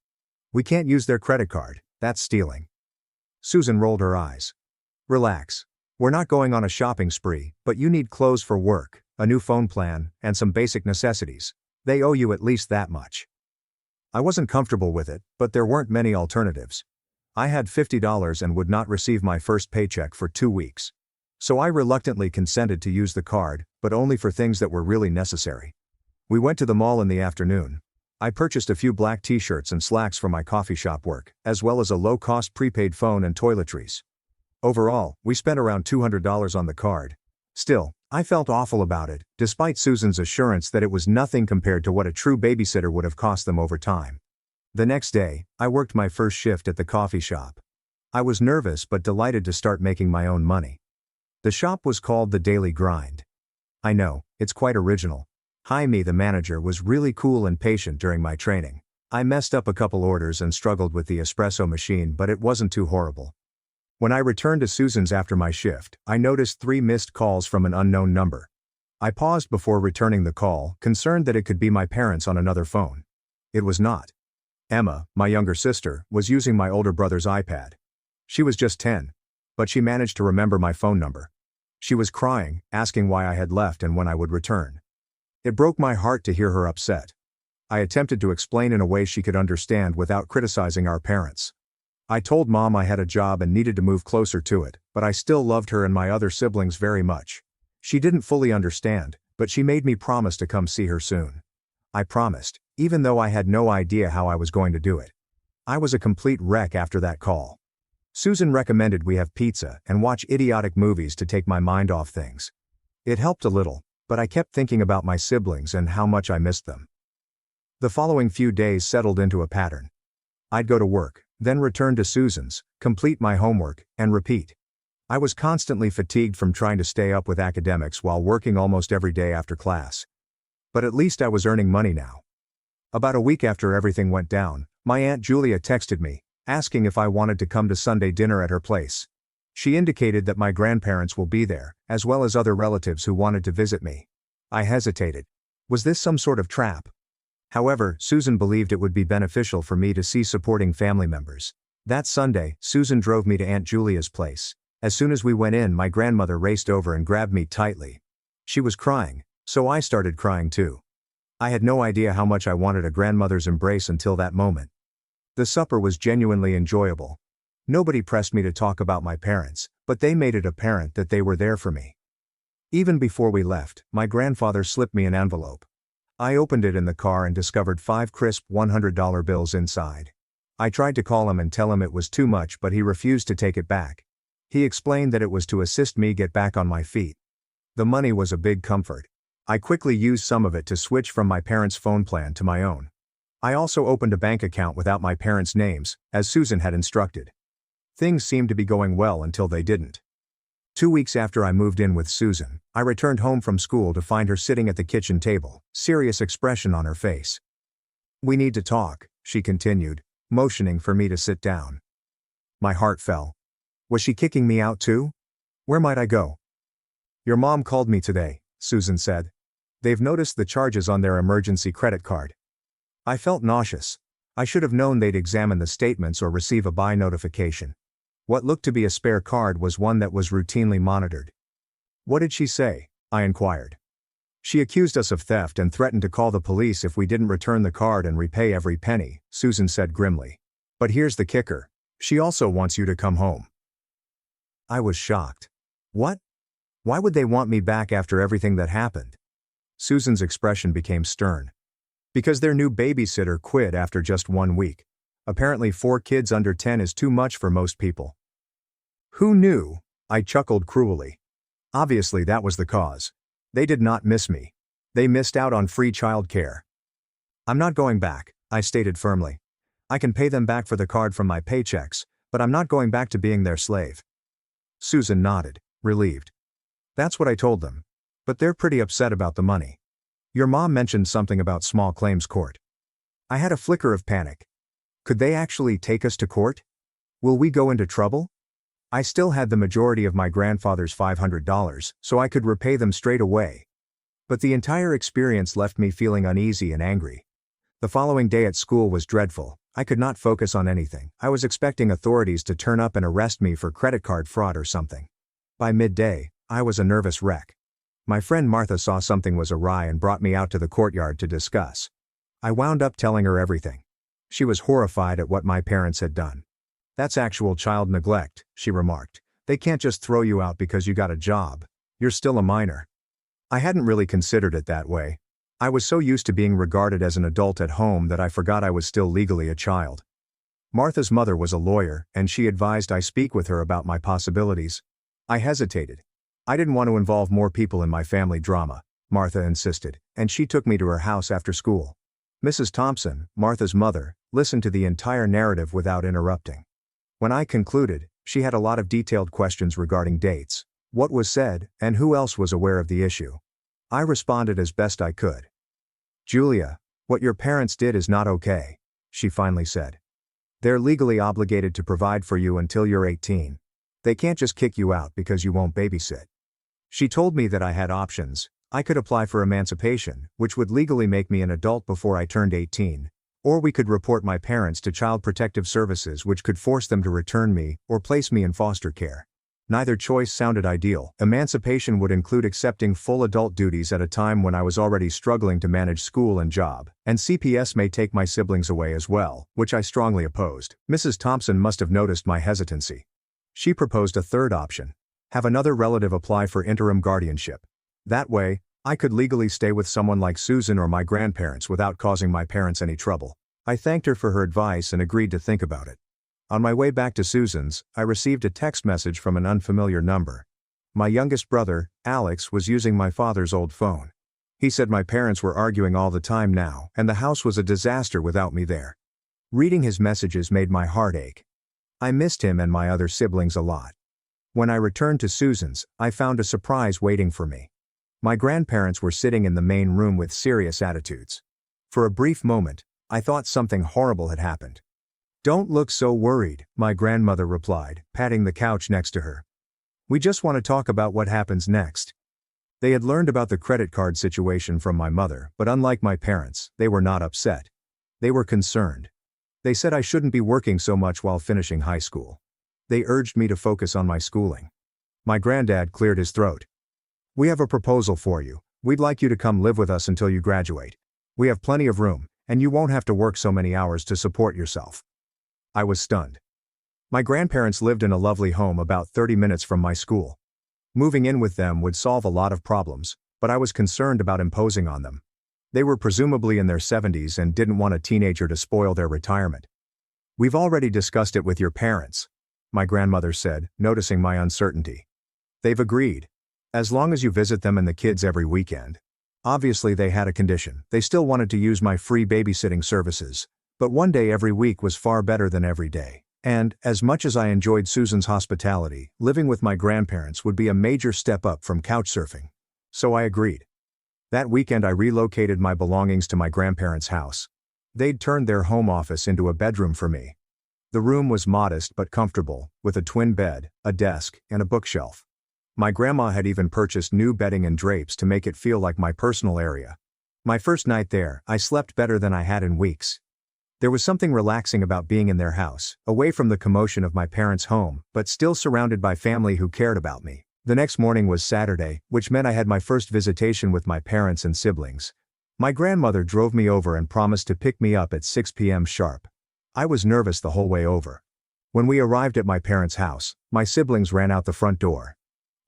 "We can't use their credit card, that's stealing." Susan rolled her eyes. "Relax. We're not going on a shopping spree, but you need clothes for work, a new phone plan, and some basic necessities. They owe you at least that much." I wasn't comfortable with it, but there weren't many alternatives. I had $50 and would not receive my first paycheck for 2 weeks. So I reluctantly consented to use the card, but only for things that were really necessary. We went to the mall in the afternoon. I purchased a few black t-shirts and slacks for my coffee shop work, as well as a low-cost prepaid phone and toiletries. Overall, we spent around $200 on the card. Still, I felt awful about it, despite Susan's assurance that it was nothing compared to what a true babysitter would have cost them over time. The next day, I worked my first shift at the coffee shop. I was nervous but delighted to start making my own money. The shop was called The Daily Grind. I know, it's quite original. Jaime, the manager, was really cool and patient during my training. I messed up a couple orders and struggled with the espresso machine, but it wasn't too horrible. When I returned to Susan's after my shift, I noticed 3 missed calls from an unknown number. I paused before returning the call, concerned that it could be my parents on another phone. It was not. Emma, my younger sister, was using my older brother's iPad. She was just 10. But she managed to remember my phone number. She was crying, asking why I had left and when I would return. It broke my heart to hear her upset. I attempted to explain in a way she could understand without criticizing our parents. I told Mom I had a job and needed to move closer to it, but I still loved her and my other siblings very much. She didn't fully understand, but she made me promise to come see her soon. I promised, even though I had no idea how I was going to do it. I was a complete wreck after that call. Susan recommended we have pizza and watch idiotic movies to take my mind off things. It helped a little, but I kept thinking about my siblings and how much I missed them. The following few days settled into a pattern. I'd go to work, then return to Susan's, complete my homework, and repeat. I was constantly fatigued from trying to stay up with academics while working almost every day after class. But at least I was earning money now. About a week after everything went down, my Aunt Julia texted me, asking if I wanted to come to Sunday dinner at her place. She indicated that my grandparents will be there, as well as other relatives who wanted to visit me. I hesitated. Was this some sort of trap? However, Susan believed it would be beneficial for me to see supporting family members. That Sunday, Susan drove me to Aunt Julia's place. As soon as we went in, my grandmother raced over and grabbed me tightly. She was crying, so I started crying too. I had no idea how much I wanted a grandmother's embrace until that moment. The supper was genuinely enjoyable. Nobody pressed me to talk about my parents, but they made it apparent that they were there for me. Even before we left, my grandfather slipped me an envelope. I opened it in the car and discovered 5 crisp $100 bills inside. I tried to call him and tell him it was too much, but he refused to take it back. He explained that it was to assist me get back on my feet. The money was a big comfort. I quickly used some of it to switch from my parents' phone plan to my own. I also opened a bank account without my parents' names, as Susan had instructed. Things seemed to be going well until they didn't. 2 weeks after I moved in with Susan, I returned home from school to find her sitting at the kitchen table, serious expression on her face. "We need to talk," she continued, motioning for me to sit down. My heart fell. Was she kicking me out too? Where might I go? "Your mom called me today," Susan said. "They've noticed the charges on their emergency credit card." I felt nauseous. I should have known they'd examine the statements or receive a buy notification. What looked to be a spare card was one that was routinely monitored. "What did she say?" I inquired. "She accused us of theft and threatened to call the police if we didn't return the card and repay every penny," Susan said grimly. "But here's the kicker. She also wants you to come home." I was shocked. What? Why would they want me back after everything that happened? Susan's expression became stern. "Because their new babysitter quit after just 1 week. Apparently 4 kids under 10 is too much for most people." "Who knew?" I chuckled cruelly. Obviously that was the cause. They did not miss me. They missed out on free childcare. "I'm not going back," I stated firmly. "I can pay them back for the card from my paychecks, but I'm not going back to being their slave." Susan nodded, relieved. "That's what I told them. But they're pretty upset about the money. Your mom mentioned something about small claims court." I had a flicker of panic. Could they actually take us to court? Will we go into trouble? I still had the majority of my grandfather's $500, so I could repay them straight away. But the entire experience left me feeling uneasy and angry. The following day at school was dreadful. I could not focus on anything. I was expecting authorities to turn up and arrest me for credit card fraud or something. By midday, I was a nervous wreck. My friend Martha saw something was awry and brought me out to the courtyard to discuss. I wound up telling her everything. She was horrified at what my parents had done. "That's actual child neglect," she remarked. "They can't just throw you out because you got a job. You're still a minor." I hadn't really considered it that way. I was so used to being regarded as an adult at home that I forgot I was still legally a child. Martha's mother was a lawyer, and she advised I speak with her about my possibilities. I hesitated. I didn't want to involve more people in my family drama, Martha insisted, and she took me to her house after school. Mrs. Thompson, Martha's mother, listened to the entire narrative without interrupting. When I concluded, she had a lot of detailed questions regarding dates, what was said, and who else was aware of the issue. I responded as best I could. "Julia, what your parents did is not okay," she finally said. "They're legally obligated to provide for you until you're 18. They can't just kick you out because you won't babysit." She told me that I had options. I could apply for emancipation, which would legally make me an adult before I turned 18, or we could report my parents to Child Protective Services, which could force them to return me or place me in foster care. Neither choice sounded ideal. Emancipation would include accepting full adult duties at a time when I was already struggling to manage school and job, and CPS may take my siblings away as well, which I strongly opposed. Mrs. Thompson must have noticed my hesitancy. She proposed a third option: have another relative apply for interim guardianship. That way, I could legally stay with someone like Susan or my grandparents without causing my parents any trouble. I thanked her for her advice and agreed to think about it. On my way back to Susan's, I received a text message from an unfamiliar number. My youngest brother, Alex, was using my father's old phone. He said my parents were arguing all the time now, and the house was a disaster without me there. Reading his messages made my heart ache. I missed him and my other siblings a lot. When I returned to Susan's, I found a surprise waiting for me. My grandparents were sitting in the main room with serious attitudes. For a brief moment, I thought something horrible had happened. "Don't look so worried," my grandmother replied, patting the couch next to her. "We just want to talk about what happens next." They had learned about the credit card situation from my mother, but unlike my parents, they were not upset. They were concerned. They said I shouldn't be working so much while finishing high school. They urged me to focus on my schooling. My granddad cleared his throat. "We have a proposal for you. We'd like you to come live with us until you graduate. We have plenty of room, and you won't have to work so many hours to support yourself." I was stunned. My grandparents lived in a lovely home about 30 minutes from my school. Moving in with them would solve a lot of problems, but I was concerned about imposing on them. They were presumably in their 70s and didn't want a teenager to spoil their retirement. "We've already discussed it with your parents," my grandmother said, noticing my uncertainty. "They've agreed. As long as you visit them and the kids every weekend." Obviously they had a condition. They still wanted to use my free babysitting services, but one day every week was far better than every day. And, as much as I enjoyed Susan's hospitality, living with my grandparents would be a major step up from couchsurfing. So I agreed. That weekend I relocated my belongings to my grandparents' house. They'd turned their home office into a bedroom for me. The room was modest but comfortable, with a twin bed, a desk, and a bookshelf. My grandma had even purchased new bedding and drapes to make it feel like my personal area. My first night there, I slept better than I had in weeks. There was something relaxing about being in their house, away from the commotion of my parents' home, but still surrounded by family who cared about me. The next morning was Saturday, which meant I had my first visitation with my parents and siblings. My grandmother drove me over and promised to pick me up at 6 p.m. sharp. I was nervous the whole way over. When we arrived at my parents' house, my siblings ran out the front door.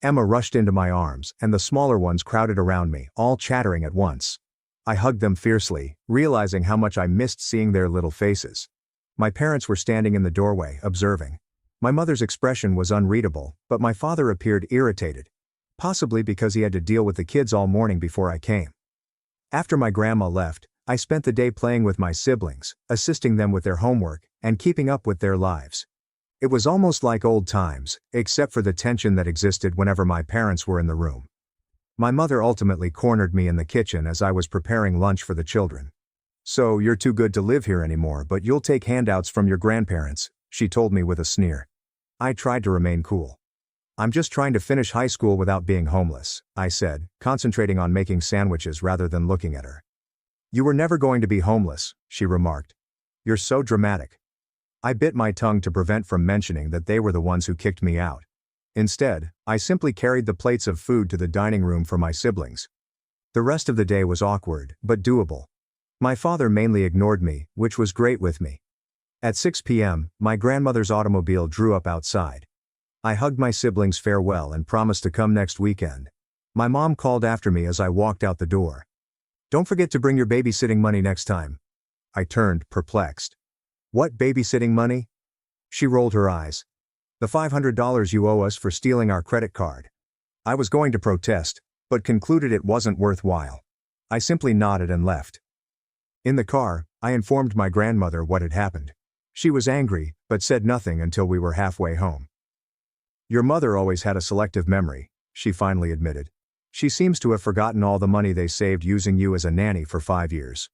Emma rushed into my arms, and the smaller ones crowded around me, all chattering at once. I hugged them fiercely, realizing how much I missed seeing their little faces. My parents were standing in the doorway, observing. My mother's expression was unreadable, but my father appeared irritated. Possibly because he had to deal with the kids all morning before I came. After my grandma left, I spent the day playing with my siblings, assisting them with their homework, and keeping up with their lives. It was almost like old times, except for the tension that existed whenever my parents were in the room. My mother ultimately cornered me in the kitchen as I was preparing lunch for the children. "So you're too good to live here anymore, but you'll take handouts from your grandparents," she told me with a sneer. I tried to remain cool. "I'm just trying to finish high school without being homeless," I said, concentrating on making sandwiches rather than looking at her. "You were never going to be homeless," she remarked. "You're so dramatic." I bit my tongue to prevent from mentioning that they were the ones who kicked me out. Instead, I simply carried the plates of food to the dining room for my siblings. The rest of the day was awkward, but doable. My father mainly ignored me, which was great with me. At 6 p.m., my grandmother's automobile drew up outside. I hugged my siblings farewell and promised to come next weekend. My mom called after me as I walked out the door. "Don't forget to bring your babysitting money next time." I turned, perplexed. "What babysitting money?" She rolled her eyes. "The $500 you owe us for stealing our credit card." I was going to protest, but concluded it wasn't worthwhile. I simply nodded and left. In the car, I informed my grandmother what had happened. She was angry, but said nothing until we were halfway home. "Your mother always had a selective memory," she finally admitted. "She seems to have forgotten all the money they saved using you as a nanny for 5 years.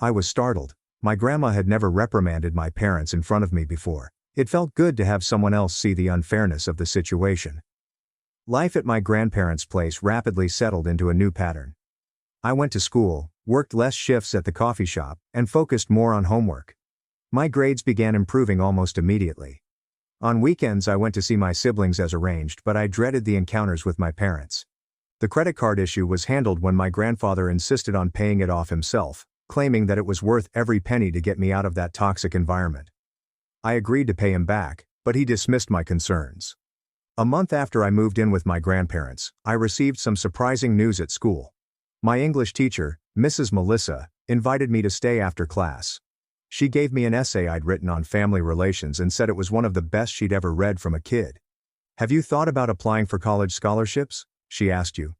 I was startled. My grandma had never reprimanded my parents in front of me before. It felt good to have someone else see the unfairness of the situation. Life at my grandparents' place rapidly settled into a new pattern. I went to school, worked less shifts at the coffee shop, and focused more on homework. My grades began improving almost immediately. On weekends I went to see my siblings as arranged, but I dreaded the encounters with my parents. The credit card issue was handled when my grandfather insisted on paying it off himself, claiming that it was worth every penny to get me out of that toxic environment. I agreed to pay him back, but he dismissed my concerns. A month after I moved in with my grandparents, I received some surprising news at school. My English teacher, Mrs. Melissa, invited me to stay after class. She gave me an essay I'd written on family relations and said it was one of the best she'd ever read from a kid. "Have you thought about applying for college scholarships?" she asked you.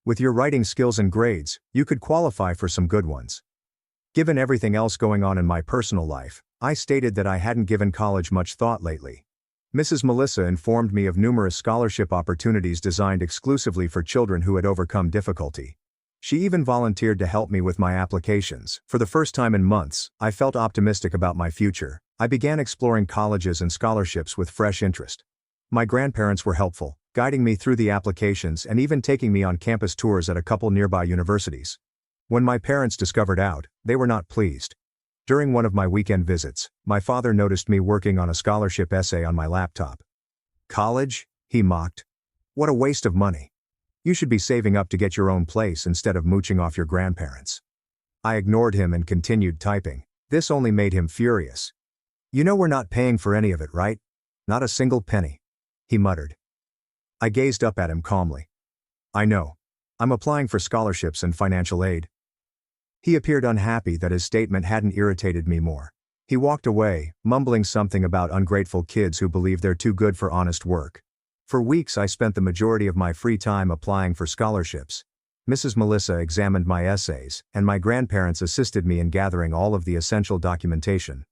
"With your writing skills and grades, you could qualify for some good ones." Given everything else going on in my personal life, I stated that I hadn't given college much thought lately. Mrs. Melissa informed me of numerous scholarship opportunities designed exclusively for children who had overcome difficulty. She even volunteered to help me with my applications. For the first time in months, I felt optimistic about my future. I began exploring colleges and scholarships with fresh interest. My grandparents were helpful, guiding me through the applications and even taking me on campus tours at a couple nearby universities. When my parents discovered out, they were not pleased. During one of my weekend visits, my father noticed me working on a scholarship essay on my laptop. "College?" he mocked. "What a waste of money. You should be saving up to get your own place instead of mooching off your grandparents." I ignored him and continued typing. This only made him furious. "You know we're not paying for any of it, right? Not a single penny," he muttered. I gazed up at him calmly. "I know. I'm applying for scholarships and financial aid." He appeared unhappy that his statement hadn't irritated me more. He walked away, mumbling something about ungrateful kids who believe they're too good for honest work. For weeks I spent the majority of my free time applying for scholarships. Mrs. Melissa examined my essays, and my grandparents assisted me in gathering all of the essential documentation.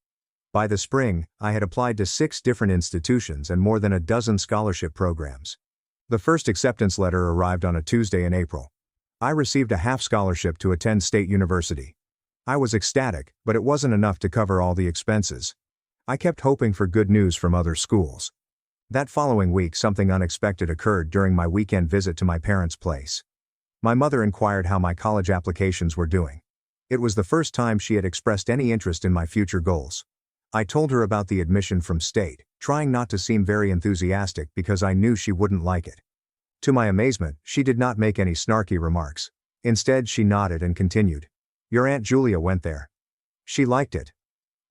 By the spring, I had applied to 6 different institutions and more than a dozen scholarship programs. The first acceptance letter arrived on a Tuesday in April. I received a half scholarship to attend State University. I was ecstatic, but it wasn't enough to cover all the expenses. I kept hoping for good news from other schools. That following week, something unexpected occurred during my weekend visit to my parents' place. My mother inquired how my college applications were doing. It was the first time she had expressed any interest in my future goals. I told her about the admission from State, trying not to seem very enthusiastic because I knew she wouldn't like it. To my amazement, she did not make any snarky remarks. Instead, she nodded and continued. "Your Aunt Julia went there. She liked it."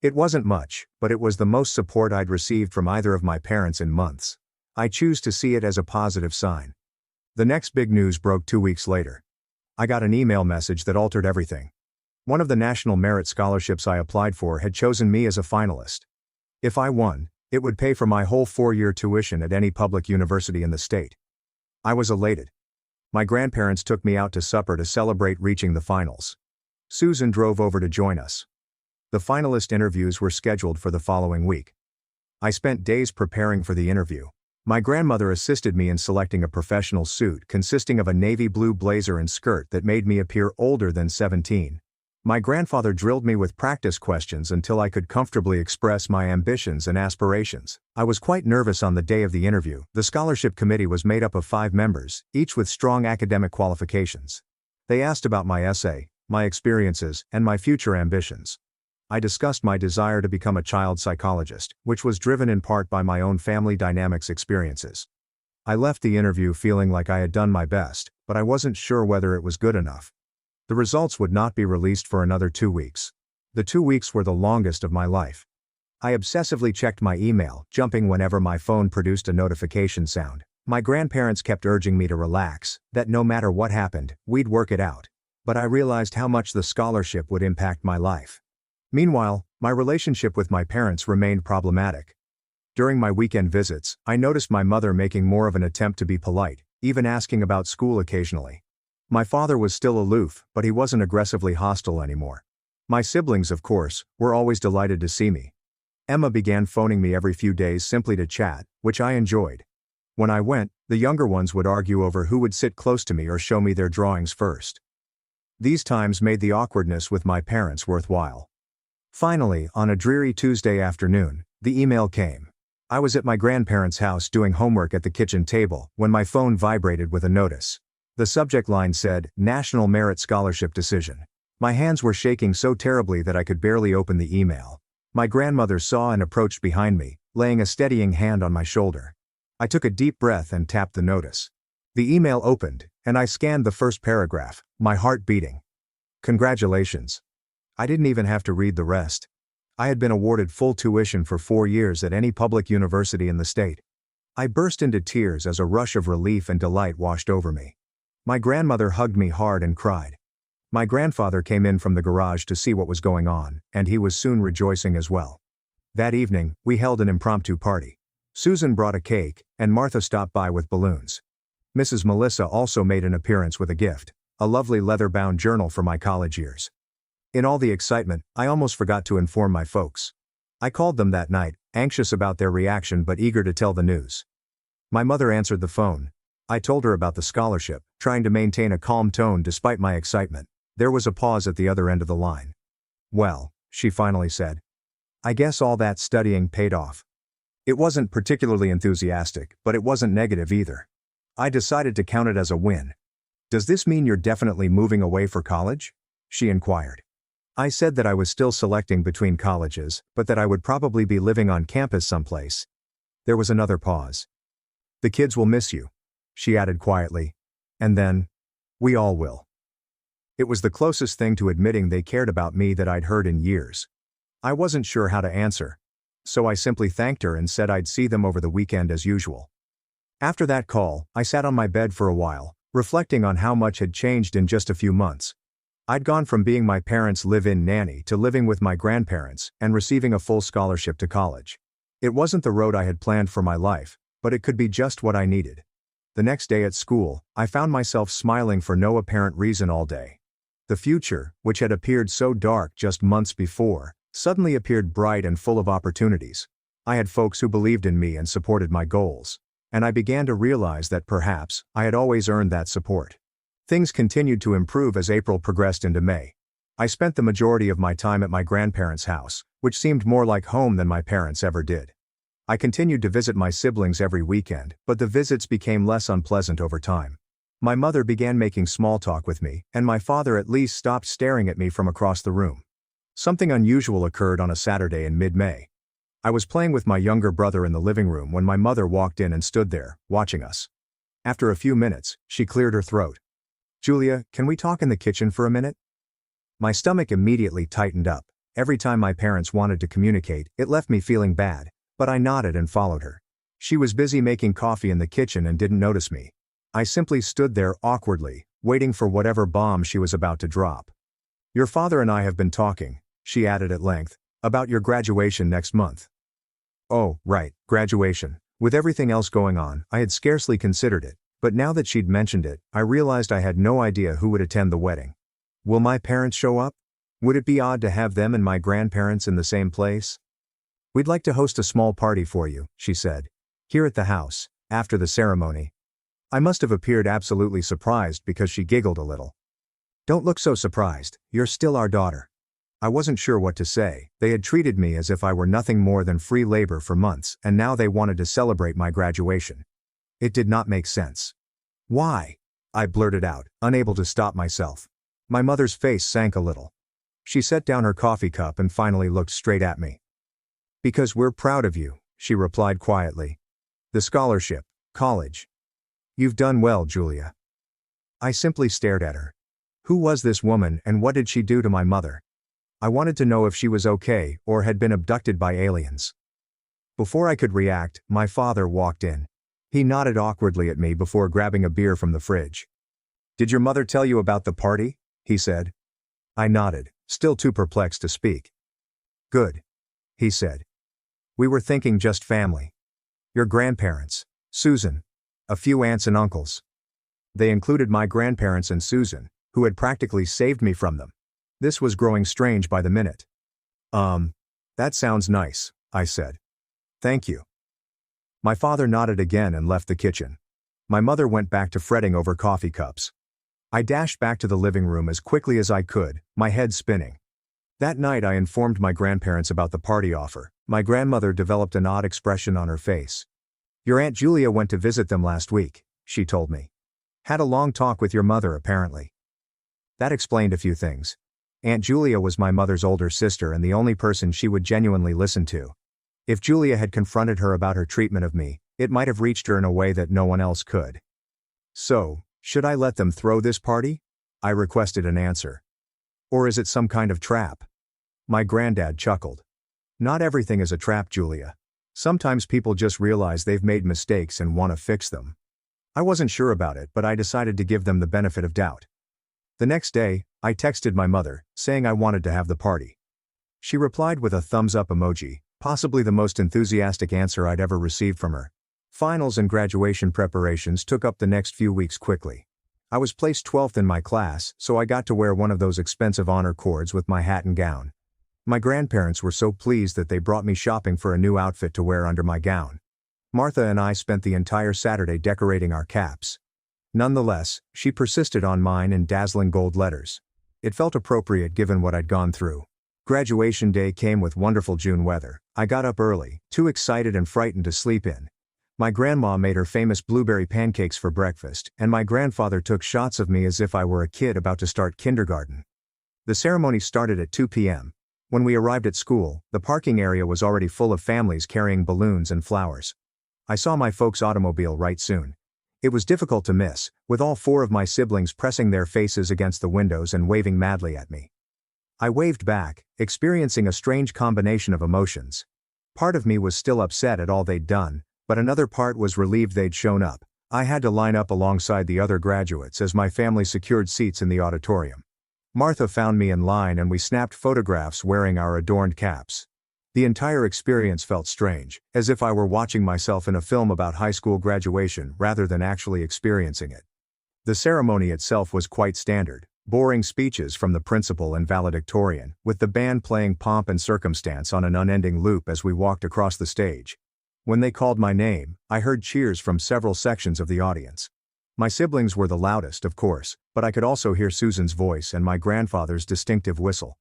It wasn't much, but it was the most support I'd received from either of my parents in months. I choose to see it as a positive sign. The next big news broke 2 weeks later. I got an email message that altered everything. One of the national merit scholarships I applied for had chosen me as a finalist. If I won, it would pay for my whole 4-year tuition at any public university in the state. I was elated. My grandparents took me out to supper to celebrate reaching the finals. Susan drove over to join us. The finalist interviews were scheduled for the following week. I spent days preparing for the interview. My grandmother assisted me in selecting a professional suit consisting of a navy blue blazer and skirt that made me appear older than 17. My grandfather drilled me with practice questions until I could comfortably express my ambitions and aspirations. I was quite nervous on the day of the interview. The scholarship committee was made up of 5 members, each with strong academic qualifications. They asked about my essay, my experiences, and my future ambitions. I discussed my desire to become a child psychologist, which was driven in part by my own family dynamics experiences. I left the interview feeling like I had done my best, but I wasn't sure whether it was good enough. The results would not be released for another 2 weeks. The 2 weeks were the longest of my life. I obsessively checked my email, jumping whenever my phone produced a notification sound. My grandparents kept urging me to relax, that no matter what happened, we'd work it out. But I realized how much the scholarship would impact my life. Meanwhile, my relationship with my parents remained problematic. During my weekend visits, I noticed my mother making more of an attempt to be polite, even asking about school occasionally. My father was still aloof, but he wasn't aggressively hostile anymore. My siblings, of course, were always delighted to see me. Emma began phoning me every few days simply to chat, which I enjoyed. When I went, the younger ones would argue over who would sit close to me or show me their drawings first. These times made the awkwardness with my parents worthwhile. Finally, on a dreary Tuesday afternoon, the email came. I was at my grandparents' house doing homework at the kitchen table when my phone vibrated with a notice. The subject line said, "National Merit Scholarship Decision." My hands were shaking so terribly that I could barely open the email. My grandmother saw and approached behind me, laying a steadying hand on my shoulder. I took a deep breath and tapped the notice. The email opened, and I scanned the first paragraph, my heart beating. "Congratulations." I didn't even have to read the rest. I had been awarded full tuition for 4 years at any public university in the state. I burst into tears as a rush of relief and delight washed over me. My grandmother hugged me hard and cried. My grandfather came in from the garage to see what was going on, and he was soon rejoicing as well. That evening, we held an impromptu party. Susan brought a cake, and Martha stopped by with balloons. Mrs. Melissa also made an appearance with a gift, a lovely leather-bound journal for my college years. In all the excitement, I almost forgot to inform my folks. I called them that night, anxious about their reaction but eager to tell the news. My mother answered the phone. I told her about the scholarship, trying to maintain a calm tone despite my excitement. There was a pause at the other end of the line. "Well," she finally said. "I guess all that studying paid off." It wasn't particularly enthusiastic, but it wasn't negative either. I decided to count it as a win. "Does this mean you're definitely moving away for college?" she inquired. I said that I was still selecting between colleges, but that I would probably be living on campus someplace. There was another pause. "The kids will miss you," she added quietly. And then, "We all will." It was the closest thing to admitting they cared about me that I'd heard in years. I wasn't sure how to answer. So I simply thanked her and said I'd see them over the weekend as usual. After that call, I sat on my bed for a while, reflecting on how much had changed in just a few months. I'd gone from being my parents' live-in nanny to living with my grandparents and receiving a full scholarship to college. It wasn't the road I had planned for my life, but it could be just what I needed. The next day at school, I found myself smiling for no apparent reason all day. The future, which had appeared so dark just months before, suddenly appeared bright and full of opportunities. I had folks who believed in me and supported my goals. And I began to realize that perhaps I had always earned that support. Things continued to improve as April progressed into May. I spent the majority of my time at my grandparents' house, which seemed more like home than my parents ever did. I continued to visit my siblings every weekend, but the visits became less unpleasant over time. My mother began making small talk with me, and my father at least stopped staring at me from across the room. Something unusual occurred on a Saturday in mid-May. I was playing with my younger brother in the living room when my mother walked in and stood there, watching us. After a few minutes, she cleared her throat. "Julia, can we talk in the kitchen for a minute?" My stomach immediately tightened up. Every time my parents wanted to communicate, it left me feeling bad, but I nodded and followed her. She was busy making coffee in the kitchen and didn't notice me. I simply stood there awkwardly, waiting for whatever bomb she was about to drop. "Your father and I have been talking," she added at length, "about your graduation next month." Oh, right, graduation. With everything else going on, I had scarcely considered it, but now that she'd mentioned it, I realized I had no idea who would attend the wedding. Will my parents show up? Would it be odd to have them and my grandparents in the same place? "We'd like to host a small party for you," she said. "Here at the house, after the ceremony." I must have appeared absolutely surprised because she giggled a little. "Don't look so surprised, you're still our daughter." I wasn't sure what to say. They had treated me as if I were nothing more than free labor for months, and now they wanted to celebrate my graduation. It did not make sense. "Why?" I blurted out, unable to stop myself. My mother's face sank a little. She set down her coffee cup and finally looked straight at me. "Because we're proud of you," she replied quietly. "The scholarship, college. You've done well, Julia." I simply stared at her. Who was this woman and what did she do to my mother? I wanted to know if she was okay or had been abducted by aliens. Before I could react, my father walked in. He nodded awkwardly at me before grabbing a beer from the fridge. "Did your mother tell you about the party?" he said. I nodded, still too perplexed to speak. "Good," he said. "We were thinking just family. Your grandparents, Susan, a few aunts and uncles." They included my grandparents and Susan, who had practically saved me from them. This was growing strange by the minute. That sounds nice," I said. "Thank you." My father nodded again and left the kitchen. My mother went back to fretting over coffee cups. I dashed back to the living room as quickly as I could, my head spinning. That night I informed my grandparents about the party offer. My grandmother developed an odd expression on her face. "Your Aunt Julia went to visit them last week," she told me. "Had a long talk with your mother apparently." That explained a few things. Aunt Julia was my mother's older sister and the only person she would genuinely listen to. If Julia had confronted her about her treatment of me, it might have reached her in a way that no one else could. "So, should I let them throw this party?" I requested an answer. "Or is it some kind of trap?" My granddad chuckled. "Not everything is a trap, Julia. Sometimes people just realize they've made mistakes and want to fix them." I wasn't sure about it, but I decided to give them the benefit of doubt. The next day, I texted my mother, saying I wanted to have the party. She replied with a thumbs-up emoji, possibly the most enthusiastic answer I'd ever received from her. Finals and graduation preparations took up the next few weeks quickly. I was placed 12th in my class, so I got to wear one of those expensive honor cords with my hat and gown. My grandparents were so pleased that they brought me shopping for a new outfit to wear under my gown. Martha and I spent the entire Saturday decorating our caps. Nonetheless, she persisted on mine in dazzling gold letters. It felt appropriate given what I'd gone through. Graduation day came with wonderful June weather. I got up early, too excited and frightened to sleep in. My grandma made her famous blueberry pancakes for breakfast, and my grandfather took shots of me as if I were a kid about to start kindergarten. The ceremony started at 2 p.m. When we arrived at school, the parking area was already full of families carrying balloons and flowers. I saw my folks' automobile right soon. It was difficult to miss, with all 4 of my siblings pressing their faces against the windows and waving madly at me. I waved back, experiencing a strange combination of emotions. Part of me was still upset at all they'd done, but another part was relieved they'd shown up. I had to line up alongside the other graduates as my family secured seats in the auditorium. Martha found me in line and we snapped photographs wearing our adorned caps. The entire experience felt strange, as if I were watching myself in a film about high school graduation rather than actually experiencing it. The ceremony itself was quite standard, boring speeches from the principal and valedictorian, with the band playing Pomp and Circumstance on an unending loop as we walked across the stage. When they called my name, I heard cheers from several sections of the audience. My siblings were the loudest, of course, but I could also hear Susan's voice and my grandfather's distinctive whistle.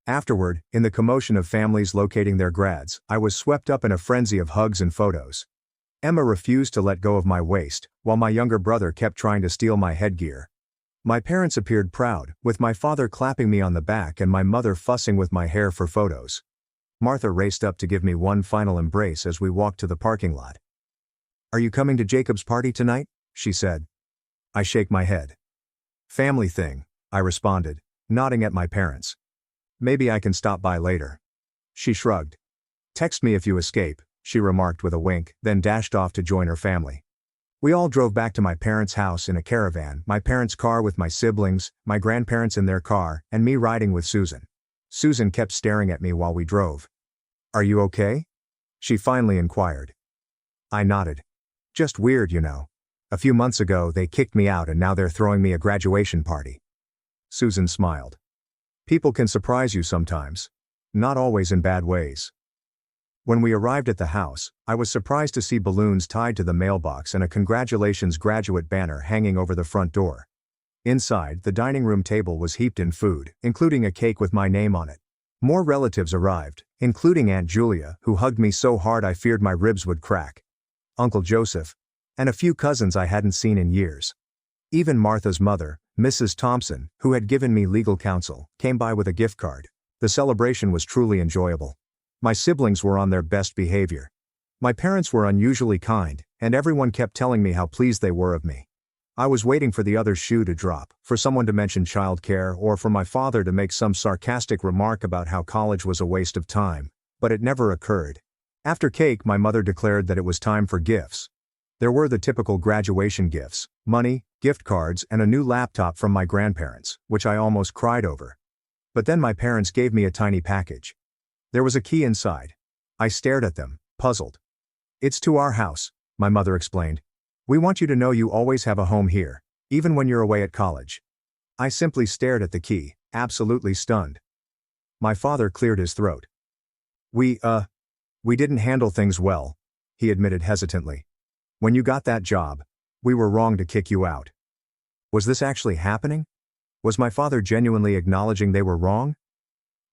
Afterward, in the commotion of families locating their grads, I was swept up in a frenzy of hugs and photos. Emma refused to let go of my waist, while my younger brother kept trying to steal my headgear. My parents appeared proud, with my father clapping me on the back and my mother fussing with my hair for photos. Martha raced up to give me one final embrace as we walked to the parking lot. "Are you coming to Jacob's party tonight?" she said. I shake my head. "Family thing," I responded, nodding at my parents. "Maybe I can stop by later." She shrugged. "Text me if you escape," she remarked with a wink, then dashed off to join her family. We all drove back to my parents' house in a caravan, my parents' car with my siblings, my grandparents in their car, and me riding with Susan. Susan kept staring at me while we drove. "Are you okay?" she finally inquired. I nodded. "Just weird, you know. A few months ago they kicked me out and now they're throwing me a graduation party." Susan smiled. "People can surprise you sometimes. Not always in bad ways." When we arrived at the house, I was surprised to see balloons tied to the mailbox and a congratulations graduate banner hanging over the front door. Inside, the dining room table was heaped in food, including a cake with my name on it. More relatives arrived, including Aunt Julia, who hugged me so hard I feared my ribs would crack, Uncle Joseph, and a few cousins I hadn't seen in years. Even Martha's mother, Mrs. Thompson, who had given me legal counsel, came by with a gift card. The celebration was truly enjoyable. My siblings were on their best behavior. My parents were unusually kind, and everyone kept telling me how pleased they were of me. I was waiting for the other shoe to drop, for someone to mention childcare or for my father to make some sarcastic remark about how college was a waste of time, but it never occurred. After cake, my mother declared that it was time for gifts. There were the typical graduation gifts: money, gift cards, and a new laptop from my grandparents, which I almost cried over. But then my parents gave me a tiny package. There was a key inside. I stared at them, puzzled. "It's to our house," my mother explained. "We want you to know you always have a home here, even when you're away at college." I simply stared at the key, absolutely stunned. My father cleared his throat. We didn't handle things well," he admitted hesitantly. "When you got that job, we were wrong to kick you out." Was this actually happening? Was my father genuinely acknowledging they were wrong?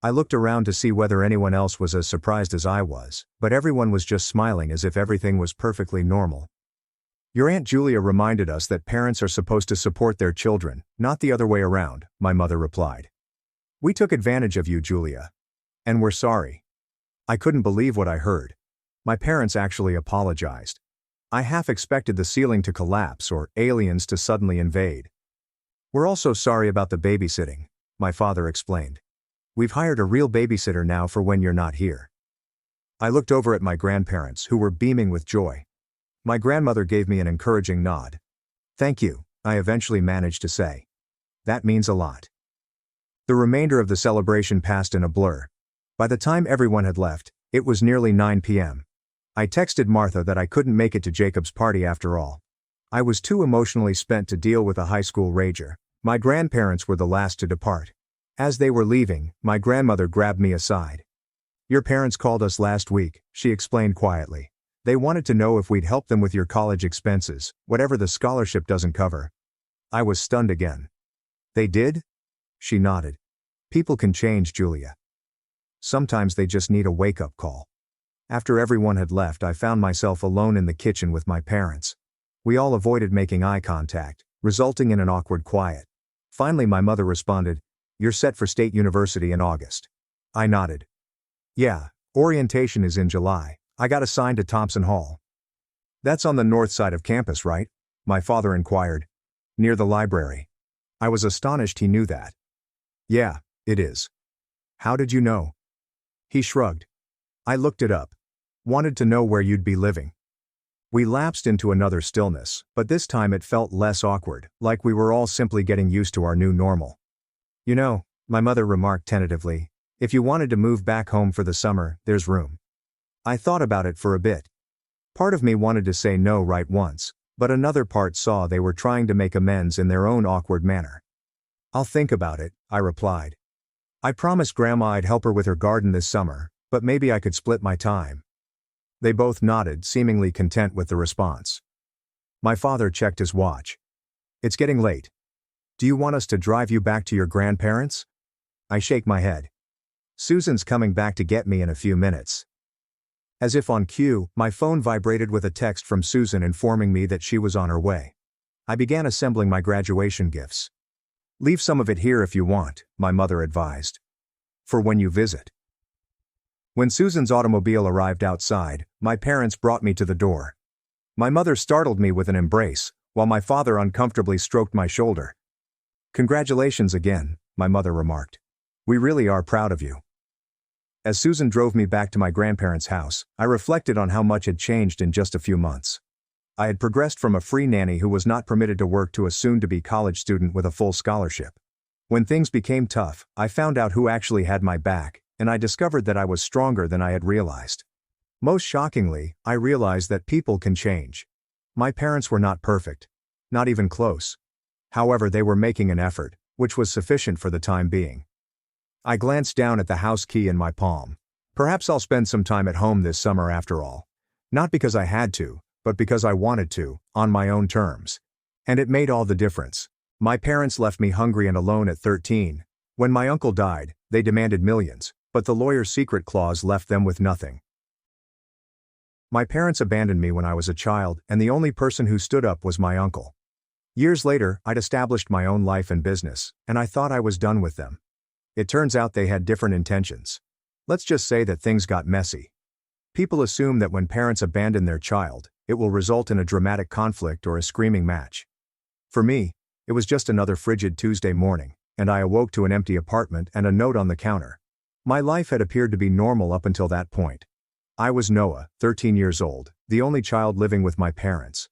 I looked around to see whether anyone else was as surprised as I was, but everyone was just smiling as if everything was perfectly normal. "Your Aunt Julia reminded us that parents are supposed to support their children, not the other way around," my mother replied. "We took advantage of you, Julia. And we're sorry." I couldn't believe what I heard. My parents actually apologized. I half expected the ceiling to collapse or aliens to suddenly invade. "We're also sorry about the babysitting," my father explained. "We've hired a real babysitter now for when you're not here." I looked over at my grandparents, who were beaming with joy. My grandmother gave me an encouraging nod. "Thank you," I eventually managed to say. "That means a lot." The remainder of the celebration passed in a blur. By the time everyone had left, it was nearly 9 p.m. I texted Martha that I couldn't make it to Jacob's party after all. I was too emotionally spent to deal with a high school rager. My grandparents were the last to depart. As they were leaving, my grandmother grabbed me aside. "Your parents called us last week," she explained quietly. "They wanted to know if we'd help them with your college expenses, whatever the scholarship doesn't cover." I was stunned again. "They did?" She nodded. "People can change, Julia. Sometimes they just need a wake-up call." After everyone had left, I found myself alone in the kitchen with my parents. We all avoided making eye contact, resulting in an awkward quiet. Finally, my mother responded, "You're set for State University in August." I nodded. "Yeah, orientation is in July. I got assigned to Thompson Hall." "That's on the north side of campus, right?" my father inquired. "Near the library." I was astonished he knew that. "Yeah, it is." "How did you know?" He shrugged. "I looked it up. Wanted to know where you'd be living." We lapsed into another stillness, but this time it felt less awkward, like we were all simply getting used to our new normal. "You know," my mother remarked tentatively, "if you wanted to move back home for the summer, there's room." I thought about it for a bit. Part of me wanted to say no right once, but another part saw they were trying to make amends in their own awkward manner. "I'll think about it," I replied. I promised Grandma I'd help her with her garden this summer, but maybe I could split my time. They both nodded, seemingly content with the response. My father checked his watch. "It's getting late. Do you want us to drive you back to your grandparents?" I shake my head. "Susan's coming back to get me in a few minutes." As if on cue, my phone vibrated with a text from Susan informing me that she was on her way. I began assembling my graduation gifts. "Leave some of it here if you want," my mother advised. "For when you visit." When Susan's automobile arrived outside, my parents brought me to the door. My mother startled me with an embrace, while my father uncomfortably stroked my shoulder. "Congratulations again," my mother remarked. "We really are proud of you." As Susan drove me back to my grandparents' house, I reflected on how much had changed in just a few months. I had progressed from a free nanny who was not permitted to work to a soon-to-be college student with a full scholarship. When things became tough, I found out who actually had my back, and I discovered that I was stronger than I had realized. Most shockingly, I realized that people can change. My parents were not perfect. Not even close. However, they were making an effort, which was sufficient for the time being. I glanced down at the house key in my palm. Perhaps I'll spend some time at home this summer after all. Not because I had to, but because I wanted to, on my own terms. And it made all the difference. My parents left me hungry and alone at 13. When my uncle died, they demanded millions, but the lawyer's secret clause left them with nothing. My parents abandoned me when I was a child, and the only person who stood up was my uncle. Years later, I'd established my own life and business, and I thought I was done with them. It turns out they had different intentions. Let's just say that things got messy. People assume that when parents abandon their child, it will result in a dramatic conflict or a screaming match. For me, it was just another frigid Tuesday morning, and I awoke to an empty apartment and a note on the counter. My life had appeared to be normal up until that point. I was Noah, 13 years old, the only child living with my parents.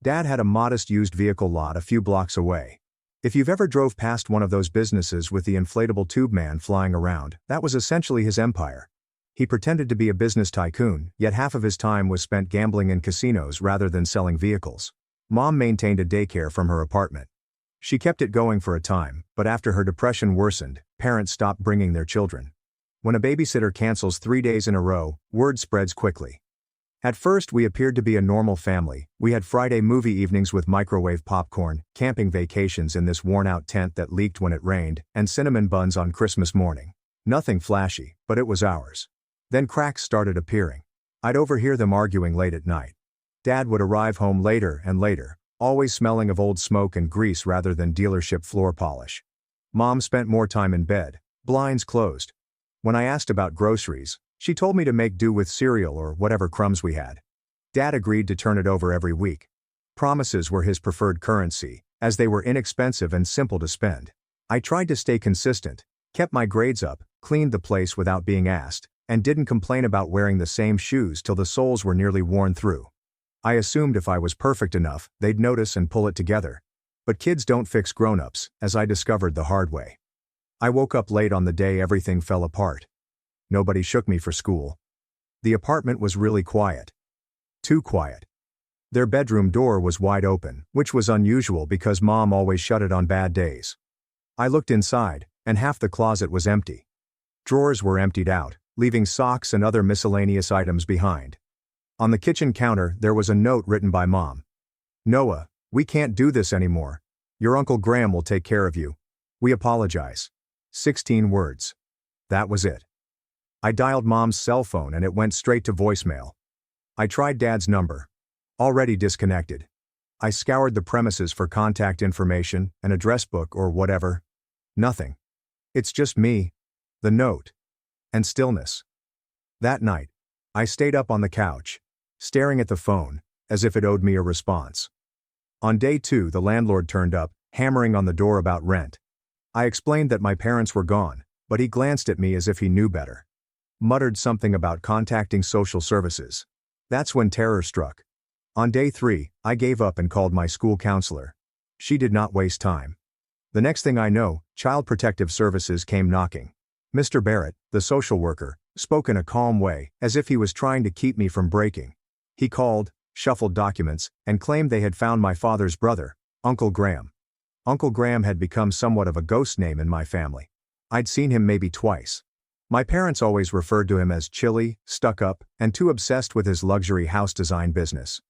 Dad had a modest used vehicle lot a few blocks away. If you've ever drove past one of those businesses with the inflatable tube man flying around, that was essentially his empire. He pretended to be a business tycoon, yet half of his time was spent gambling in casinos rather than selling vehicles. Mom maintained a daycare from her apartment. She kept it going for a time, but after her depression worsened, parents stopped bringing their children. When a babysitter cancels 3 days in a row, word spreads quickly. At first we appeared to be a normal family. We had Friday movie evenings with microwave popcorn, camping vacations in this worn-out tent that leaked when it rained, and cinnamon buns on Christmas morning. Nothing flashy, but it was ours. Then cracks started appearing. I'd overhear them arguing late at night. Dad would arrive home later and later, always smelling of old smoke and grease rather than dealership floor polish. Mom spent more time in bed, blinds closed. When I asked about groceries, she told me to make do with cereal or whatever crumbs we had. Dad agreed to turn it over every week. Promises were his preferred currency, as they were inexpensive and simple to spend. I tried to stay consistent, kept my grades up, cleaned the place without being asked, and didn't complain about wearing the same shoes till the soles were nearly worn through. I assumed if I was perfect enough, they'd notice and pull it together. But kids don't fix grown-ups, as I discovered the hard way. I woke up late on the day everything fell apart. Nobody shook me for school. The apartment was really quiet. Too quiet. Their bedroom door was wide open, which was unusual because Mom always shut it on bad days. I looked inside, and half the closet was empty. Drawers were emptied out, leaving socks and other miscellaneous items behind. On the kitchen counter there was a note written by Mom. "Noah, we can't do this anymore. Your Uncle Graham will take care of you. We apologize." 16 words. That was it. I dialed Mom's cell phone and it went straight to voicemail. I tried Dad's number. Already disconnected. I scoured the premises for contact information, an address book or whatever. Nothing. It's just me, the note, and stillness. That night, I stayed up on the couch, staring at the phone, as if it owed me a response. On day 2, the landlord turned up, hammering on the door about rent. I explained that my parents were gone, but he glanced at me as if he knew better. Muttered something about contacting social services. That's when terror struck. On day 3, I gave up and called my school counselor. She did not waste time. The next thing I know, Child Protective Services came knocking. Mr. Barrett, the social worker, spoke in a calm way, as if he was trying to keep me from breaking. He called, shuffled documents, and claimed they had found my father's brother, Uncle Graham. Uncle Graham had become somewhat of a ghost name in my family. I'd seen him maybe twice. My parents always referred to him as chilly, stuck-up, and too obsessed with his luxury house design business.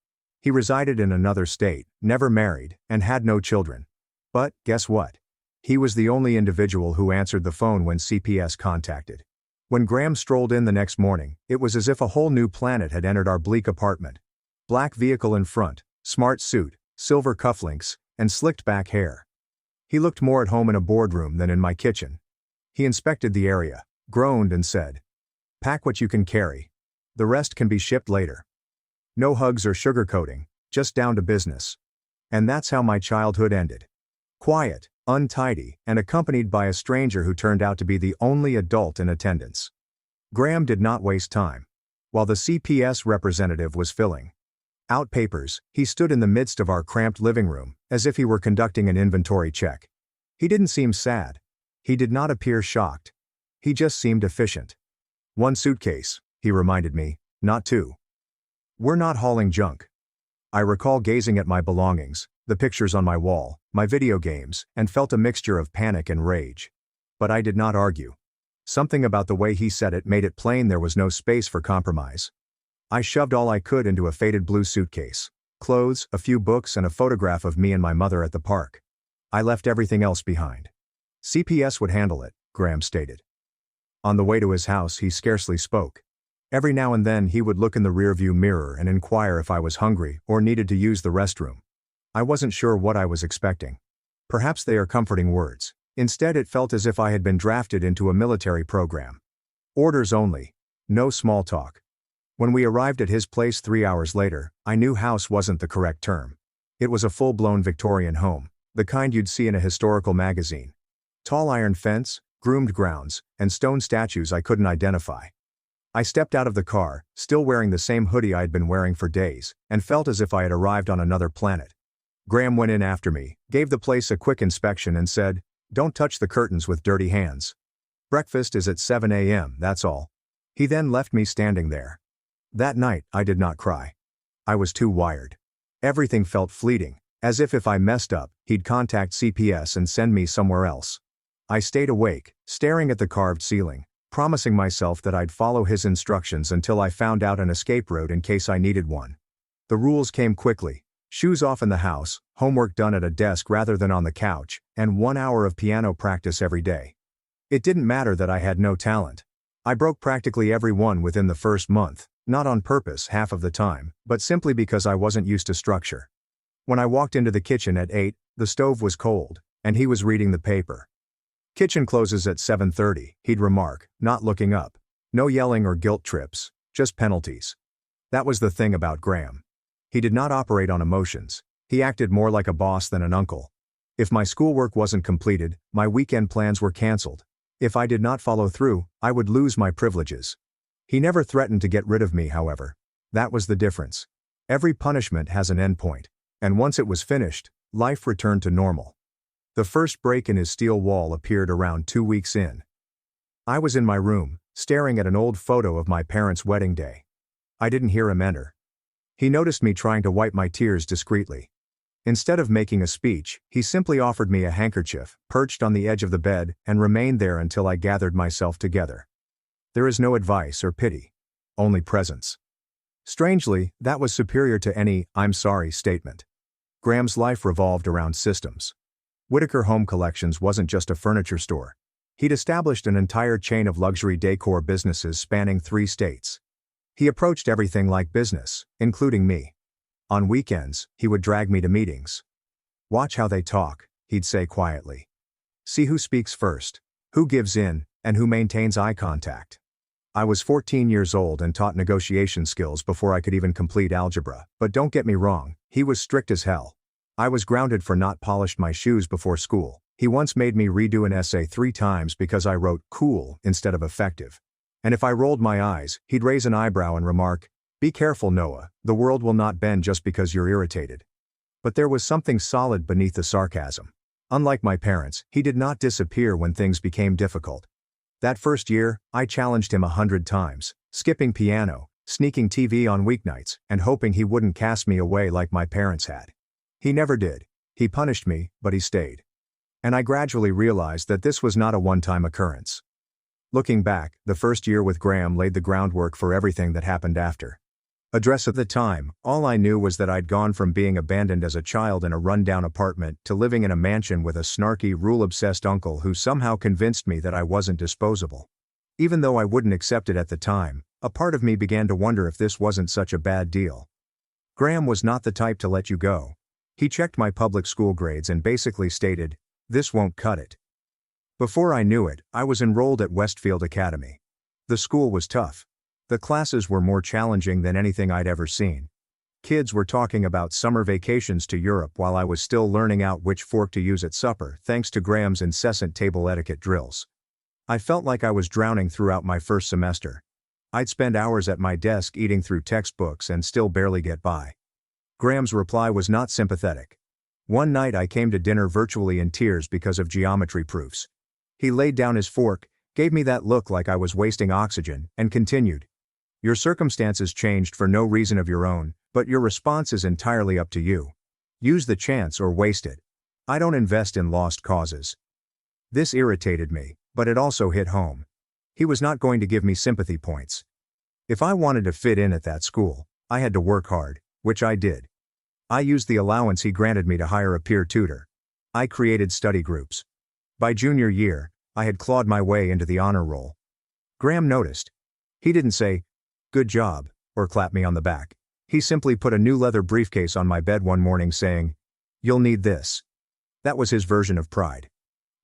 He resided in another state, never married, and had no children. But, guess what? He was the only individual who answered the phone when CPS contacted. When Graham strolled in the next morning, it was as if a whole new planet had entered our bleak apartment. Black vehicle in front, smart suit, silver cufflinks, and slicked back hair. He looked more at home in a boardroom than in my kitchen. He inspected the area, groaned and said, "Pack what you can carry. The rest can be shipped later." No hugs or sugarcoating, just down to business. And that's how my childhood ended. Quiet, untidy, and accompanied by a stranger who turned out to be the only adult in attendance. Graham did not waste time. While the CPS representative was filling out papers, he stood in the midst of our cramped living room, as if he were conducting an inventory check. He didn't seem sad. He did not appear shocked. He just seemed efficient. "One suitcase," he reminded me, "not 2. We're not hauling junk." I recall gazing at my belongings, the pictures on my wall, my video games, and felt a mixture of panic and rage. But I did not argue. Something about the way he said it made it plain there was no space for compromise. I shoved all I could into a faded blue suitcase. Clothes, a few books, and a photograph of me and my mother at the park. I left everything else behind. CPS would handle it, Graham stated. On the way to his house, he scarcely spoke. Every now and then he would look in the rearview mirror and inquire if I was hungry or needed to use the restroom. I wasn't sure what I was expecting. Perhaps they are comforting words. Instead, it felt as if I had been drafted into a military program. Orders only. No small talk. When we arrived at his place 3 hours later, I knew house wasn't the correct term. It was a full-blown Victorian home, the kind you'd see in a historical magazine. Tall iron fence, groomed grounds, and stone statues I couldn't identify. I stepped out of the car, still wearing the same hoodie I had been wearing for days, and felt as if I had arrived on another planet. Graham went in after me, gave the place a quick inspection and said, "Don't touch the curtains with dirty hands. Breakfast is at 7 a.m., that's all." He then left me standing there. That night, I did not cry. I was too wired. Everything felt fleeting, as if I messed up, he'd contact CPS and send me somewhere else. I stayed awake, staring at the carved ceiling, promising myself that I'd follow his instructions until I found out an escape route in case I needed one. The rules came quickly. Shoes off in the house, homework done at a desk rather than on the couch, and 1 hour of piano practice every day. It didn't matter that I had no talent. I broke practically every one within the first month, not on purpose half of the time, but simply because I wasn't used to structure. When I walked into the kitchen at 8, the stove was cold, and he was reading the paper. "Kitchen closes at 7:30, he'd remark, not looking up. No yelling or guilt trips, just penalties. That was the thing about Graham. He did not operate on emotions. He acted more like a boss than an uncle. If my schoolwork wasn't completed, my weekend plans were canceled. If I did not follow through, I would lose my privileges. He never threatened to get rid of me, however. That was the difference. Every punishment has an endpoint. And once it was finished, life returned to normal. The first break in his steel wall appeared around 2 weeks in. I was in my room, staring at an old photo of my parents' wedding day. I didn't hear him enter. He noticed me trying to wipe my tears discreetly. Instead of making a speech, he simply offered me a handkerchief, perched on the edge of the bed, and remained there until I gathered myself together. There is no advice or pity. Only presence. Strangely, that was superior to any "I'm sorry" statement. Graham's life revolved around systems. Whitaker Home Collections wasn't just a furniture store. He'd established an entire chain of luxury decor businesses spanning 3 states. He approached everything like business, including me. On weekends, he would drag me to meetings. "Watch how they talk," he'd say quietly. "See who speaks first, who gives in, and who maintains eye contact." I was 14 years old and taught negotiation skills before I could even complete algebra, but don't get me wrong, he was strict as hell. I was grounded for not polished my shoes before school. He once made me redo an essay 3 times because I wrote "cool" instead of "effective." And if I rolled my eyes, he'd raise an eyebrow and remark, "Be careful, Noah, the world will not bend just because you're irritated." But there was something solid beneath the sarcasm. Unlike my parents, he did not disappear when things became difficult. That first year, I challenged him 100 times, skipping piano, sneaking TV on weeknights, and hoping he wouldn't cast me away like my parents had. He never did. He punished me, but he stayed. And I gradually realized that this was not a one-time occurrence. Looking back, the first year with Graham laid the groundwork for everything that happened after. Address at the time, all I knew was that I'd gone from being abandoned as a child in a run-down apartment to living in a mansion with a snarky, rule-obsessed uncle who somehow convinced me that I wasn't disposable. Even though I wouldn't accept it at the time, a part of me began to wonder if this wasn't such a bad deal. Graham was not the type to let you go. He checked my public school grades and basically stated, "This won't cut it." Before I knew it, I was enrolled at Westfield Academy. The school was tough. The classes were more challenging than anything I'd ever seen. Kids were talking about summer vacations to Europe while I was still learning out which fork to use at supper thanks to Graham's incessant table etiquette drills. I felt like I was drowning throughout my first semester. I'd spend hours at my desk eating through textbooks and still barely get by. Graham's reply was not sympathetic. One night I came to dinner virtually in tears because of geometry proofs. He laid down his fork, gave me that look like I was wasting oxygen, and continued. "Your circumstances changed for no reason of your own, but your response is entirely up to you. Use the chance or waste it. I don't invest in lost causes." This irritated me, but it also hit home. He was not going to give me sympathy points. If I wanted to fit in at that school, I had to work hard, which I did. I used the allowance he granted me to hire a peer tutor. I created study groups. By junior year, I had clawed my way into the honor roll. Graham noticed. He didn't say, "Good job," or clap me on the back. He simply put a new leather briefcase on my bed one morning saying, "You'll need this." That was his version of pride.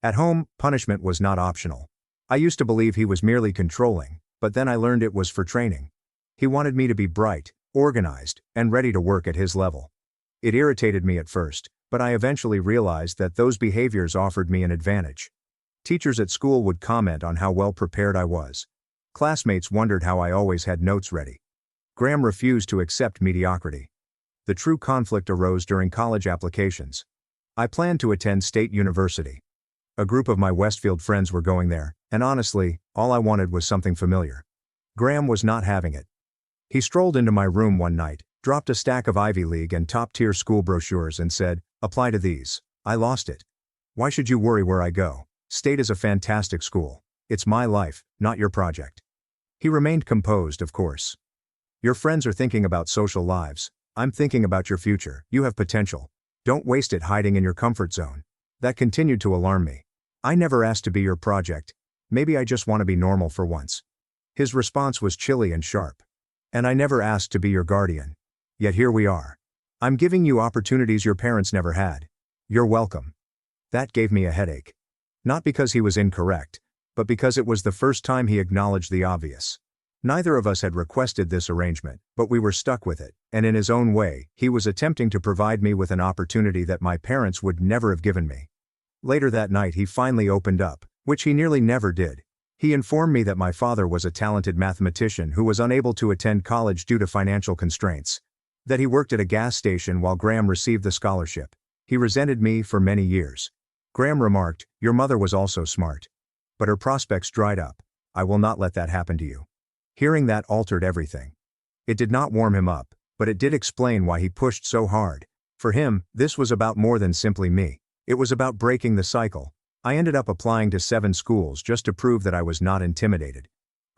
At home, punishment was not optional. I used to believe he was merely controlling, but then I learned it was for training. He wanted me to be bright, organized, and ready to work at his level. It irritated me at first, but I eventually realized that those behaviors offered me an advantage. Teachers at school would comment on how well prepared I was. Classmates wondered how I always had notes ready. Graham refused to accept mediocrity. The true conflict arose during college applications. I planned to attend State University. A group of my Westfield friends were going there, and honestly, all I wanted was something familiar. Graham was not having it. He strolled into my room one night, dropped a stack of Ivy League and top-tier school brochures and said, "Apply to these." I lost it. "Why should you worry where I go? State is a fantastic school. It's my life, not your project." He remained composed, of course. "Your friends are thinking about social lives. I'm thinking about your future. You have potential. Don't waste it hiding in your comfort zone." That continued to alarm me. "I never asked to be your project. Maybe I just want to be normal for once." His response was chilly and sharp. "And I never asked to be your guardian. Yet here we are. I'm giving you opportunities your parents never had. You're welcome." That gave me a headache. Not because he was incorrect, but because it was the first time he acknowledged the obvious. Neither of us had requested this arrangement, but we were stuck with it, and in his own way, he was attempting to provide me with an opportunity that my parents would never have given me. Later that night he finally opened up, which he nearly never did. He informed me that my father was a talented mathematician who was unable to attend college due to financial constraints. That he worked at a gas station while Graham received the scholarship. He resented me for many years. Graham remarked, "Your mother was also smart. But her prospects dried up. I will not let that happen to you." Hearing that altered everything. It did not warm him up, but it did explain why he pushed so hard. For him, this was about more than simply me. It was about breaking the cycle. I ended up applying to 7 schools just to prove that I was not intimidated.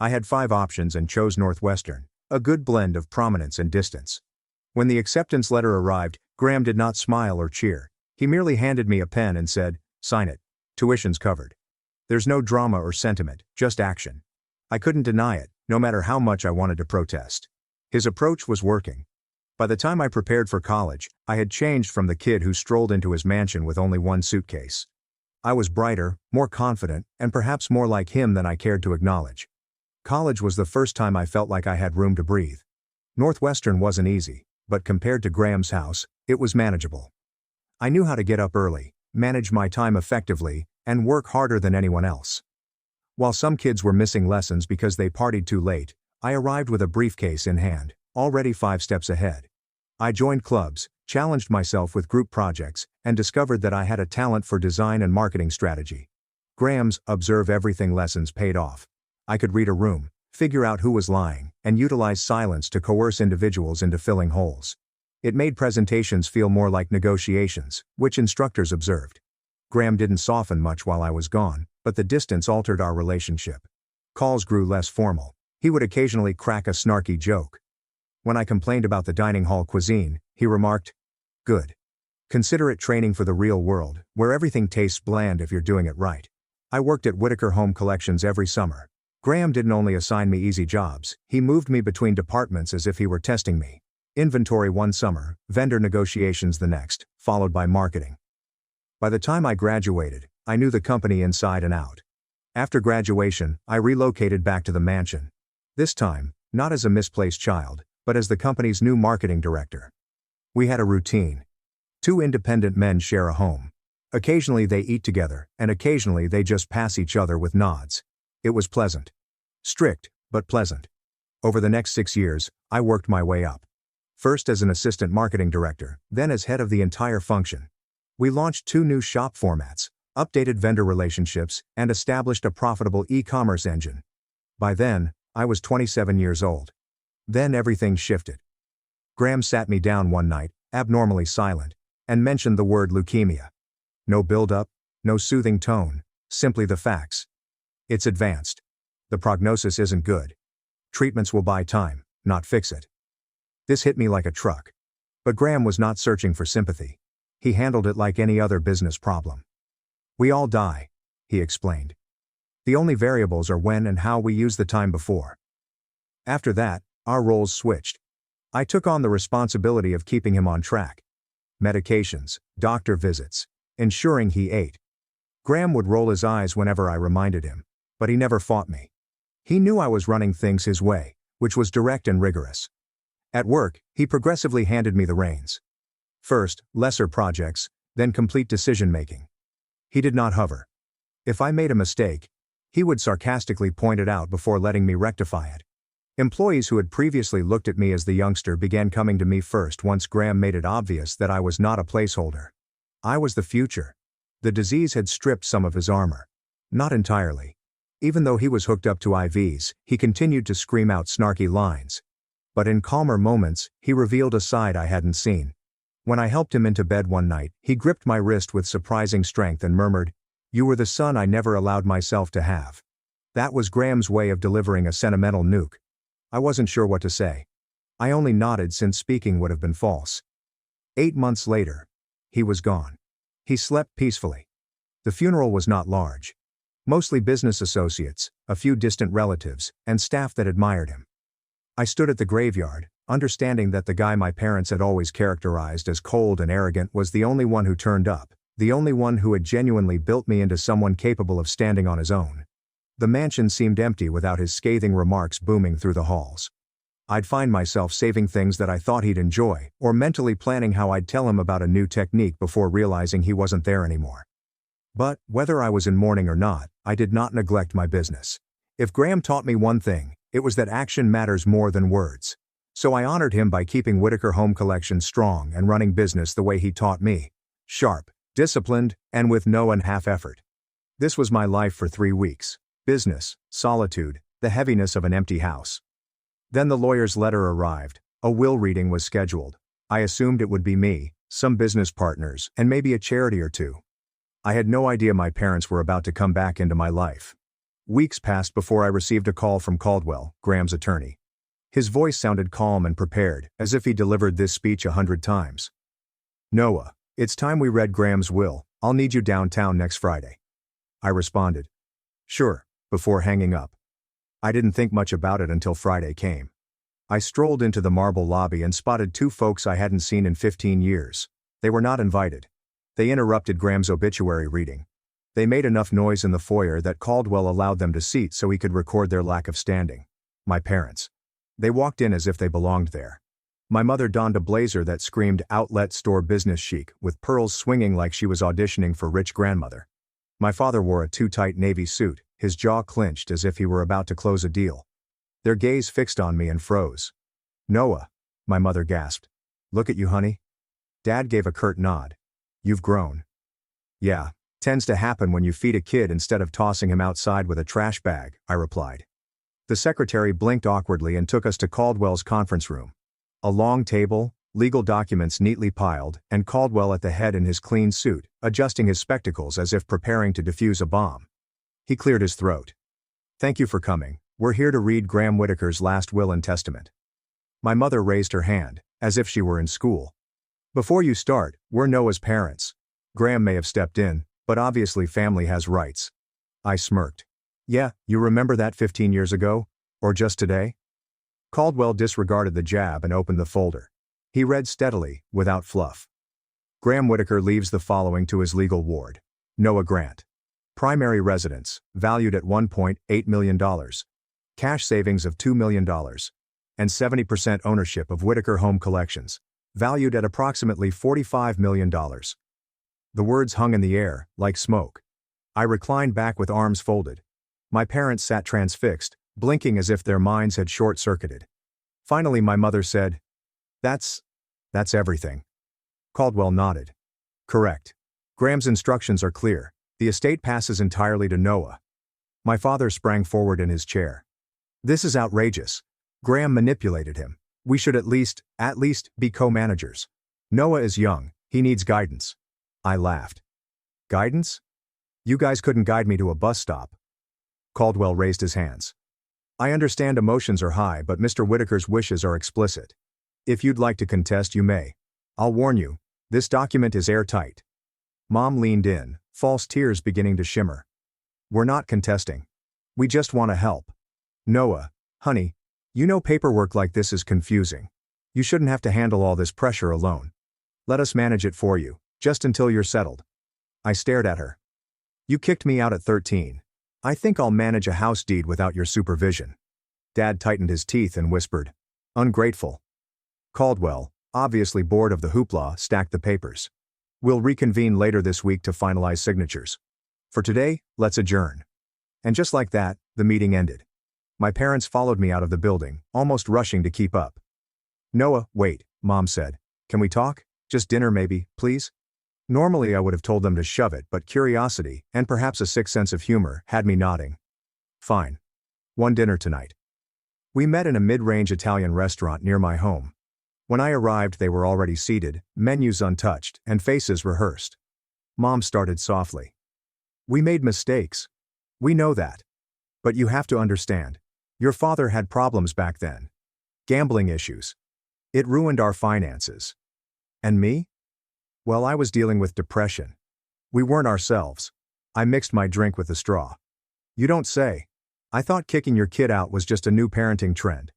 I had 5 options and chose Northwestern, a good blend of prominence and distance. When the acceptance letter arrived, Graham did not smile or cheer. He merely handed me a pen and said, "Sign it. Tuition's covered." There's no drama or sentiment, just action. I couldn't deny it, no matter how much I wanted to protest. His approach was working. By the time I prepared for college, I had changed from the kid who strolled into his mansion with only one suitcase. I was brighter, more confident, and perhaps more like him than I cared to acknowledge. College was the first time I felt like I had room to breathe. Northwestern wasn't easy, but compared to Graham's house, it was manageable. I knew how to get up early, manage my time effectively, and work harder than anyone else. While some kids were missing lessons because they partied too late, I arrived with a briefcase in hand, already 5 steps ahead. I joined clubs, challenged myself with group projects, and discovered that I had a talent for design and marketing strategy. Graham's observe everything lessons paid off. I could read a room, figure out who was lying, and utilize silence to coerce individuals into filling holes. It made presentations feel more like negotiations, which instructors observed. Graham didn't soften much while I was gone, but the distance altered our relationship. Calls grew less formal. He would occasionally crack a snarky joke. When I complained about the dining hall cuisine, he remarked, "Good. Consider it training for the real world, where everything tastes bland if you're doing it right." I worked at Whitaker Home Collections every summer. Graham didn't only assign me easy jobs, he moved me between departments as if he were testing me. Inventory one summer, vendor negotiations the next, followed by marketing. By the time I graduated, I knew the company inside and out. After graduation, I relocated back to the mansion. This time, not as a misplaced child, but as the company's new marketing director. We had a routine. 2 independent men share a home. Occasionally they eat together, and occasionally they just pass each other with nods. It was pleasant. Strict, but pleasant. Over the next 6 years, I worked my way up. First as an assistant marketing director, then as head of the entire function. We launched 2 new shop formats, updated vendor relationships, and established a profitable e-commerce engine. By then, I was 27 years old. Then everything shifted. Graham sat me down one night, abnormally silent, and mentioned the word leukemia. No build-up, no soothing tone, simply the facts. It's advanced. The prognosis isn't good. Treatments will buy time, not fix it. This hit me like a truck. But Graham was not searching for sympathy. He handled it like any other business problem. "We all die," he explained. "The only variables are when and how we use the time before." After that, our roles switched. I took on the responsibility of keeping him on track. Medications, doctor visits, ensuring he ate. Graham would roll his eyes whenever I reminded him, but he never fought me. He knew I was running things his way, which was direct and rigorous. At work, he progressively handed me the reins. First, lesser projects, then complete decision-making. He did not hover. If I made a mistake, he would sarcastically point it out before letting me rectify it. Employees who had previously looked at me as the youngster began coming to me first once Graham made it obvious that I was not a placeholder. I was the future. The disease had stripped some of his armor. Not entirely. Even though he was hooked up to IVs, he continued to scream out snarky lines. But in calmer moments, he revealed a side I hadn't seen. When I helped him into bed one night, he gripped my wrist with surprising strength and murmured, "You were the son I never allowed myself to have." That was Graham's way of delivering a sentimental nuke. I wasn't sure what to say. I only nodded since speaking would have been false. 8 months later, he was gone. He slept peacefully. The funeral was not large. Mostly business associates, a few distant relatives, and staff that admired him. I stood at the graveyard, understanding that the guy my parents had always characterized as cold and arrogant was the only one who turned up, the only one who had genuinely built me into someone capable of standing on his own. The mansion seemed empty without his scathing remarks booming through the halls. I'd find myself saving things that I thought he'd enjoy, or mentally planning how I'd tell him about a new technique before realizing he wasn't there anymore. But, whether I was in mourning or not, I did not neglect my business. If Graham taught me one thing, it was that action matters more than words. So I honored him by keeping Whitaker Home Collection strong and running business the way he taught me. Sharp, disciplined, and with no and half effort. This was my life for 3 weeks. Business, solitude, the heaviness of an empty house. Then the lawyer's letter arrived. A will reading was scheduled. I assumed it would be me, some business partners, and maybe a charity or two. I had no idea my parents were about to come back into my life. Weeks passed before I received a call from Caldwell, Graham's attorney. His voice sounded calm and prepared, as if he delivered this speech 100 times. "Noah, it's time we read Graham's will. I'll need you downtown next Friday." I responded, "Sure," before hanging up. I didn't think much about it until Friday came. I strolled into the marble lobby and spotted two folks I hadn't seen in 15 years. They were not invited. They interrupted Graham's obituary reading. They made enough noise in the foyer that Caldwell allowed them to seat so he could record their lack of standing. My parents. They walked in as if they belonged there. My mother donned a blazer that screamed outlet store business chic, with pearls swinging like she was auditioning for rich grandmother. My father wore a too-tight navy suit, his jaw clenched as if he were about to close a deal. Their gaze fixed on me and froze. "Noah," my mother gasped. "Look at you, honey." Dad gave a curt nod. "You've grown." "Yeah, tends to happen when you feed a kid instead of tossing him outside with a trash bag," I replied. The secretary blinked awkwardly and took us to Caldwell's conference room. A long table, legal documents neatly piled, and Caldwell at the head in his clean suit, adjusting his spectacles as if preparing to defuse a bomb. He cleared his throat. "Thank you for coming. We're here to read Graham Whitaker's last will and testament." My mother raised her hand, as if she were in school. "Before you start, we're Noah's parents. Graham may have stepped in, but obviously family has rights." I smirked. "Yeah, you remember that 15 years ago? Or just today?" Caldwell disregarded the jab and opened the folder. He read steadily, without fluff. "Graham Whitaker leaves the following to his legal ward. Noah Grant. Primary residence, valued at $1.8 million. Cash savings of $2 million. And 70% ownership of Whitaker Home Collections, valued at approximately $45 million. The words hung in the air, like smoke. I reclined back with arms folded. My parents sat transfixed, blinking as if their minds had short-circuited. Finally my mother said, That's everything." Caldwell nodded. "Correct. Graham's instructions are clear. The estate passes entirely to Noah." My father sprang forward in his chair. "This is outrageous. Graham manipulated him. We should at least, be co-managers. Noah is young, he needs guidance." I laughed. "Guidance? You guys couldn't guide me to a bus stop." Caldwell raised his hands. "I understand emotions are high, but Mr. Whitaker's wishes are explicit. If you'd like to contest, you may. I'll warn you, this document is airtight." Mom leaned in, false tears beginning to shimmer. "We're not contesting. We just want to help. Noah, honey, you know paperwork like this is confusing. You shouldn't have to handle all this pressure alone. Let us manage it for you, just until you're settled." I stared at her. "You kicked me out at 13. I think I'll manage a house deed without your supervision." Dad tightened his teeth and whispered, "Ungrateful." Caldwell, obviously bored of the hoopla, stacked the papers. "We'll reconvene later this week to finalize signatures. For today, let's adjourn." And just like that, the meeting ended. My parents followed me out of the building, almost rushing to keep up. "Noah, wait," Mom said. "Can we talk? Just dinner maybe, please?" Normally I would have told them to shove it, but curiosity, and perhaps a sick sense of humor, had me nodding. "Fine. One dinner tonight." We met in a mid-range Italian restaurant near my home. When I arrived they were already seated, menus untouched, and faces rehearsed. Mom started softly. "We made mistakes. We know that. But you have to understand. Your father had problems back then. Gambling issues. It ruined our finances. And me? Well, I was dealing with depression. We weren't ourselves. I mixed my drink with the straw." "You don't say. I thought kicking your kid out was just a new parenting trend."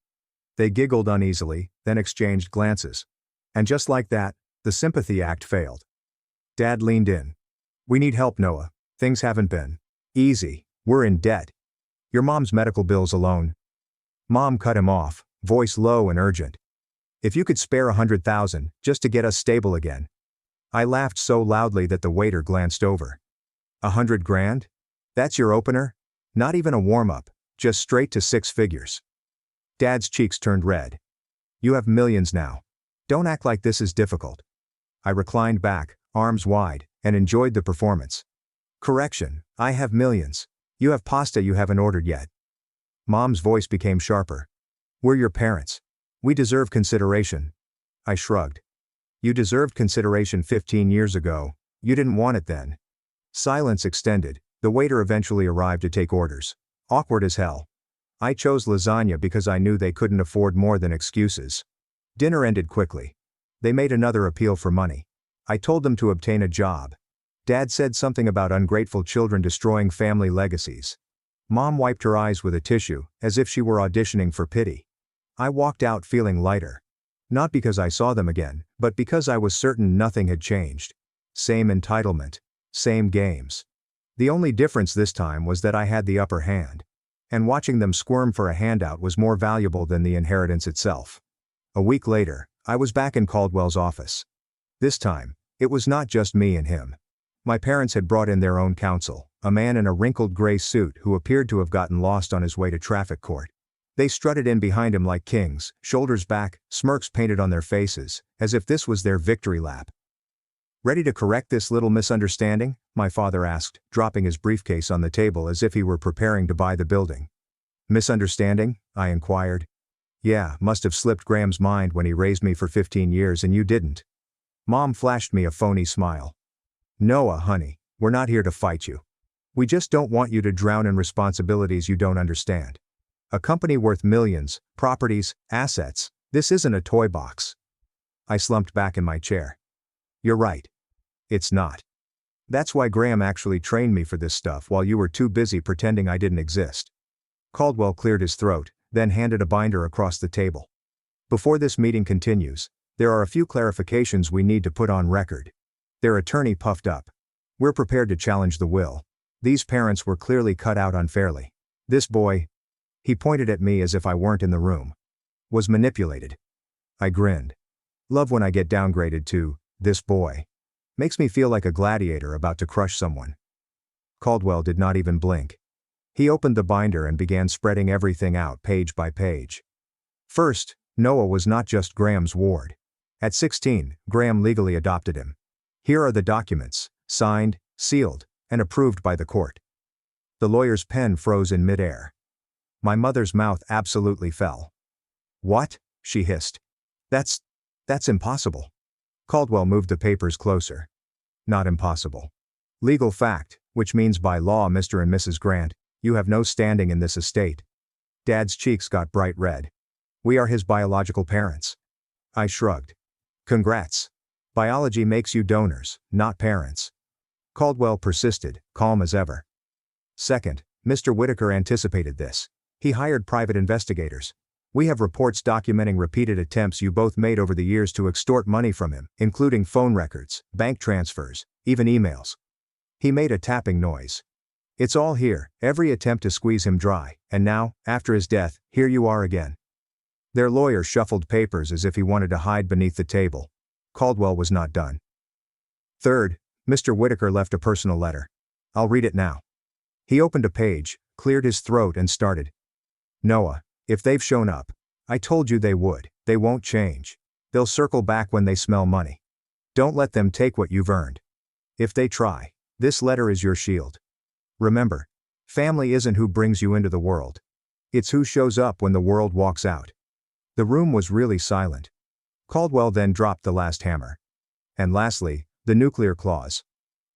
They giggled uneasily, then exchanged glances. And just like that, the sympathy act failed. Dad leaned in. "We need help, Noah. Things haven't been easy. We're in debt. Your mom's medical bills alone." Mom cut him off, voice low and urgent. "If you could spare $100,000, just to get us stable again." I laughed so loudly that the waiter glanced over. $100,000? That's your opener? Not even a warm-up, just straight to 6 figures. Dad's cheeks turned red. "You have millions now. Don't act like this is difficult." I reclined back, arms wide, and enjoyed the performance. "Correction, I have millions. You have pasta you haven't ordered yet." Mom's voice became sharper. "We're your parents. We deserve consideration." I shrugged. You deserved consideration 15 years ago. You didn't want it then. Silence extended. The waiter eventually arrived to take orders. Awkward as hell. I chose lasagna because I knew they couldn't afford more than excuses. Dinner ended quickly. They made another appeal for money. I told them to obtain a job. Dad said something about ungrateful children destroying family legacies. Mom wiped her eyes with a tissue, as if she were auditioning for pity. I walked out feeling lighter. Not because I saw them again, but because I was certain nothing had changed. Same entitlement. Same games. The only difference this time was that I had the upper hand. And watching them squirm for a handout was more valuable than the inheritance itself. A week later, I was back in Caldwell's office. This time, it was not just me and him. My parents had brought in their own counsel, a man in a wrinkled gray suit who appeared to have gotten lost on his way to traffic court. They strutted in behind him like kings, shoulders back, smirks painted on their faces, as if this was their victory lap. "Ready to correct this little misunderstanding?" my father asked, dropping his briefcase on the table as if he were preparing to buy the building. "Misunderstanding?" I inquired. "Yeah, must have slipped Graham's mind when he raised me for 15 years and you didn't." Mom flashed me a phony smile. "Noah, honey, we're not here to fight you. We just don't want you to drown in responsibilities you don't understand. A company worth millions, properties, assets, this isn't a toy box." I slumped back in my chair. "You're right. It's not. That's why Graham actually trained me for this stuff while you were too busy pretending I didn't exist." Caldwell cleared his throat, then handed a binder across the table. "Before this meeting continues, there are a few clarifications we need to put on record." Their attorney puffed up. "We're prepared to challenge the will. These parents were clearly cut out unfairly. This boy," he pointed at me as if I weren't in the room, "was manipulated." I grinned. Love when I get downgraded to, "this boy." Makes me feel like a gladiator about to crush someone. Caldwell did not even blink. He opened the binder and began spreading everything out page by page. First, Noah was not just Graham's ward. At 16, Graham legally adopted him. Here are the documents, signed, sealed, and approved by the court. The lawyer's pen froze in midair. My mother's mouth absolutely fell. "What?" she hissed. That's impossible." Caldwell moved the papers closer. "Not impossible. Legal fact, which means by law, Mr. and Mrs. Grant, you have no standing in this estate." Dad's cheeks got bright red. "We are his biological parents." I shrugged. "Congrats. Biology makes you donors, not parents." Caldwell persisted, calm as ever. "Second, Mr. Whitaker anticipated this. He hired private investigators. We have reports documenting repeated attempts you both made over the years to extort money from him, including phone records, bank transfers, even emails." He made a tapping noise. "It's all here, every attempt to squeeze him dry, and now, after his death, here you are again." Their lawyer shuffled papers as if he wanted to hide beneath the table. Caldwell was not done. "Third, Mr. Whitaker left a personal letter. I'll read it now." He opened a page, cleared his throat and started. "Noah, if they've shown up, I told you they would, they won't change. They'll circle back when they smell money. Don't let them take what you've earned. If they try, this letter is your shield. Remember, family isn't who brings you into the world. It's who shows up when the world walks out." The room was really silent. Caldwell then dropped the last hammer. "And lastly, the nuclear clause.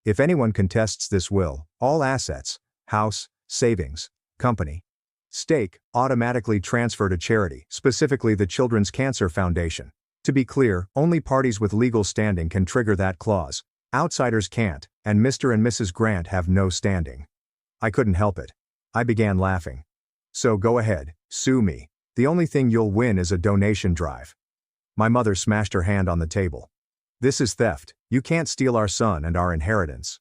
If anyone contests this will, all assets, house, savings, company, stake, automatically transfer to charity, specifically the Children's Cancer Foundation. To be clear, only parties with legal standing can trigger that clause. Outsiders can't, and Mr. and Mrs. Grant have no standing." I couldn't help it. I began laughing. "So go ahead, sue me. The only thing you'll win is a donation drive." My mother smashed her hand on the table. "This is theft. You can't steal our son and our inheritance."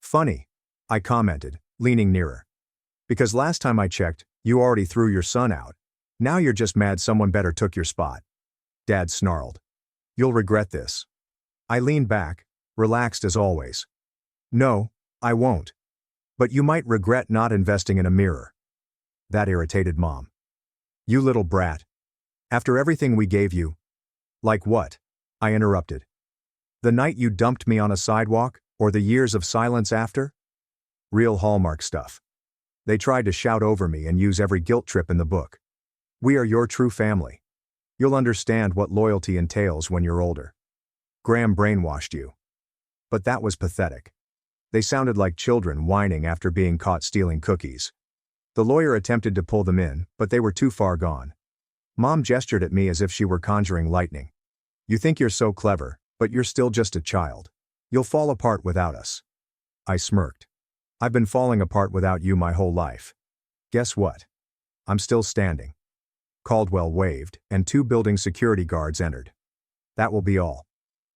"Funny," I commented, leaning nearer. "Because last time I checked, you already threw your son out. Now you're just mad someone better took your spot." Dad snarled. "You'll regret this." I leaned back, relaxed as always. "No, I won't. But you might regret not investing in a mirror." That irritated Mom. "You little brat. After everything we gave you." "Like what?" I interrupted. "The night you dumped me on a sidewalk, or the years of silence after?" Real Hallmark stuff. They tried to shout over me and use every guilt trip in the book. "We are your true family. You'll understand what loyalty entails when you're older." Graham brainwashed you. But that was pathetic. They sounded like children whining after being caught stealing cookies. The lawyer attempted to pull them in, but they were too far gone. Mom gestured at me as if she were conjuring lightning. You think you're so clever, but you're still just a child. You'll fall apart without us. I smirked. I've been falling apart without you my whole life. Guess what? I'm still standing. Caldwell waved, and 2 building security guards entered. That will be all.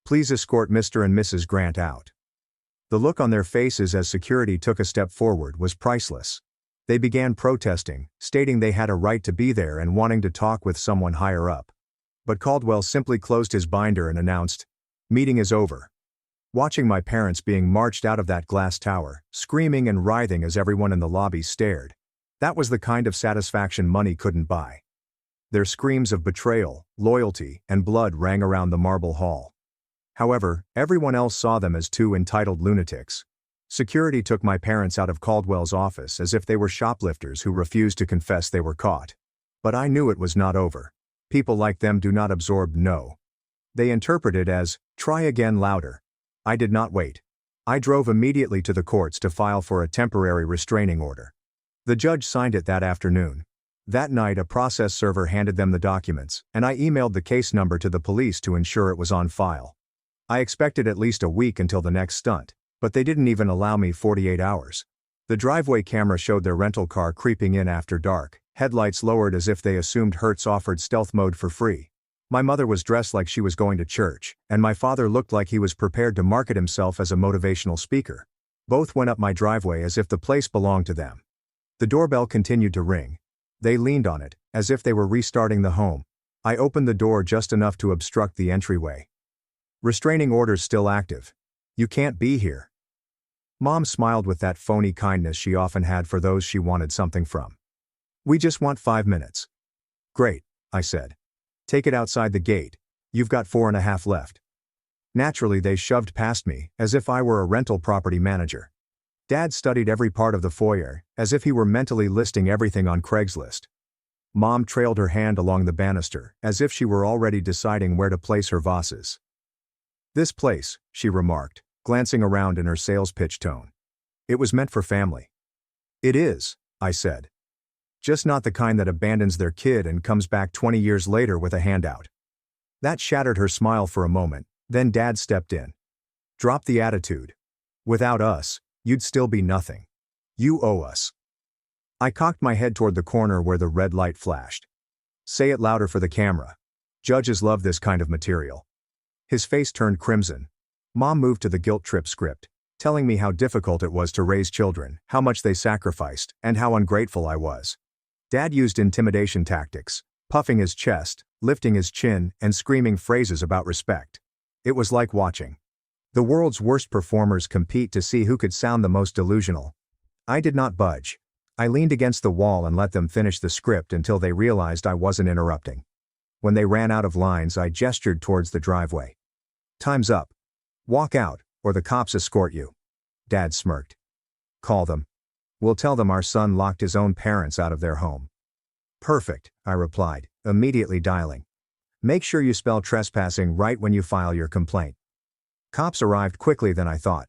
Please escort Mr. and Mrs. Grant out. The look on their faces as security took a step forward was priceless. They began protesting, stating they had a right to be there and wanting to talk with someone higher up. But Caldwell simply closed his binder and announced, "Meeting is over." Watching my parents being marched out of that glass tower, screaming and writhing as everyone in the lobby stared, that was the kind of satisfaction money couldn't buy. Their screams of betrayal, loyalty, and blood rang around the marble hall. However, everyone else saw them as 2 entitled lunatics. Security took my parents out of Caldwell's office as if they were shoplifters who refused to confess they were caught. But I knew it was not over. People like them do not absorb no. They interpret it as, try again louder. I did not wait. I drove immediately to the courts to file for a temporary restraining order. The judge signed it that afternoon. That night a process server handed them the documents, and I emailed the case number to the police to ensure it was on file. I expected at least a week until the next stunt, but they didn't even allow me 48 hours. The driveway camera showed their rental car creeping in after dark, headlights lowered as if they assumed Hertz offered stealth mode for free. My mother was dressed like she was going to church, and my father looked like he was prepared to market himself as a motivational speaker. Both went up my driveway as if the place belonged to them. The doorbell continued to ring. They leaned on it, as if they were restarting the home. I opened the door just enough to obstruct the entryway. Restraining orders still active. You can't be here. Mom smiled with that phony kindness she often had for those she wanted something from. We just want 5 minutes. Great, I said. Take it outside the gate. You've got 4.5 left. Naturally they shoved past me, as if I were a rental property manager. Dad studied every part of the foyer, as if he were mentally listing everything on Craigslist. Mom trailed her hand along the banister, as if she were already deciding where to place her vases. This place, she remarked, glancing around in her sales pitch tone. It was meant for family. It is, I said. Just not the kind that abandons their kid and comes back 20 years later with a handout. That shattered her smile for a moment, then Dad stepped in. Drop the attitude. Without us, you'd still be nothing. You owe us. I cocked my head toward the corner where the red light flashed. Say it louder for the camera. Judges love this kind of material. His face turned crimson. Mom moved to the guilt trip script, telling me how difficult it was to raise children, how much they sacrificed, and how ungrateful I was. Dad used intimidation tactics, puffing his chest, lifting his chin, and screaming phrases about respect. It was like watching the world's worst performers compete to see who could sound the most delusional. I did not budge. I leaned against the wall and let them finish the script until they realized I wasn't interrupting. When they ran out of lines, I gestured towards the driveway. Time's up. Walk out, or the cops escort you. Dad smirked. Call them. We'll tell them our son locked his own parents out of their home. Perfect, I replied, immediately dialing. Make sure you spell trespassing right when you file your complaint. Cops arrived quickly than I thought.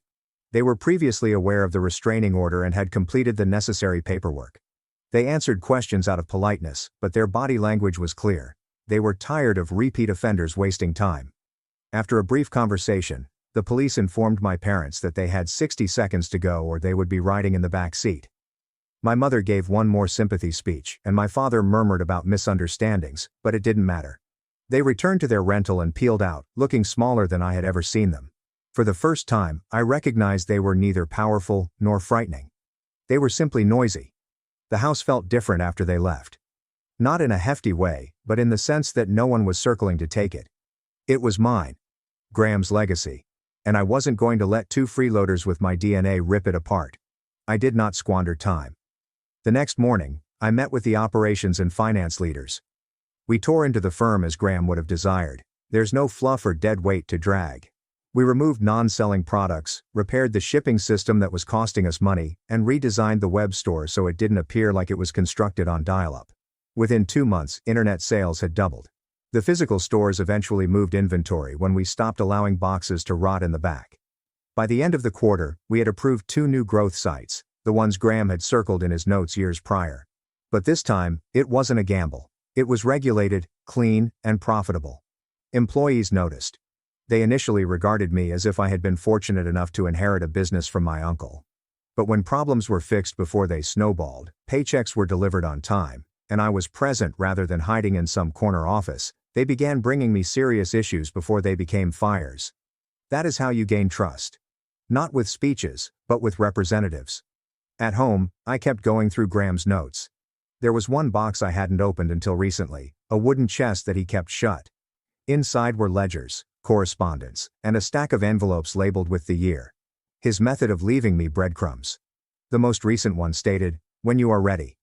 They were previously aware of the restraining order and had completed the necessary paperwork. They answered questions out of politeness, but their body language was clear. They were tired of repeat offenders wasting time. After a brief conversation, the police informed my parents that they had 60 seconds to go or they would be riding in the back seat. My mother gave one more sympathy speech, and my father murmured about misunderstandings, but it didn't matter. They returned to their rental and peeled out, looking smaller than I had ever seen them. For the first time, I recognized they were neither powerful nor frightening. They were simply noisy. The house felt different after they left. Not in a hefty way, but in the sense that no one was circling to take it. It was mine. Graham's legacy. And I wasn't going to let 2 freeloaders with my DNA rip it apart. I did not squander time. The next morning, I met with the operations and finance leaders. We tore into the firm as Graham would have desired. There's no fluff or dead weight to drag. We removed non-selling products, repaired the shipping system that was costing us money, and redesigned the web store so it didn't appear like it was constructed on dial-up. Within 2 months, internet sales had doubled. The physical stores eventually moved inventory when we stopped allowing boxes to rot in the back. By the end of the quarter, we had approved 2 new growth sites, the ones Graham had circled in his notes years prior. But this time, it wasn't a gamble. It was regulated, clean, and profitable. Employees noticed. They initially regarded me as if I had been fortunate enough to inherit a business from my uncle. But when problems were fixed before they snowballed, paychecks were delivered on time, and I was present rather than hiding in some corner office, they began bringing me serious issues before they became fires. That is how you gain trust. Not with speeches, but with representatives. At home, I kept going through Graham's notes. There was one box I hadn't opened until recently, a wooden chest that he kept shut. Inside were ledgers, correspondence, and a stack of envelopes labeled with the year. His method of leaving me breadcrumbs. The most recent one stated, "When you are ready."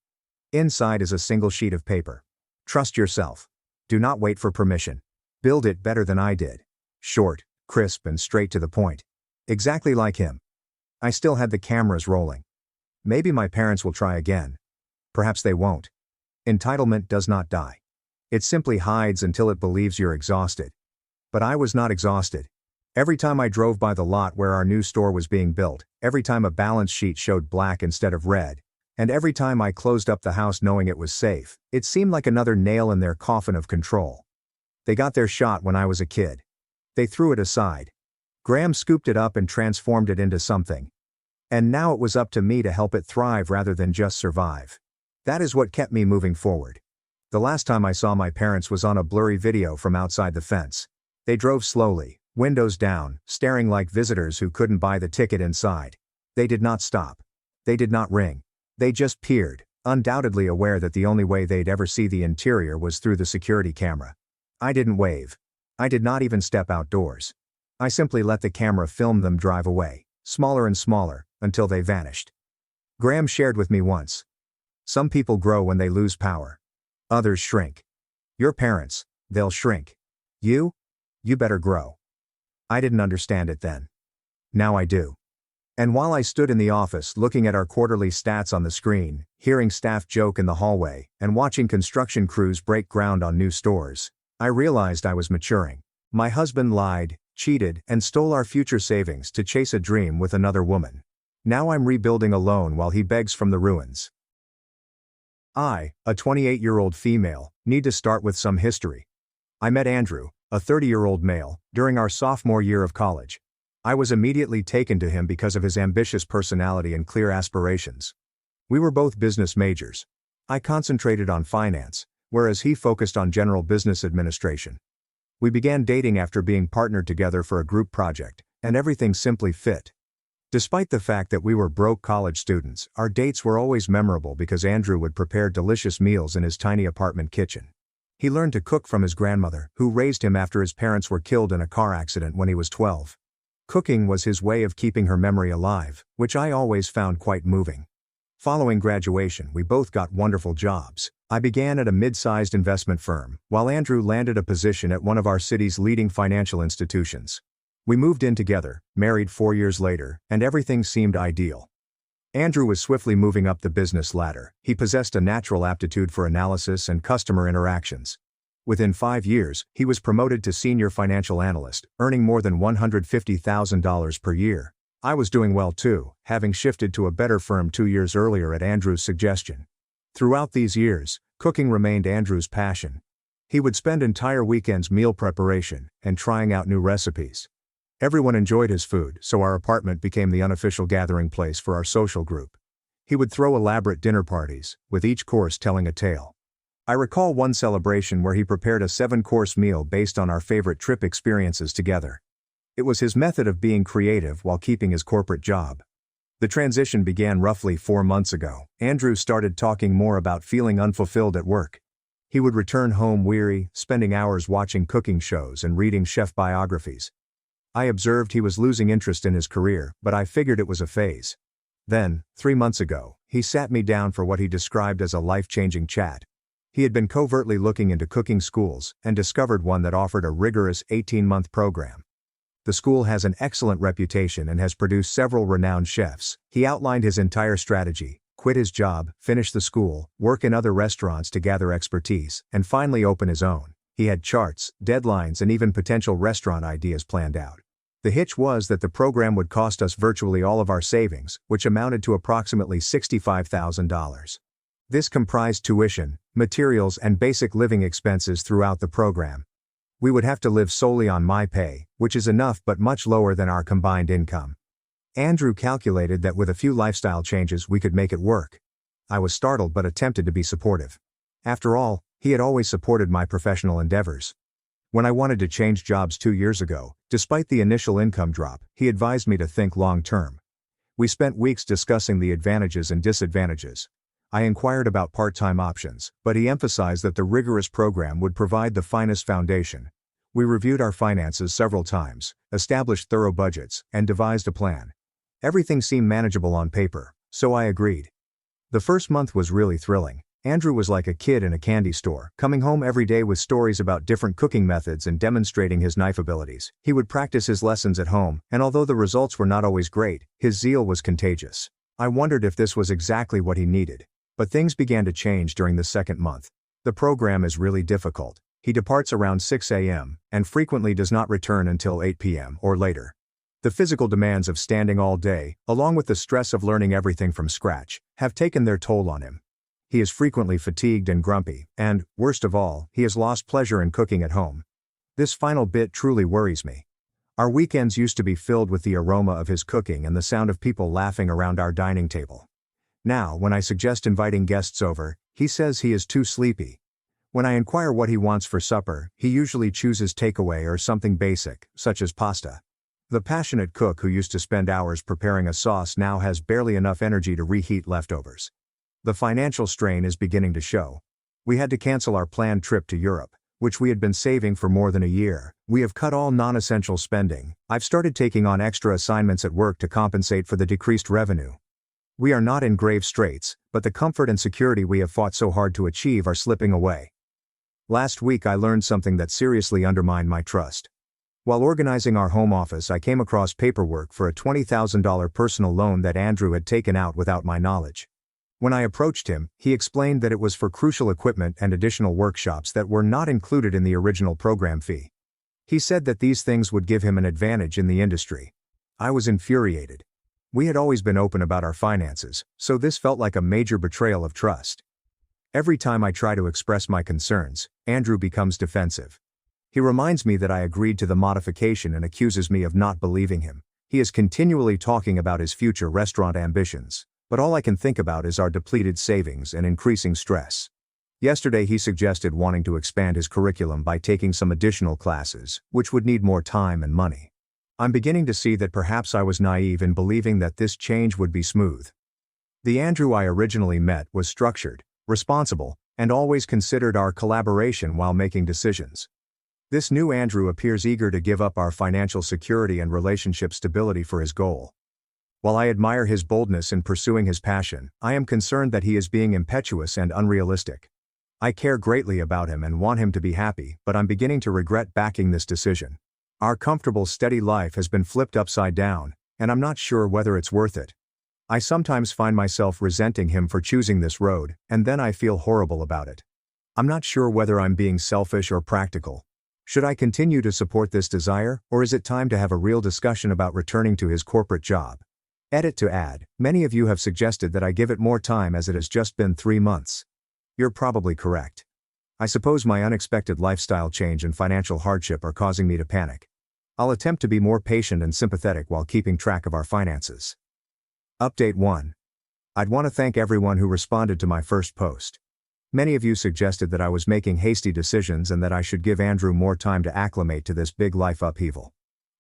Inside is a single sheet of paper. Trust yourself. Do not wait for permission. Build it better than I did. Short, crisp, and straight to the point. Exactly like him. I still had the cameras rolling. Maybe my parents will try again. Perhaps they won't. Entitlement does not die. It simply hides until it believes you're exhausted. But I was not exhausted. Every time I drove by the lot where our new store was being built, every time a balance sheet showed black instead of red, and every time I closed up the house knowing it was safe, it seemed like another nail in their coffin of control. They got their shot when I was a kid. They threw it aside. Graham scooped it up and transformed it into something. And now it was up to me to help it thrive rather than just survive. That is what kept me moving forward. The last time I saw my parents was on a blurry video from outside the fence. They drove slowly, windows down, staring like visitors who couldn't buy the ticket inside. They did not stop. They did not ring. They just peered, undoubtedly aware that the only way they'd ever see the interior was through the security camera. I didn't wave. I did not even step outdoors. I simply let the camera film them drive away, smaller and smaller, until they vanished. Graham shared with me once. Some people grow when they lose power. Others shrink. Your parents, they'll shrink. You better grow. I didn't understand it then. Now I do. And while I stood in the office looking at our quarterly stats on the screen, hearing staff joke in the hallway, and watching construction crews break ground on new stores, I realized I was maturing. My husband lied, cheated, and stole our future savings to chase a dream with another woman. Now I'm rebuilding alone while he begs from the ruins. I, a 28-year-old female, need to start with some history. I met Andrew, a 30-year-old male, during our sophomore year of college. I was immediately taken to him because of his ambitious personality and clear aspirations. We were both business majors. I concentrated on finance, whereas he focused on general business administration. We began dating after being partnered together for a group project, and everything simply fit. Despite the fact that we were broke college students, our dates were always memorable because Andrew would prepare delicious meals in his tiny apartment kitchen. He learned to cook from his grandmother, who raised him after his parents were killed in a car accident when he was 12. Cooking was his way of keeping her memory alive, which I always found quite moving. Following graduation, we both got wonderful jobs. I began at a mid-sized investment firm, while Andrew landed a position at one of our city's leading financial institutions. We moved in together, married 4 years later, and everything seemed ideal. Andrew was swiftly moving up the business ladder. He possessed a natural aptitude for analysis and customer interactions. Within 5 years, he was promoted to senior financial analyst, earning more than $150,000 per year. I was doing well too, having shifted to a better firm 2 years earlier at Andrew's suggestion. Throughout these years, cooking remained Andrew's passion. He would spend entire weekends meal preparation and trying out new recipes. Everyone enjoyed his food, so our apartment became the unofficial gathering place for our social group. He would throw elaborate dinner parties, with each course telling a tale. I recall one celebration where he prepared a 7-course meal based on our favorite trip experiences together. It was his method of being creative while keeping his corporate job. The transition began roughly 4 months ago. Andrew started talking more about feeling unfulfilled at work. He would return home weary, spending hours watching cooking shows and reading chef biographies. I observed he was losing interest in his career, but I figured it was a phase. Then, 3 months ago, he sat me down for what he described as a life-changing chat. He had been covertly looking into cooking schools and discovered one that offered a rigorous 18-month program. The school has an excellent reputation and has produced several renowned chefs. He outlined his entire strategy: quit his job, finish the school, work in other restaurants to gather expertise, and finally open his own. He had charts, deadlines, and even potential restaurant ideas planned out. The hitch was that the program would cost us virtually all of our savings, which amounted to approximately $65,000. This comprised tuition, materials, and basic living expenses throughout the program. We would have to live solely on my pay, which is enough but much lower than our combined income. Andrew calculated that with a few lifestyle changes we could make it work. I was startled but attempted to be supportive. After all, he had always supported my professional endeavors. When I wanted to change jobs 2 years ago, despite the initial income drop, he advised me to think long-term. We spent weeks discussing the advantages and disadvantages. I inquired about part-time options, but he emphasized that the rigorous program would provide the finest foundation. We reviewed our finances several times, established thorough budgets, and devised a plan. Everything seemed manageable on paper, so I agreed. The first month was really thrilling. Andrew was like a kid in a candy store, coming home every day with stories about different cooking methods and demonstrating his knife abilities. He would practice his lessons at home, and although the results were not always great, his zeal was contagious. I wondered if this was exactly what he needed. But things began to change during the second month. The program is really difficult. He departs around 6 a.m., and frequently does not return until 8 p.m. or later. The physical demands of standing all day, along with the stress of learning everything from scratch, have taken their toll on him. He is frequently fatigued and grumpy, and, worst of all, he has lost pleasure in cooking at home. This final bit truly worries me. Our weekends used to be filled with the aroma of his cooking and the sound of people laughing around our dining table. Now, when I suggest inviting guests over, he says he is too sleepy. When I inquire what he wants for supper, he usually chooses takeaway or something basic, such as pasta. The passionate cook who used to spend hours preparing a sauce now has barely enough energy to reheat leftovers. The financial strain is beginning to show. We had to cancel our planned trip to Europe, which we had been saving for more than a year. We have cut all non-essential spending. I've started taking on extra assignments at work to compensate for the decreased revenue. We are not in grave straits, but the comfort and security we have fought so hard to achieve are slipping away. Last week I learned something that seriously undermined my trust. While organizing our home office, I came across paperwork for a $20,000 personal loan that Andrew had taken out without my knowledge. When I approached him, he explained that it was for crucial equipment and additional workshops that were not included in the original program fee. He said that these things would give him an advantage in the industry. I was infuriated. We had always been open about our finances, so this felt like a major betrayal of trust. Every time I try to express my concerns, Andrew becomes defensive. He reminds me that I agreed to the modification and accuses me of not believing him. He is continually talking about his future restaurant ambitions. But all I can think about is our depleted savings and increasing stress. Yesterday he suggested wanting to expand his curriculum by taking some additional classes, which would need more time and money. I'm beginning to see that perhaps I was naive in believing that this change would be smooth. The Andrew I originally met was structured, responsible, and always considered our collaboration while making decisions. This new Andrew appears eager to give up our financial security and relationship stability for his goal. While I admire his boldness in pursuing his passion, I am concerned that he is being impetuous and unrealistic. I care greatly about him and want him to be happy, but I'm beginning to regret backing this decision. Our comfortable, steady life has been flipped upside down, and I'm not sure whether it's worth it. I sometimes find myself resenting him for choosing this road, and then I feel horrible about it. I'm not sure whether I'm being selfish or practical. Should I continue to support this desire, or is it time to have a real discussion about returning to his corporate job? Edit to add, many of you have suggested that I give it more time as it has just been 3 months. You're probably correct. I suppose my unexpected lifestyle change and financial hardship are causing me to panic. I'll attempt to be more patient and sympathetic while keeping track of our finances. Update 1. I'd want to thank everyone who responded to my first post. Many of you suggested that I was making hasty decisions and that I should give Andrew more time to acclimate to this big life upheaval.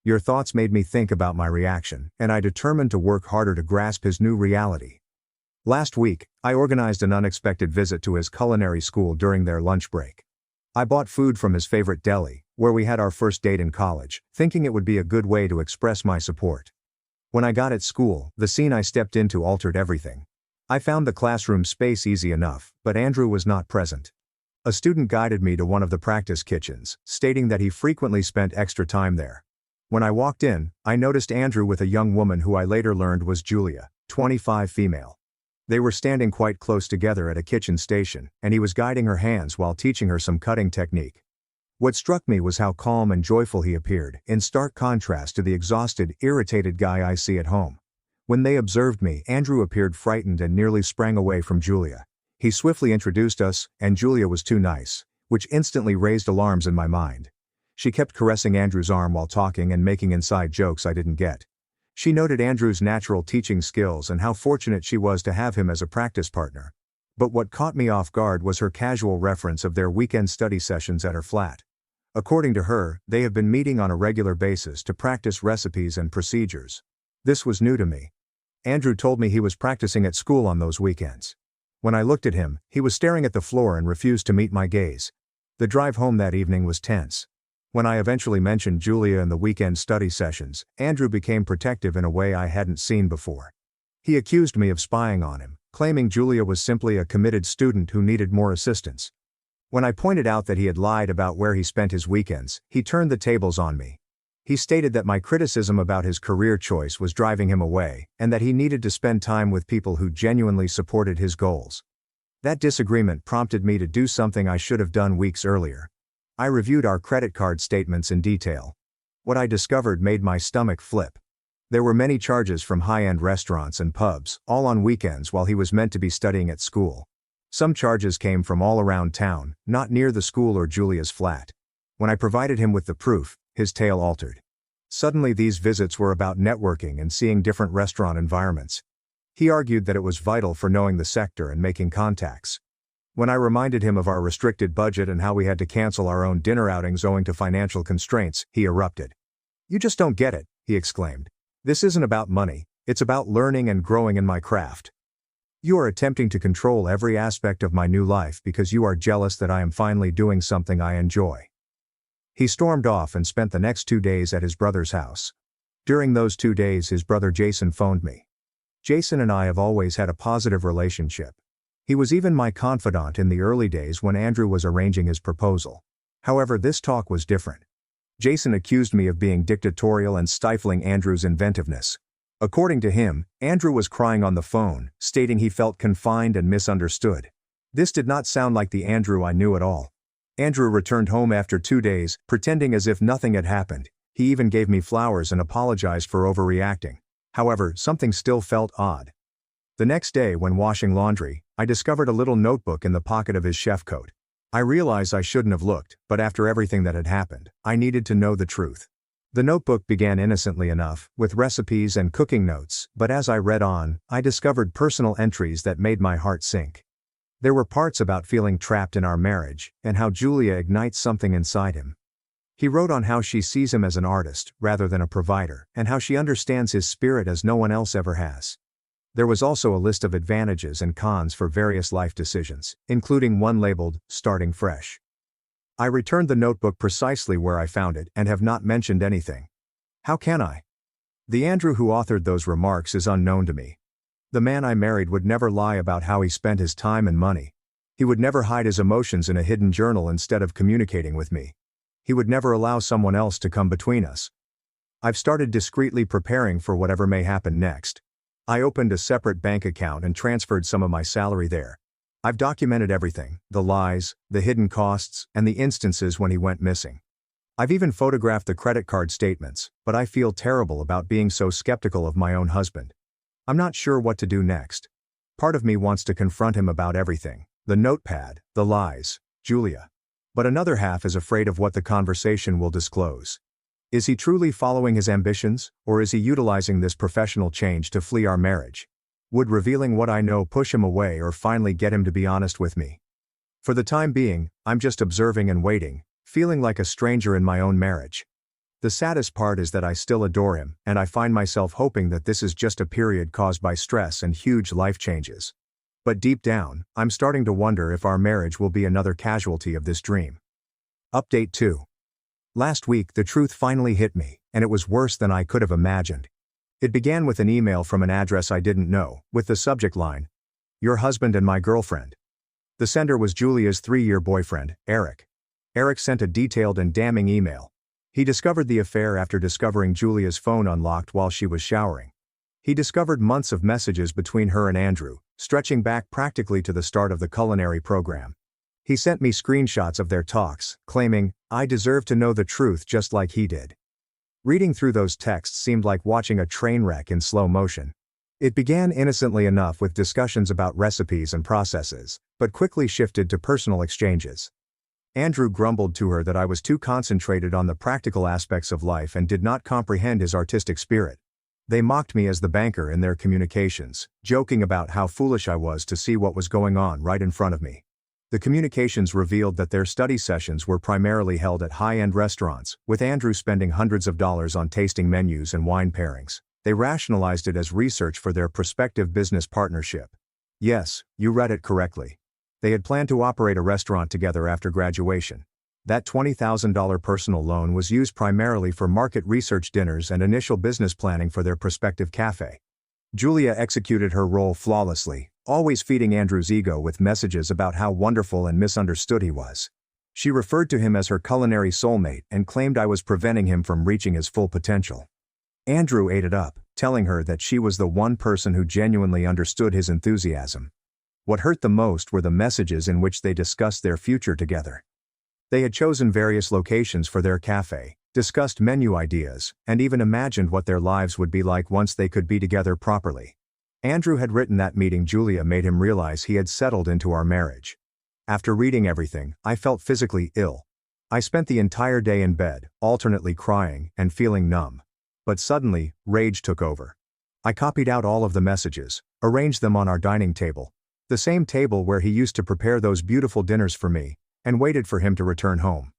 Your thoughts made me think about my reaction, and I determined to work harder to grasp his new reality. Last week, I organized an unexpected visit to his culinary school during their lunch break. I bought food from his favorite deli, where we had our first date in college, thinking it would be a good way to express my support. When I got at school, the scene I stepped into altered everything. I found the classroom space easy enough, but Andrew was not present. A student guided me to one of the practice kitchens, stating that he frequently spent extra time there. When I walked in, I noticed Andrew with a young woman who I later learned was Julia, 25, female. They were standing quite close together at a kitchen station, and he was guiding her hands while teaching her some cutting technique. What struck me was how calm and joyful he appeared, in stark contrast to the exhausted, irritated guy I see at home. When they observed me, Andrew appeared frightened and nearly sprang away from Julia. He swiftly introduced us, and Julia was too nice, which instantly raised alarms in my mind. She kept caressing Andrew's arm while talking and making inside jokes I didn't get. She noted Andrew's natural teaching skills and how fortunate she was to have him as a practice partner. But what caught me off guard was her casual reference of their weekend study sessions at her flat. According to her, they have been meeting on a regular basis to practice recipes and procedures. This was new to me. Andrew told me he was practicing at school on those weekends. When I looked at him, he was staring at the floor and refused to meet my gaze. The drive home that evening was tense. When I eventually mentioned Julia and the weekend study sessions, Andrew became protective in a way I hadn't seen before. He accused me of spying on him, claiming Julia was simply a committed student who needed more assistance. When I pointed out that he had lied about where he spent his weekends, he turned the tables on me. He stated that my criticism about his career choice was driving him away, and that he needed to spend time with people who genuinely supported his goals. That disagreement prompted me to do something I should have done weeks earlier. I reviewed our credit card statements in detail. What I discovered made my stomach flip. There were many charges from high-end restaurants and pubs, all on weekends while he was meant to be studying at school. Some charges came from all around town, not near the school or Julia's flat. When I provided him with the proof, his tale altered. Suddenly these visits were about networking and seeing different restaurant environments. He argued that it was vital for knowing the sector and making contacts. When I reminded him of our restricted budget and how we had to cancel our own dinner outings owing to financial constraints, he erupted. "You just don't get it," he exclaimed. "This isn't about money, it's about learning and growing in my craft. You are attempting to control every aspect of my new life because you are jealous that I am finally doing something I enjoy." He stormed off and spent the next 2 days at his brother's house. During those 2 days, his brother Jason phoned me. Jason and I have always had a positive relationship. He was even my confidant in the early days when Andrew was arranging his proposal. However, this talk was different. Jason accused me of being dictatorial and stifling Andrew's inventiveness. According to him, Andrew was crying on the phone, stating he felt confined and misunderstood. This did not sound like the Andrew I knew at all. Andrew returned home after 2 days, pretending as if nothing had happened. He even gave me flowers and apologized for overreacting. However, something still felt odd. The next day, when washing laundry, I discovered a little notebook in the pocket of his chef coat. I realized I shouldn't have looked, but after everything that had happened, I needed to know the truth. The notebook began innocently enough, with recipes and cooking notes, but as I read on, I discovered personal entries that made my heart sink. There were parts about feeling trapped in our marriage, and how Julia ignites something inside him. He wrote on how she sees him as an artist, rather than a provider, and how she understands his spirit as no one else ever has. There was also a list of advantages and cons for various life decisions, including one labeled, "Starting Fresh." I returned the notebook precisely where I found it and have not mentioned anything. How can I? The Andrew who authored those remarks is unknown to me. The man I married would never lie about how he spent his time and money. He would never hide his emotions in a hidden journal instead of communicating with me. He would never allow someone else to come between us. I've started discreetly preparing for whatever may happen next. I opened a separate bank account and transferred some of my salary there. I've documented everything, the lies, the hidden costs, and the instances when he went missing. I've even photographed the credit card statements, but I feel terrible about being so skeptical of my own husband. I'm not sure what to do next. Part of me wants to confront him about everything, the notepad, the lies, Julia. But another half is afraid of what the conversation will disclose. Is he truly following his ambitions, or is he utilizing this professional change to flee our marriage? Would revealing what I know push him away or finally get him to be honest with me? For the time being, I'm just observing and waiting, feeling like a stranger in my own marriage. The saddest part is that I still adore him, and I find myself hoping that this is just a period caused by stress and huge life changes. But deep down, I'm starting to wonder if our marriage will be another casualty of this dream. Update 2. Last week, the truth finally hit me, and it was worse than I could have imagined. It began with an email from an address I didn't know, with the subject line, "Your husband and my girlfriend." The sender was Julia's 3-year boyfriend, Eric. Eric sent a detailed and damning email. He discovered the affair after discovering Julia's phone unlocked while she was showering. He discovered months of messages between her and Andrew, stretching back practically to the start of the culinary program. He sent me screenshots of their talks, claiming, "I deserve to know the truth just like he did." Reading through those texts seemed like watching a train wreck in slow motion. It began innocently enough with discussions about recipes and processes, but quickly shifted to personal exchanges. Andrew grumbled to her that I was too concentrated on the practical aspects of life and did not comprehend his artistic spirit. They mocked me as the banker in their communications, joking about how foolish I was to see what was going on right in front of me. The communications revealed that their study sessions were primarily held at high-end restaurants, with Andrew spending hundreds of dollars on tasting menus and wine pairings. They rationalized it as research for their prospective business partnership. Yes, you read it correctly. They had planned to operate a restaurant together after graduation. That $20,000 personal loan was used primarily for market research dinners and initial business planning for their prospective cafe. Julia executed her role flawlessly, always feeding Andrew's ego with messages about how wonderful and misunderstood he was. She referred to him as her culinary soulmate and claimed I was preventing him from reaching his full potential. Andrew ate it up, telling her that she was the one person who genuinely understood his enthusiasm. What hurt the most were the messages in which they discussed their future together. They had chosen various locations for their cafe, discussed menu ideas, and even imagined what their lives would be like once they could be together properly. Andrew had written that meeting Julia made him realize he had settled into our marriage. After reading everything, I felt physically ill. I spent the entire day in bed, alternately crying and feeling numb. But suddenly, rage took over. I copied out all of the messages, arranged them on our dining table, the same table where he used to prepare those beautiful dinners for me, and waited for him to return home.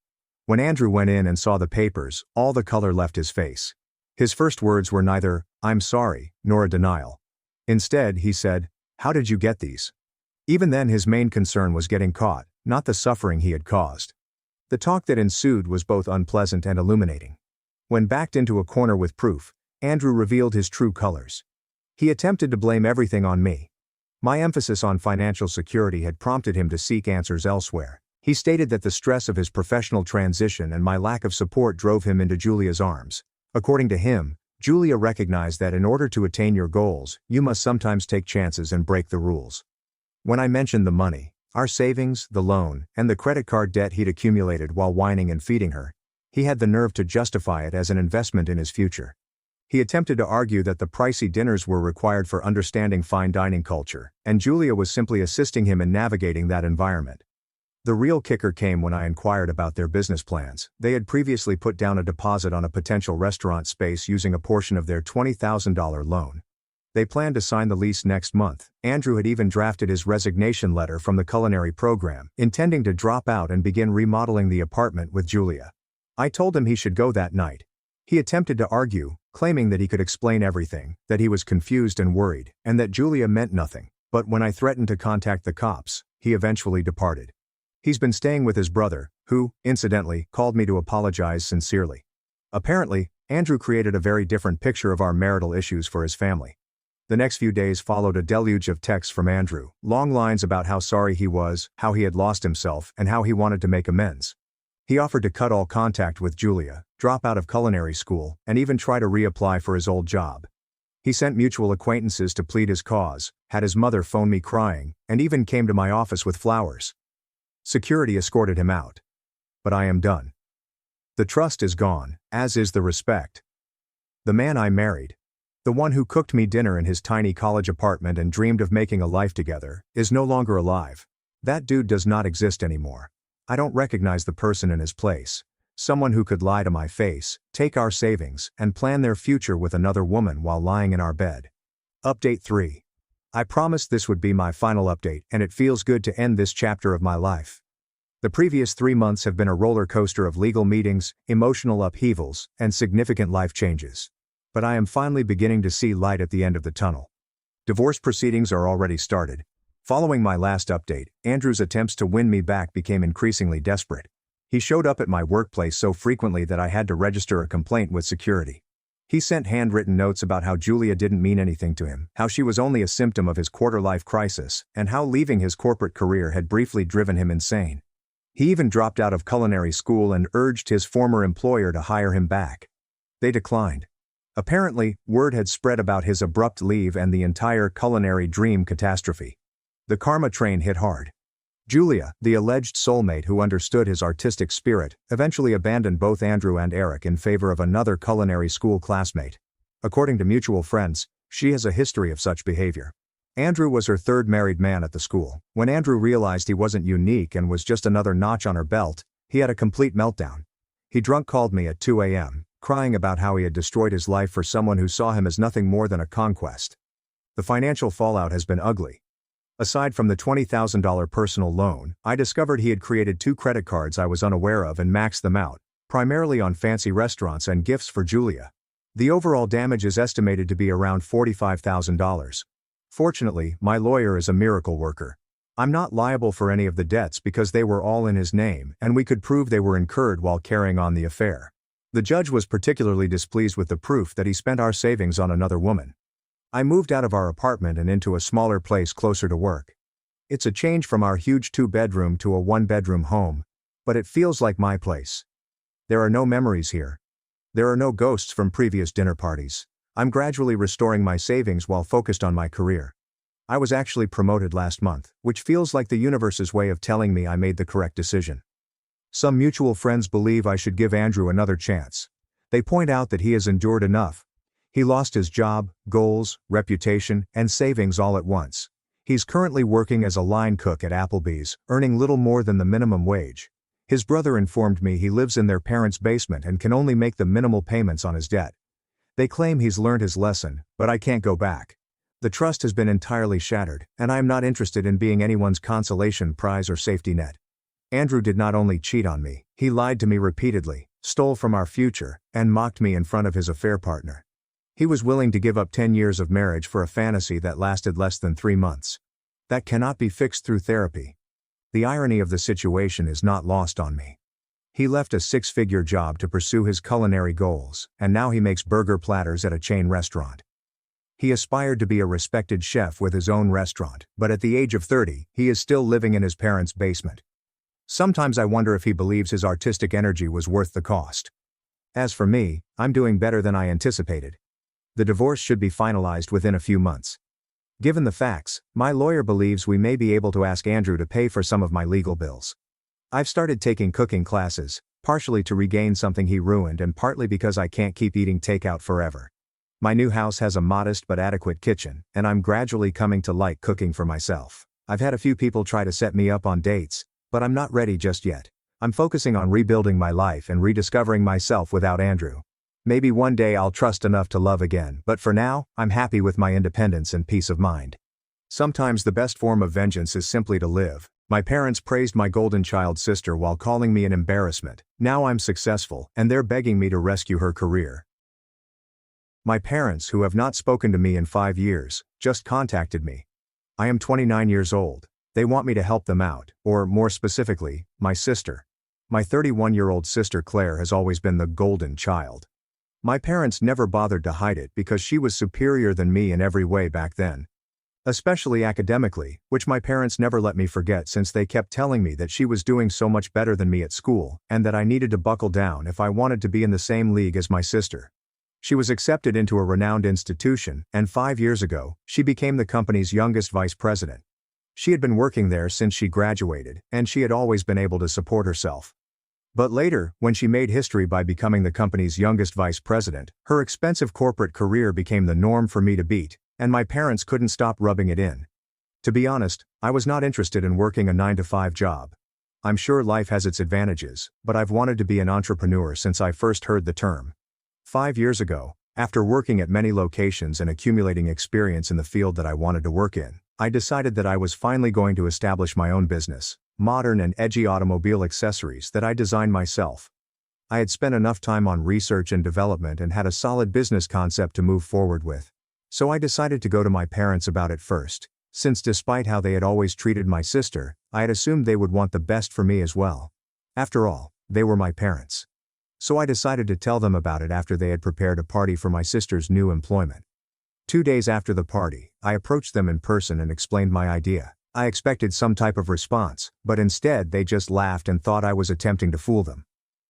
When Andrew went in and saw the papers, all the color left his face. His first words were neither, "I'm sorry," nor a denial. Instead, he said, "How did you get these?" Even then his main concern was getting caught, not the suffering he had caused. The talk that ensued was both unpleasant and illuminating. When backed into a corner with proof, Andrew revealed his true colors. He attempted to blame everything on me. My emphasis on financial security had prompted him to seek answers elsewhere. He stated that the stress of his professional transition and my lack of support drove him into Julia's arms. According to him, Julia recognized that in order to attain your goals, you must sometimes take chances and break the rules. When I mentioned the money, our savings, the loan, and the credit card debt he'd accumulated while whining and feeding her, he had the nerve to justify it as an investment in his future. He attempted to argue that the pricey dinners were required for understanding fine dining culture, and Julia was simply assisting him in navigating that environment. The real kicker came when I inquired about their business plans. They had previously put down a deposit on a potential restaurant space using a portion of their $20,000 loan. They planned to sign the lease next month. Andrew had even drafted his resignation letter from the culinary program, intending to drop out and begin remodeling the apartment with Julia. I told him he should go that night. He attempted to argue, claiming that he could explain everything, that he was confused and worried, and that Julia meant nothing. But when I threatened to contact the cops, he eventually departed. He's been staying with his brother, who, incidentally, called me to apologize sincerely. Apparently, Andrew created a very different picture of our marital issues for his family. The next few days followed a deluge of texts from Andrew, long lines about how sorry he was, how he had lost himself, and how he wanted to make amends. He offered to cut all contact with Julia, drop out of culinary school, and even try to reapply for his old job. He sent mutual acquaintances to plead his cause, had his mother phone me crying, and even came to my office with flowers. Security escorted him out. But I am done. The trust is gone, as is the respect. The man I married, the one who cooked me dinner in his tiny college apartment and dreamed of making a life together, is no longer alive. That dude does not exist anymore. I don't recognize the person in his place. Someone who could lie to my face, take our savings, and plan their future with another woman while lying in our bed. Update 3. I promised this would be my final update, and it feels good to end this chapter of my life. The previous 3 months have been a roller coaster of legal meetings, emotional upheavals, and significant life changes. But I am finally beginning to see light at the end of the tunnel. Divorce proceedings are already started. Following my last update, Andrew's attempts to win me back became increasingly desperate. He showed up at my workplace so frequently that I had to register a complaint with security. He sent handwritten notes about how Julia didn't mean anything to him, how she was only a symptom of his quarter-life crisis, and how leaving his corporate career had briefly driven him insane. He even dropped out of culinary school and urged his former employer to hire him back. They declined. Apparently, word had spread about his abrupt leave and the entire culinary dream catastrophe. The karma train hit hard. Julia, the alleged soulmate who understood his artistic spirit, eventually abandoned both Andrew and Eric in favor of another culinary school classmate. According to mutual friends, she has a history of such behavior. Andrew was her third married man at the school. When Andrew realized he wasn't unique and was just another notch on her belt, he had a complete meltdown. He drunk called me at 2 a.m., crying about how he had destroyed his life for someone who saw him as nothing more than a conquest. The financial fallout has been ugly. Aside from the $20,000 personal loan, I discovered he had created 2 credit cards I was unaware of and maxed them out, primarily on fancy restaurants and gifts for Julia. The overall damage is estimated to be around $45,000. Fortunately, my lawyer is a miracle worker. I'm not liable for any of the debts because they were all in his name and we could prove they were incurred while carrying on the affair. The judge was particularly displeased with the proof that he spent our savings on another woman. I moved out of our apartment and into a smaller place closer to work. It's a change from our huge 2-bedroom to a 1-bedroom home, but it feels like my place. There are no memories here. There are no ghosts from previous dinner parties. I'm gradually restoring my savings while focused on my career. I was actually promoted last month, which feels like the universe's way of telling me I made the correct decision. Some mutual friends believe I should give Andrew another chance. They point out that he has endured enough. He lost his job, goals, reputation, and savings all at once. He's currently working as a line cook at Applebee's, earning little more than the minimum wage. His brother informed me he lives in their parents' basement and can only make the minimal payments on his debt. They claim he's learned his lesson, but I can't go back. The trust has been entirely shattered, and I am not interested in being anyone's consolation prize or safety net. Andrew did not only cheat on me, he lied to me repeatedly, stole from our future, and mocked me in front of his affair partner. He was willing to give up 10 years of marriage for a fantasy that lasted less than 3 months. That cannot be fixed through therapy. The irony of the situation is not lost on me. He left a 6-figure job to pursue his culinary goals, and now he makes burger platters at a chain restaurant. He aspired to be a respected chef with his own restaurant, but at the age of 30, he is still living in his parents' basement. Sometimes I wonder if he believes his artistic energy was worth the cost. As for me, I'm doing better than I anticipated. The divorce should be finalized within a few months. Given the facts, my lawyer believes we may be able to ask Andrew to pay for some of my legal bills. I've started taking cooking classes, partially to regain something he ruined and partly because I can't keep eating takeout forever. My new house has a modest but adequate kitchen, and I'm gradually coming to like cooking for myself. I've had a few people try to set me up on dates, but I'm not ready just yet. I'm focusing on rebuilding my life and rediscovering myself without Andrew. Maybe one day I'll trust enough to love again, but for now, I'm happy with my independence and peace of mind. Sometimes the best form of vengeance is simply to live. My parents praised my golden child sister while calling me an embarrassment. Now I'm successful, and they're begging me to rescue her career. My parents, who have not spoken to me in 5 years, just contacted me. I am 29 years old. They want me to help them out, or more specifically, my sister. My 31-year-old sister Claire has always been the golden child. My parents never bothered to hide it because she was superior than me in every way back then. Especially academically, which my parents never let me forget since they kept telling me that she was doing so much better than me at school, and that I needed to buckle down if I wanted to be in the same league as my sister. She was accepted into a renowned institution, and 5 years ago, she became the company's youngest vice president. She had been working there since she graduated, and she had always been able to support herself. But later, when she made history by becoming the company's youngest vice president, her expensive corporate career became the norm for me to beat, and my parents couldn't stop rubbing it in. To be honest, I was not interested in working a 9-to-5 job. I'm sure life has its advantages, but I've wanted to be an entrepreneur since I first heard the term. 5 years ago, after working at many locations and accumulating experience in the field that I wanted to work in, I decided that I was finally going to establish my own business, modern and edgy automobile accessories that I designed myself. I had spent enough time on research and development and had a solid business concept to move forward with. So I decided to go to my parents about it first, since despite how they had always treated my sister, I had assumed they would want the best for me as well. After all, they were my parents. So I decided to tell them about it after they had prepared a party for my sister's new employment. 2 days after the party, I approached them in person and explained my idea. I expected some type of response, but instead they just laughed and thought I was attempting to fool them.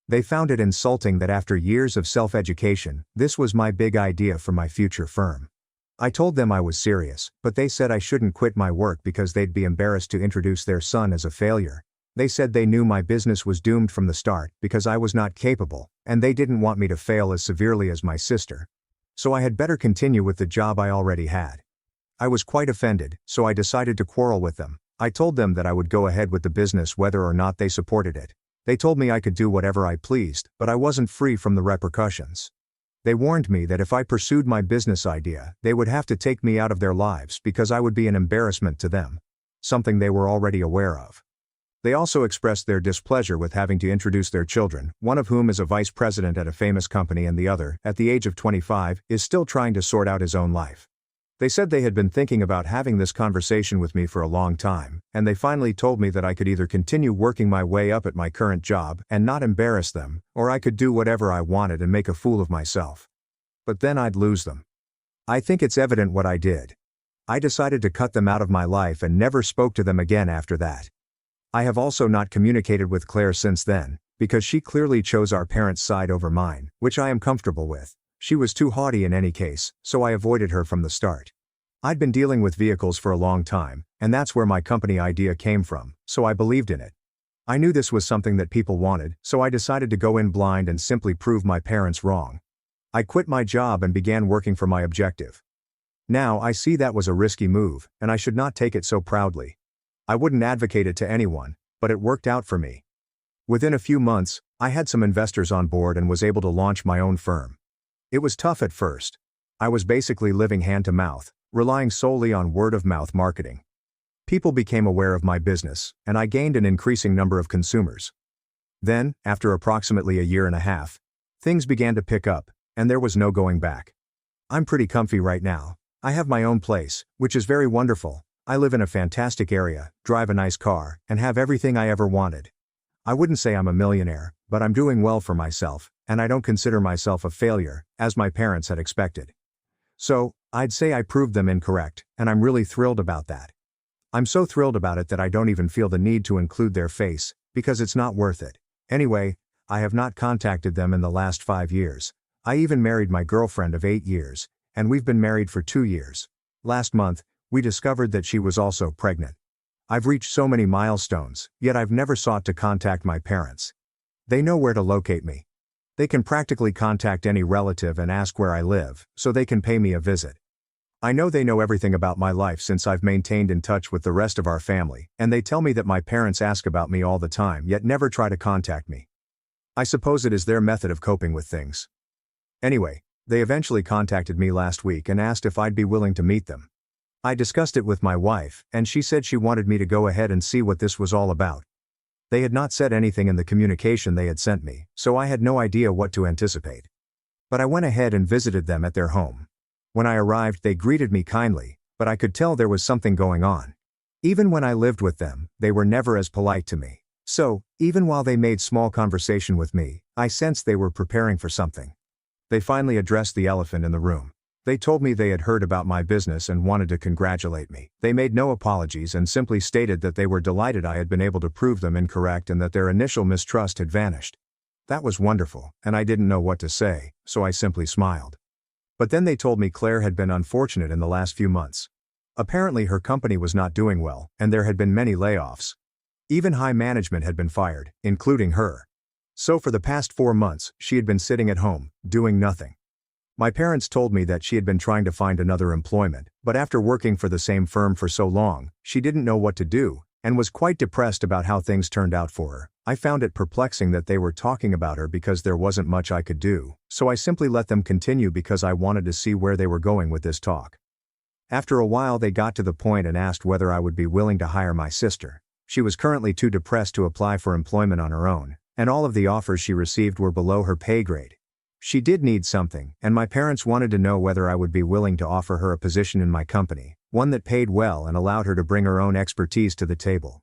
They found it insulting that after years of self-education, this was my big idea for my future firm. I told them I was serious, but they said I shouldn't quit my work because they'd be embarrassed to introduce their son as a failure. They said they knew my business was doomed from the start because I was not capable, and they didn't want me to fail as severely as my sister. So I had better continue with the job I already had. I was quite offended, so I decided to quarrel with them. I told them that I would go ahead with the business whether or not they supported it. They told me I could do whatever I pleased, but I wasn't free from the repercussions. They warned me that if I pursued my business idea, they would have to take me out of their lives because I would be an embarrassment to them. Something they were already aware of. They also expressed their displeasure with having to introduce their children, one of whom is a vice president at a famous company and the other, at the age of 25, is still trying to sort out his own life. They said they had been thinking about having this conversation with me for a long time, and they finally told me that I could either continue working my way up at my current job and not embarrass them, or I could do whatever I wanted and make a fool of myself. But then I'd lose them. I think it's evident what I did. I decided to cut them out of my life and never spoke to them again after that. I have also not communicated with Claire since then, because she clearly chose our parents' side over mine, which I am comfortable with. She was too haughty in any case, so I avoided her from the start. I'd been dealing with vehicles for a long time, and that's where my company idea came from, so I believed in it. I knew this was something that people wanted, so I decided to go in blind and simply prove my parents wrong. I quit my job and began working for my objective. Now I see that was a risky move, and I should not take it so proudly. I wouldn't advocate it to anyone, but it worked out for me. Within a few months, I had some investors on board and was able to launch my own firm. It was tough at first. I was basically living hand to mouth, relying solely on word-of-mouth marketing. People became aware of my business, and I gained an increasing number of consumers. Then, after approximately a year and a half, things began to pick up, and there was no going back. I'm pretty comfy right now. I have my own place, which is very wonderful. I live in a fantastic area, drive a nice car, and have everything I ever wanted. I wouldn't say I'm a millionaire, but I'm doing well for myself, and I don't consider myself a failure, as my parents had expected. So, I'd say I proved them incorrect, and I'm really thrilled about that. I'm so thrilled about it that I don't even feel the need to include their face, because it's not worth it. Anyway, I have not contacted them in the last 5 years. I even married my girlfriend of 8 years, and we've been married for 2 years. Last month, we discovered that she was also pregnant. I've reached so many milestones, yet I've never sought to contact my parents. They know where to locate me. They can practically contact any relative and ask where I live, so they can pay me a visit. I know they know everything about my life since I've maintained in touch with the rest of our family, and they tell me that my parents ask about me all the time yet never try to contact me. I suppose it is their method of coping with things. Anyway, they eventually contacted me last week and asked if I'd be willing to meet them. I discussed it with my wife, and she said she wanted me to go ahead and see what this was all about. They had not said anything in the communication they had sent me, so I had no idea what to anticipate. But I went ahead and visited them at their home. When I arrived, they greeted me kindly, but I could tell there was something going on. Even when I lived with them, they were never as polite to me. So, even while they made small conversation with me, I sensed they were preparing for something. They finally addressed the elephant in the room. They told me they had heard about my business and wanted to congratulate me. They made no apologies and simply stated that they were delighted I had been able to prove them incorrect and that their initial mistrust had vanished. That was wonderful, and I didn't know what to say, so I simply smiled. But then they told me Claire had been unfortunate in the last few months. Apparently her company was not doing well, and there had been many layoffs. Even high management had been fired, including her. So for the past 4 months, she had been sitting at home, doing nothing. My parents told me that she had been trying to find another employment, but after working for the same firm for so long, she didn't know what to do, and was quite depressed about how things turned out for her. I found it perplexing that they were talking about her because there wasn't much I could do, so I simply let them continue because I wanted to see where they were going with this talk. After a while they got to the point and asked whether I would be willing to hire my sister. She was currently too depressed to apply for employment on her own, and all of the offers she received were below her pay grade. She did need something, and my parents wanted to know whether I would be willing to offer her a position in my company, one that paid well and allowed her to bring her own expertise to the table.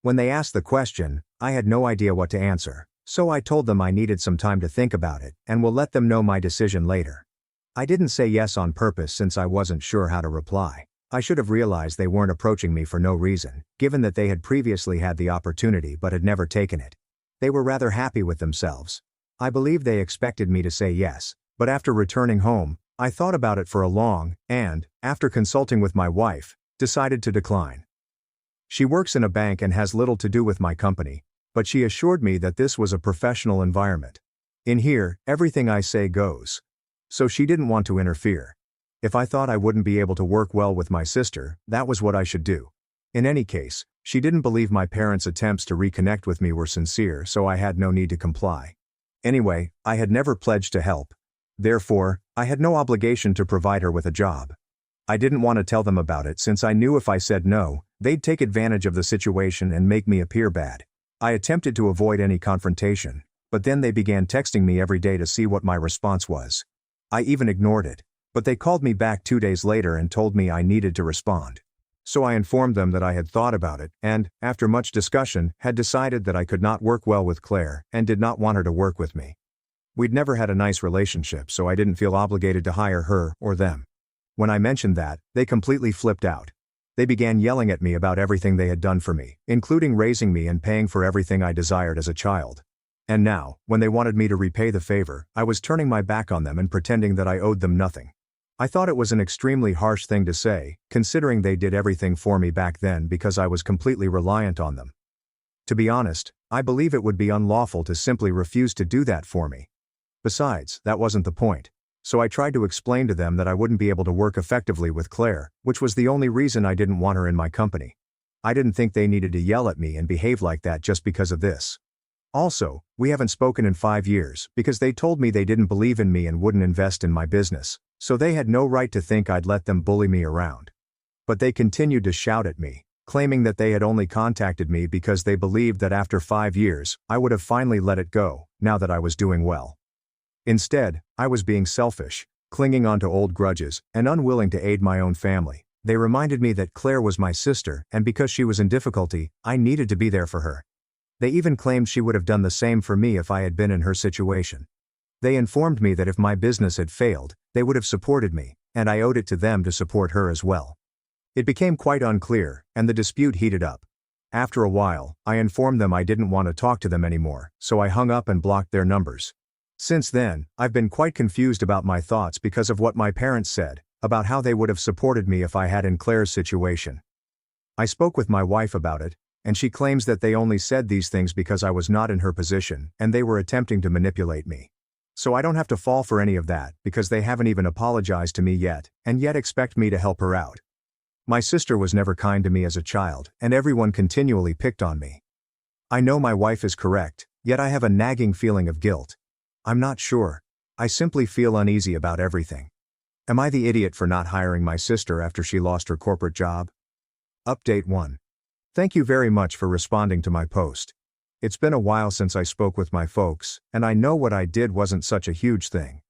When they asked the question, I had no idea what to answer, so I told them I needed some time to think about it, and will let them know my decision later. I didn't say yes on purpose since I wasn't sure how to reply. I should have realized they weren't approaching me for no reason, given that they had previously had the opportunity but had never taken it. They were rather happy with themselves. I believe they expected me to say yes, but after returning home, I thought about it for a long, and, after consulting with my wife, decided to decline. She works in a bank and has little to do with my company, but she assured me that this was a professional environment. In here, everything I say goes. So she didn't want to interfere. If I thought I wouldn't be able to work well with my sister, that was what I should do. In any case, she didn't believe my parents' attempts to reconnect with me were sincere, so I had no need to comply. Anyway, I had never pledged to help. Therefore, I had no obligation to provide her with a job. I didn't want to tell them about it since I knew if I said no, they'd take advantage of the situation and make me appear bad. I attempted to avoid any confrontation, but then they began texting me every day to see what my response was. I even ignored it, but they called me back 2 days later and told me I needed to respond. So I informed them that I had thought about it and, after much discussion, had decided that I could not work well with Claire and did not want her to work with me. We'd never had a nice relationship, so I didn't feel obligated to hire her or them. When I mentioned that, they completely flipped out. They began yelling at me about everything they had done for me, including raising me and paying for everything I desired as a child. And now, when they wanted me to repay the favor, I was turning my back on them and pretending that I owed them nothing. I thought it was an extremely harsh thing to say, considering they did everything for me back then because I was completely reliant on them. To be honest, I believe it would be unlawful to simply refuse to do that for me. Besides, that wasn't the point. So I tried to explain to them that I wouldn't be able to work effectively with Claire, which was the only reason I didn't want her in my company. I didn't think they needed to yell at me and behave like that just because of this. Also, we haven't spoken in 5 years because they told me they didn't believe in me and wouldn't invest in my business, so they had no right to think I'd let them bully me around. But they continued to shout at me, claiming that they had only contacted me because they believed that after 5 years, I would have finally let it go, now that I was doing well. Instead, I was being selfish, clinging onto old grudges, and unwilling to aid my own family. They reminded me that Claire was my sister, and because she was in difficulty, I needed to be there for her. They even claimed she would have done the same for me if I had been in her situation. They informed me that if my business had failed, they would have supported me, and I owed it to them to support her as well. It became quite unclear, and the dispute heated up. After a while, I informed them I didn't want to talk to them anymore, so I hung up and blocked their numbers. Since then, I've been quite confused about my thoughts because of what my parents said, about how they would have supported me if I had in Claire's situation. I spoke with my wife about it, and she claims that they only said these things because I was not in her position, and they were attempting to manipulate me. So I don't have to fall for any of that, because they haven't even apologized to me yet, and yet expect me to help her out. My sister was never kind to me as a child, and everyone continually picked on me. I know my wife is correct, yet I have a nagging feeling of guilt. I'm not sure. I simply feel uneasy about everything. Am I the idiot for not hiring my sister after she lost her corporate job? Update 1. Thank you very much for responding to my post. It's been a while since I spoke with my folks, and I know what I did wasn't such a huge thing.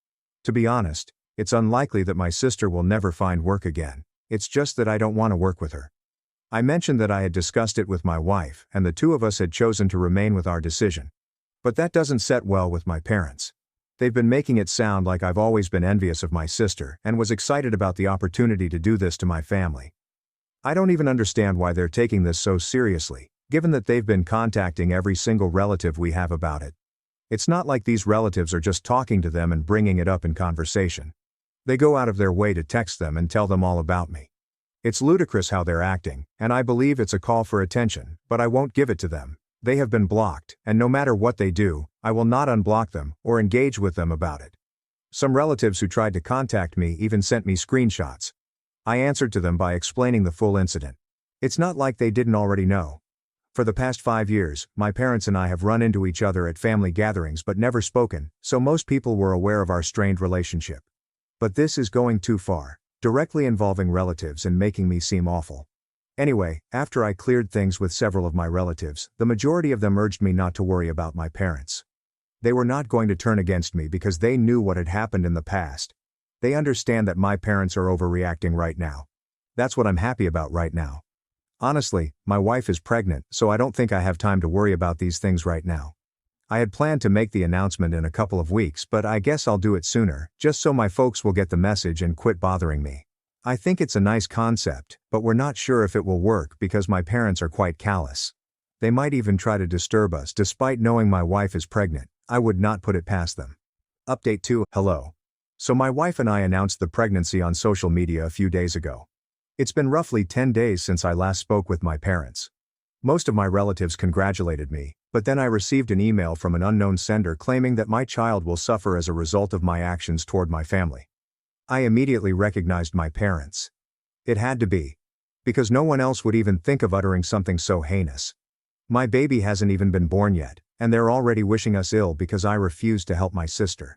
To be honest, it's unlikely that my sister will never find work again. It's just that I don't want to work with her. I mentioned that I had discussed it with my wife, and the two of us had chosen to remain with our decision. But that doesn't set well with my parents. They've been making it sound like I've always been envious of my sister and was excited about the opportunity to do this to my family. I don't even understand why they're taking this so seriously, given that they've been contacting every single relative we have about it. It's not like these relatives are just talking to them and bringing it up in conversation. They go out of their way to text them and tell them all about me. It's ludicrous how they're acting, and I believe it's a call for attention, but I won't give it to them. They have been blocked, and no matter what they do, I will not unblock them or engage with them about it. Some relatives who tried to contact me even sent me screenshots. I answered to them by explaining the full incident. It's not like they didn't already know. For the past 5 years, my parents and I have run into each other at family gatherings but never spoken, so most people were aware of our strained relationship. But this is going too far, directly involving relatives and making me seem awful. Anyway, after I cleared things with several of my relatives, the majority of them urged me not to worry about my parents. They were not going to turn against me because they knew what had happened in the past. They understand that my parents are overreacting right now. That's what I'm happy about right now. Honestly, my wife is pregnant, so I don't think I have time to worry about these things right now. I had planned to make the announcement in a couple of weeks, but I guess I'll do it sooner, just so my folks will get the message and quit bothering me. I think it's a nice concept, but we're not sure if it will work because my parents are quite callous. They might even try to disturb us despite knowing my wife is pregnant. I would not put it past them. Update 2. Hello. So my wife and I announced the pregnancy on social media a few days ago. It's been roughly 10 days since I last spoke with my parents. Most of my relatives congratulated me, but then I received an email from an unknown sender claiming that my child will suffer as a result of my actions toward my family. I immediately recognized my parents. It had to be. Because no one else would even think of uttering something so heinous. My baby hasn't even been born yet, and they're already wishing us ill because I refused to help my sister.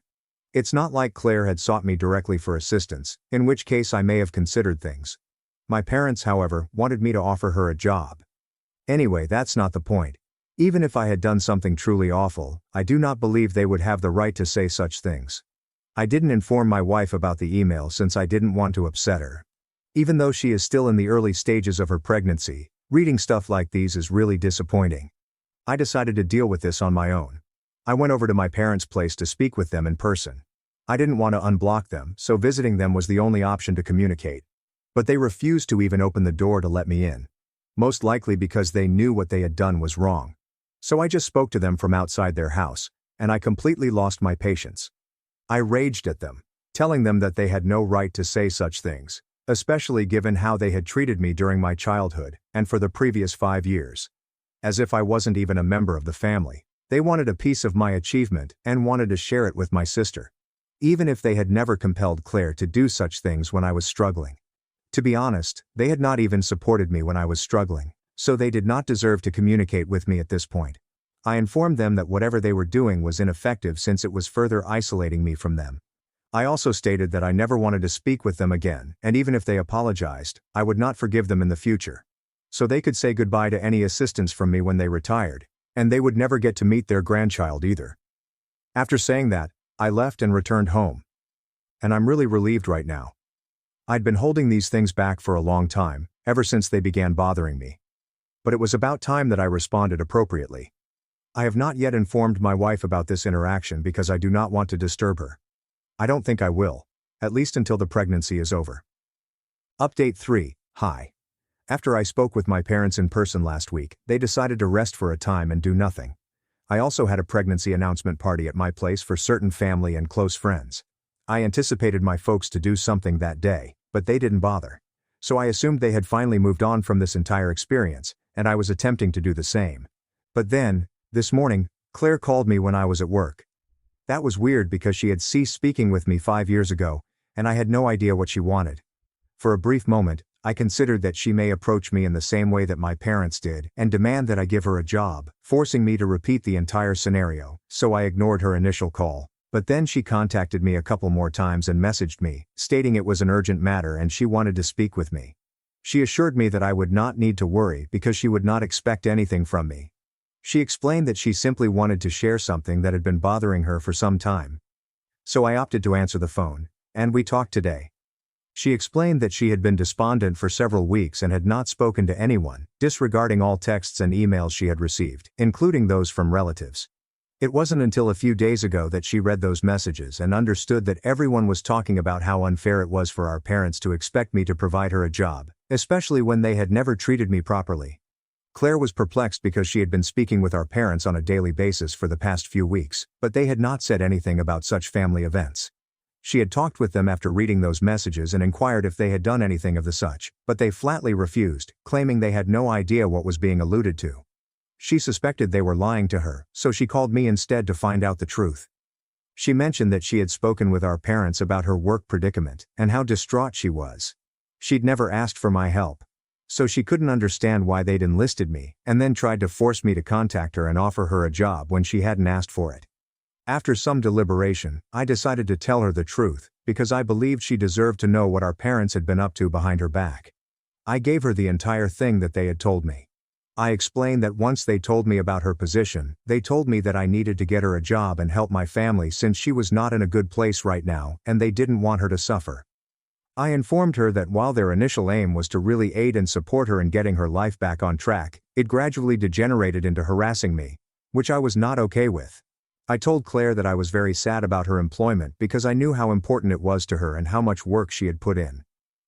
It's not like Claire had sought me directly for assistance, in which case I may have considered things. My parents, however, wanted me to offer her a job. Anyway, that's not the point. Even if I had done something truly awful, I do not believe they would have the right to say such things. I didn't inform my wife about the email since I didn't want to upset her. Even though she is still in the early stages of her pregnancy, reading stuff like these is really disappointing. I decided to deal with this on my own. I went over to my parents' place to speak with them in person. I didn't want to unblock them, so visiting them was the only option to communicate. But they refused to even open the door to let me in. Most likely because they knew what they had done was wrong. So I just spoke to them from outside their house, and I completely lost my patience. I raged at them, telling them that they had no right to say such things, especially given how they had treated me during my childhood and for the previous 5 years. As if I wasn't even a member of the family. They wanted a piece of my achievement and wanted to share it with my sister. Even if they had never compelled Claire to do such things when I was struggling. To be honest, they had not even supported me when I was struggling, so they did not deserve to communicate with me at this point. I informed them that whatever they were doing was ineffective since it was further isolating me from them. I also stated that I never wanted to speak with them again, and even if they apologized, I would not forgive them in the future. So they could say goodbye to any assistance from me when they retired, and they would never get to meet their grandchild either. After saying that, I left and returned home. And I'm really relieved right now. I'd been holding these things back for a long time, ever since they began bothering me. But it was about time that I responded appropriately. I have not yet informed my wife about this interaction because I do not want to disturb her. I don't think I will, at least until the pregnancy is over. Update 3, Hi. After I spoke with my parents in person last week, they decided to rest for a time and do nothing. I also had a pregnancy announcement party at my place for certain family and close friends. I anticipated my folks to do something that day, but they didn't bother. So I assumed they had finally moved on from this entire experience, and I was attempting to do the same. But then, this morning, Claire called me when I was at work. That was weird because she had ceased speaking with me 5 years ago, and I had no idea what she wanted. For a brief moment, I considered that she may approach me in the same way that my parents did and demand that I give her a job, forcing me to repeat the entire scenario, so I ignored her initial call. But then she contacted me a couple more times and messaged me, stating it was an urgent matter and she wanted to speak with me. She assured me that I would not need to worry because she would not expect anything from me. She explained that she simply wanted to share something that had been bothering her for some time. So I opted to answer the phone, and we talked today. She explained that she had been despondent for several weeks and had not spoken to anyone, disregarding all texts and emails she had received, including those from relatives. It wasn't until a few days ago that she read those messages and understood that everyone was talking about how unfair it was for our parents to expect me to provide her a job, especially when they had never treated me properly. Claire was perplexed because she had been speaking with our parents on a daily basis for the past few weeks, but they had not said anything about such family events. She had talked with them after reading those messages and inquired if they had done anything of the such, but they flatly refused, claiming they had no idea what was being alluded to. She suspected they were lying to her, so she called me instead to find out the truth. She mentioned that she had spoken with our parents about her work predicament and how distraught she was. She'd never asked for my help. So she couldn't understand why they'd enlisted me, and then tried to force me to contact her and offer her a job when she hadn't asked for it. After some deliberation, I decided to tell her the truth, because I believed she deserved to know what our parents had been up to behind her back. I gave her the entire thing that they had told me. I explained that once they told me about her position, they told me that I needed to get her a job and help my family since she was not in a good place right now and they didn't want her to suffer. I informed her that while their initial aim was to really aid and support her in getting her life back on track, it gradually degenerated into harassing me, which I was not okay with. I told Claire that I was very sad about her employment because I knew how important it was to her and how much work she had put in.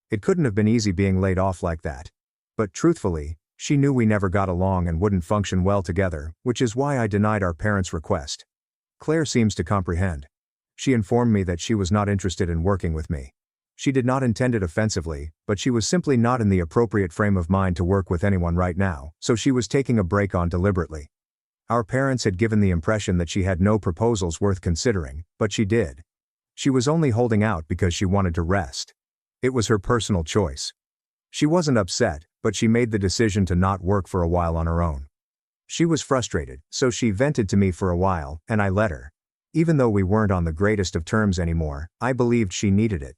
It couldn't have been easy being laid off like that. But truthfully, she knew we never got along and wouldn't function well together, which is why I denied our parents' request. Claire seems to comprehend. She informed me that she was not interested in working with me. She did not intend it offensively, but she was simply not in the appropriate frame of mind to work with anyone right now, so she was taking a break on deliberately. Our parents had given the impression that she had no proposals worth considering, but she did. She was only holding out because she wanted to rest. It was her personal choice. She wasn't upset, but she made the decision to not work for a while on her own. She was frustrated, so she vented to me for a while, and I let her. Even though we weren't on the greatest of terms anymore, I believed she needed it.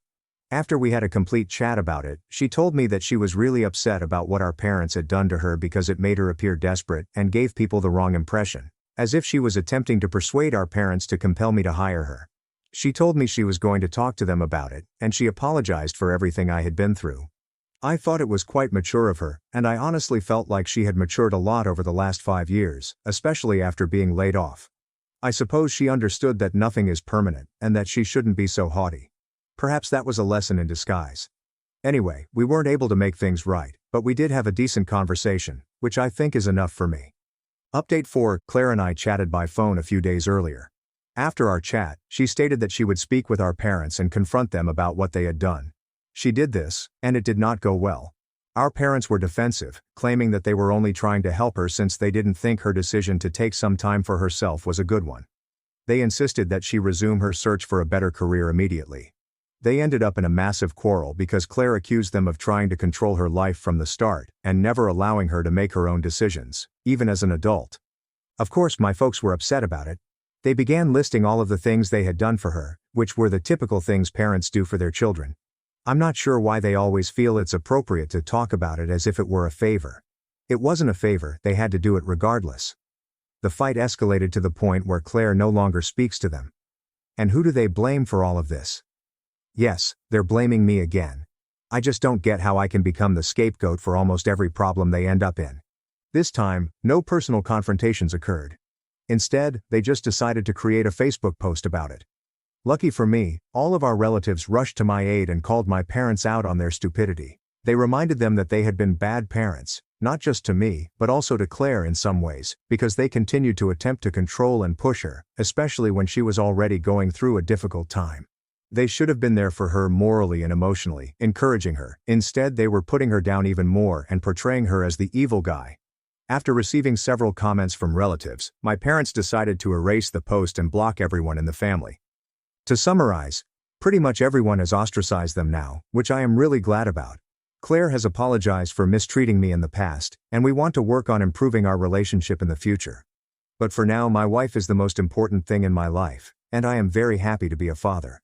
After we had a complete chat about it, she told me that she was really upset about what our parents had done to her because it made her appear desperate and gave people the wrong impression, as if she was attempting to persuade our parents to compel me to hire her. She told me she was going to talk to them about it, and she apologized for everything I had been through. I thought it was quite mature of her, and I honestly felt like she had matured a lot over the last 5 years, especially after being laid off. I suppose she understood that nothing is permanent, and that she shouldn't be so haughty. Perhaps that was a lesson in disguise. Anyway, we weren't able to make things right, but we did have a decent conversation, which I think is enough for me. Update 4: Claire and I chatted by phone a few days earlier. After our chat, she stated that she would speak with our parents and confront them about what they had done. She did this, and it did not go well. Our parents were defensive, claiming that they were only trying to help her since they didn't think her decision to take some time for herself was a good one. They insisted that she resume her search for a better career immediately. They ended up in a massive quarrel because Claire accused them of trying to control her life from the start and never allowing her to make her own decisions, even as an adult. Of course, my folks were upset about it. They began listing all of the things they had done for her, which were the typical things parents do for their children. I'm not sure why they always feel it's appropriate to talk about it as if it were a favor. It wasn't a favor, they had to do it regardless. The fight escalated to the point where Claire no longer speaks to them. And who do they blame for all of this? Yes, they're blaming me again. I just don't get how I can become the scapegoat for almost every problem they end up in. This time, no personal confrontations occurred. Instead, they just decided to create a Facebook post about it. Lucky for me, all of our relatives rushed to my aid and called my parents out on their stupidity. They reminded them that they had been bad parents, not just to me, but also to Claire in some ways, because they continued to attempt to control and push her, especially when she was already going through a difficult time. They should have been there for her morally and emotionally, encouraging her. Instead, they were putting her down even more and portraying her as the evil guy. After receiving several comments from relatives, my parents decided to erase the post and block everyone in the family. To summarize, pretty much everyone has ostracized them now, which I am really glad about. Claire has apologized for mistreating me in the past, and we want to work on improving our relationship in the future. But for now, my wife is the most important thing in my life, and I am very happy to be a father.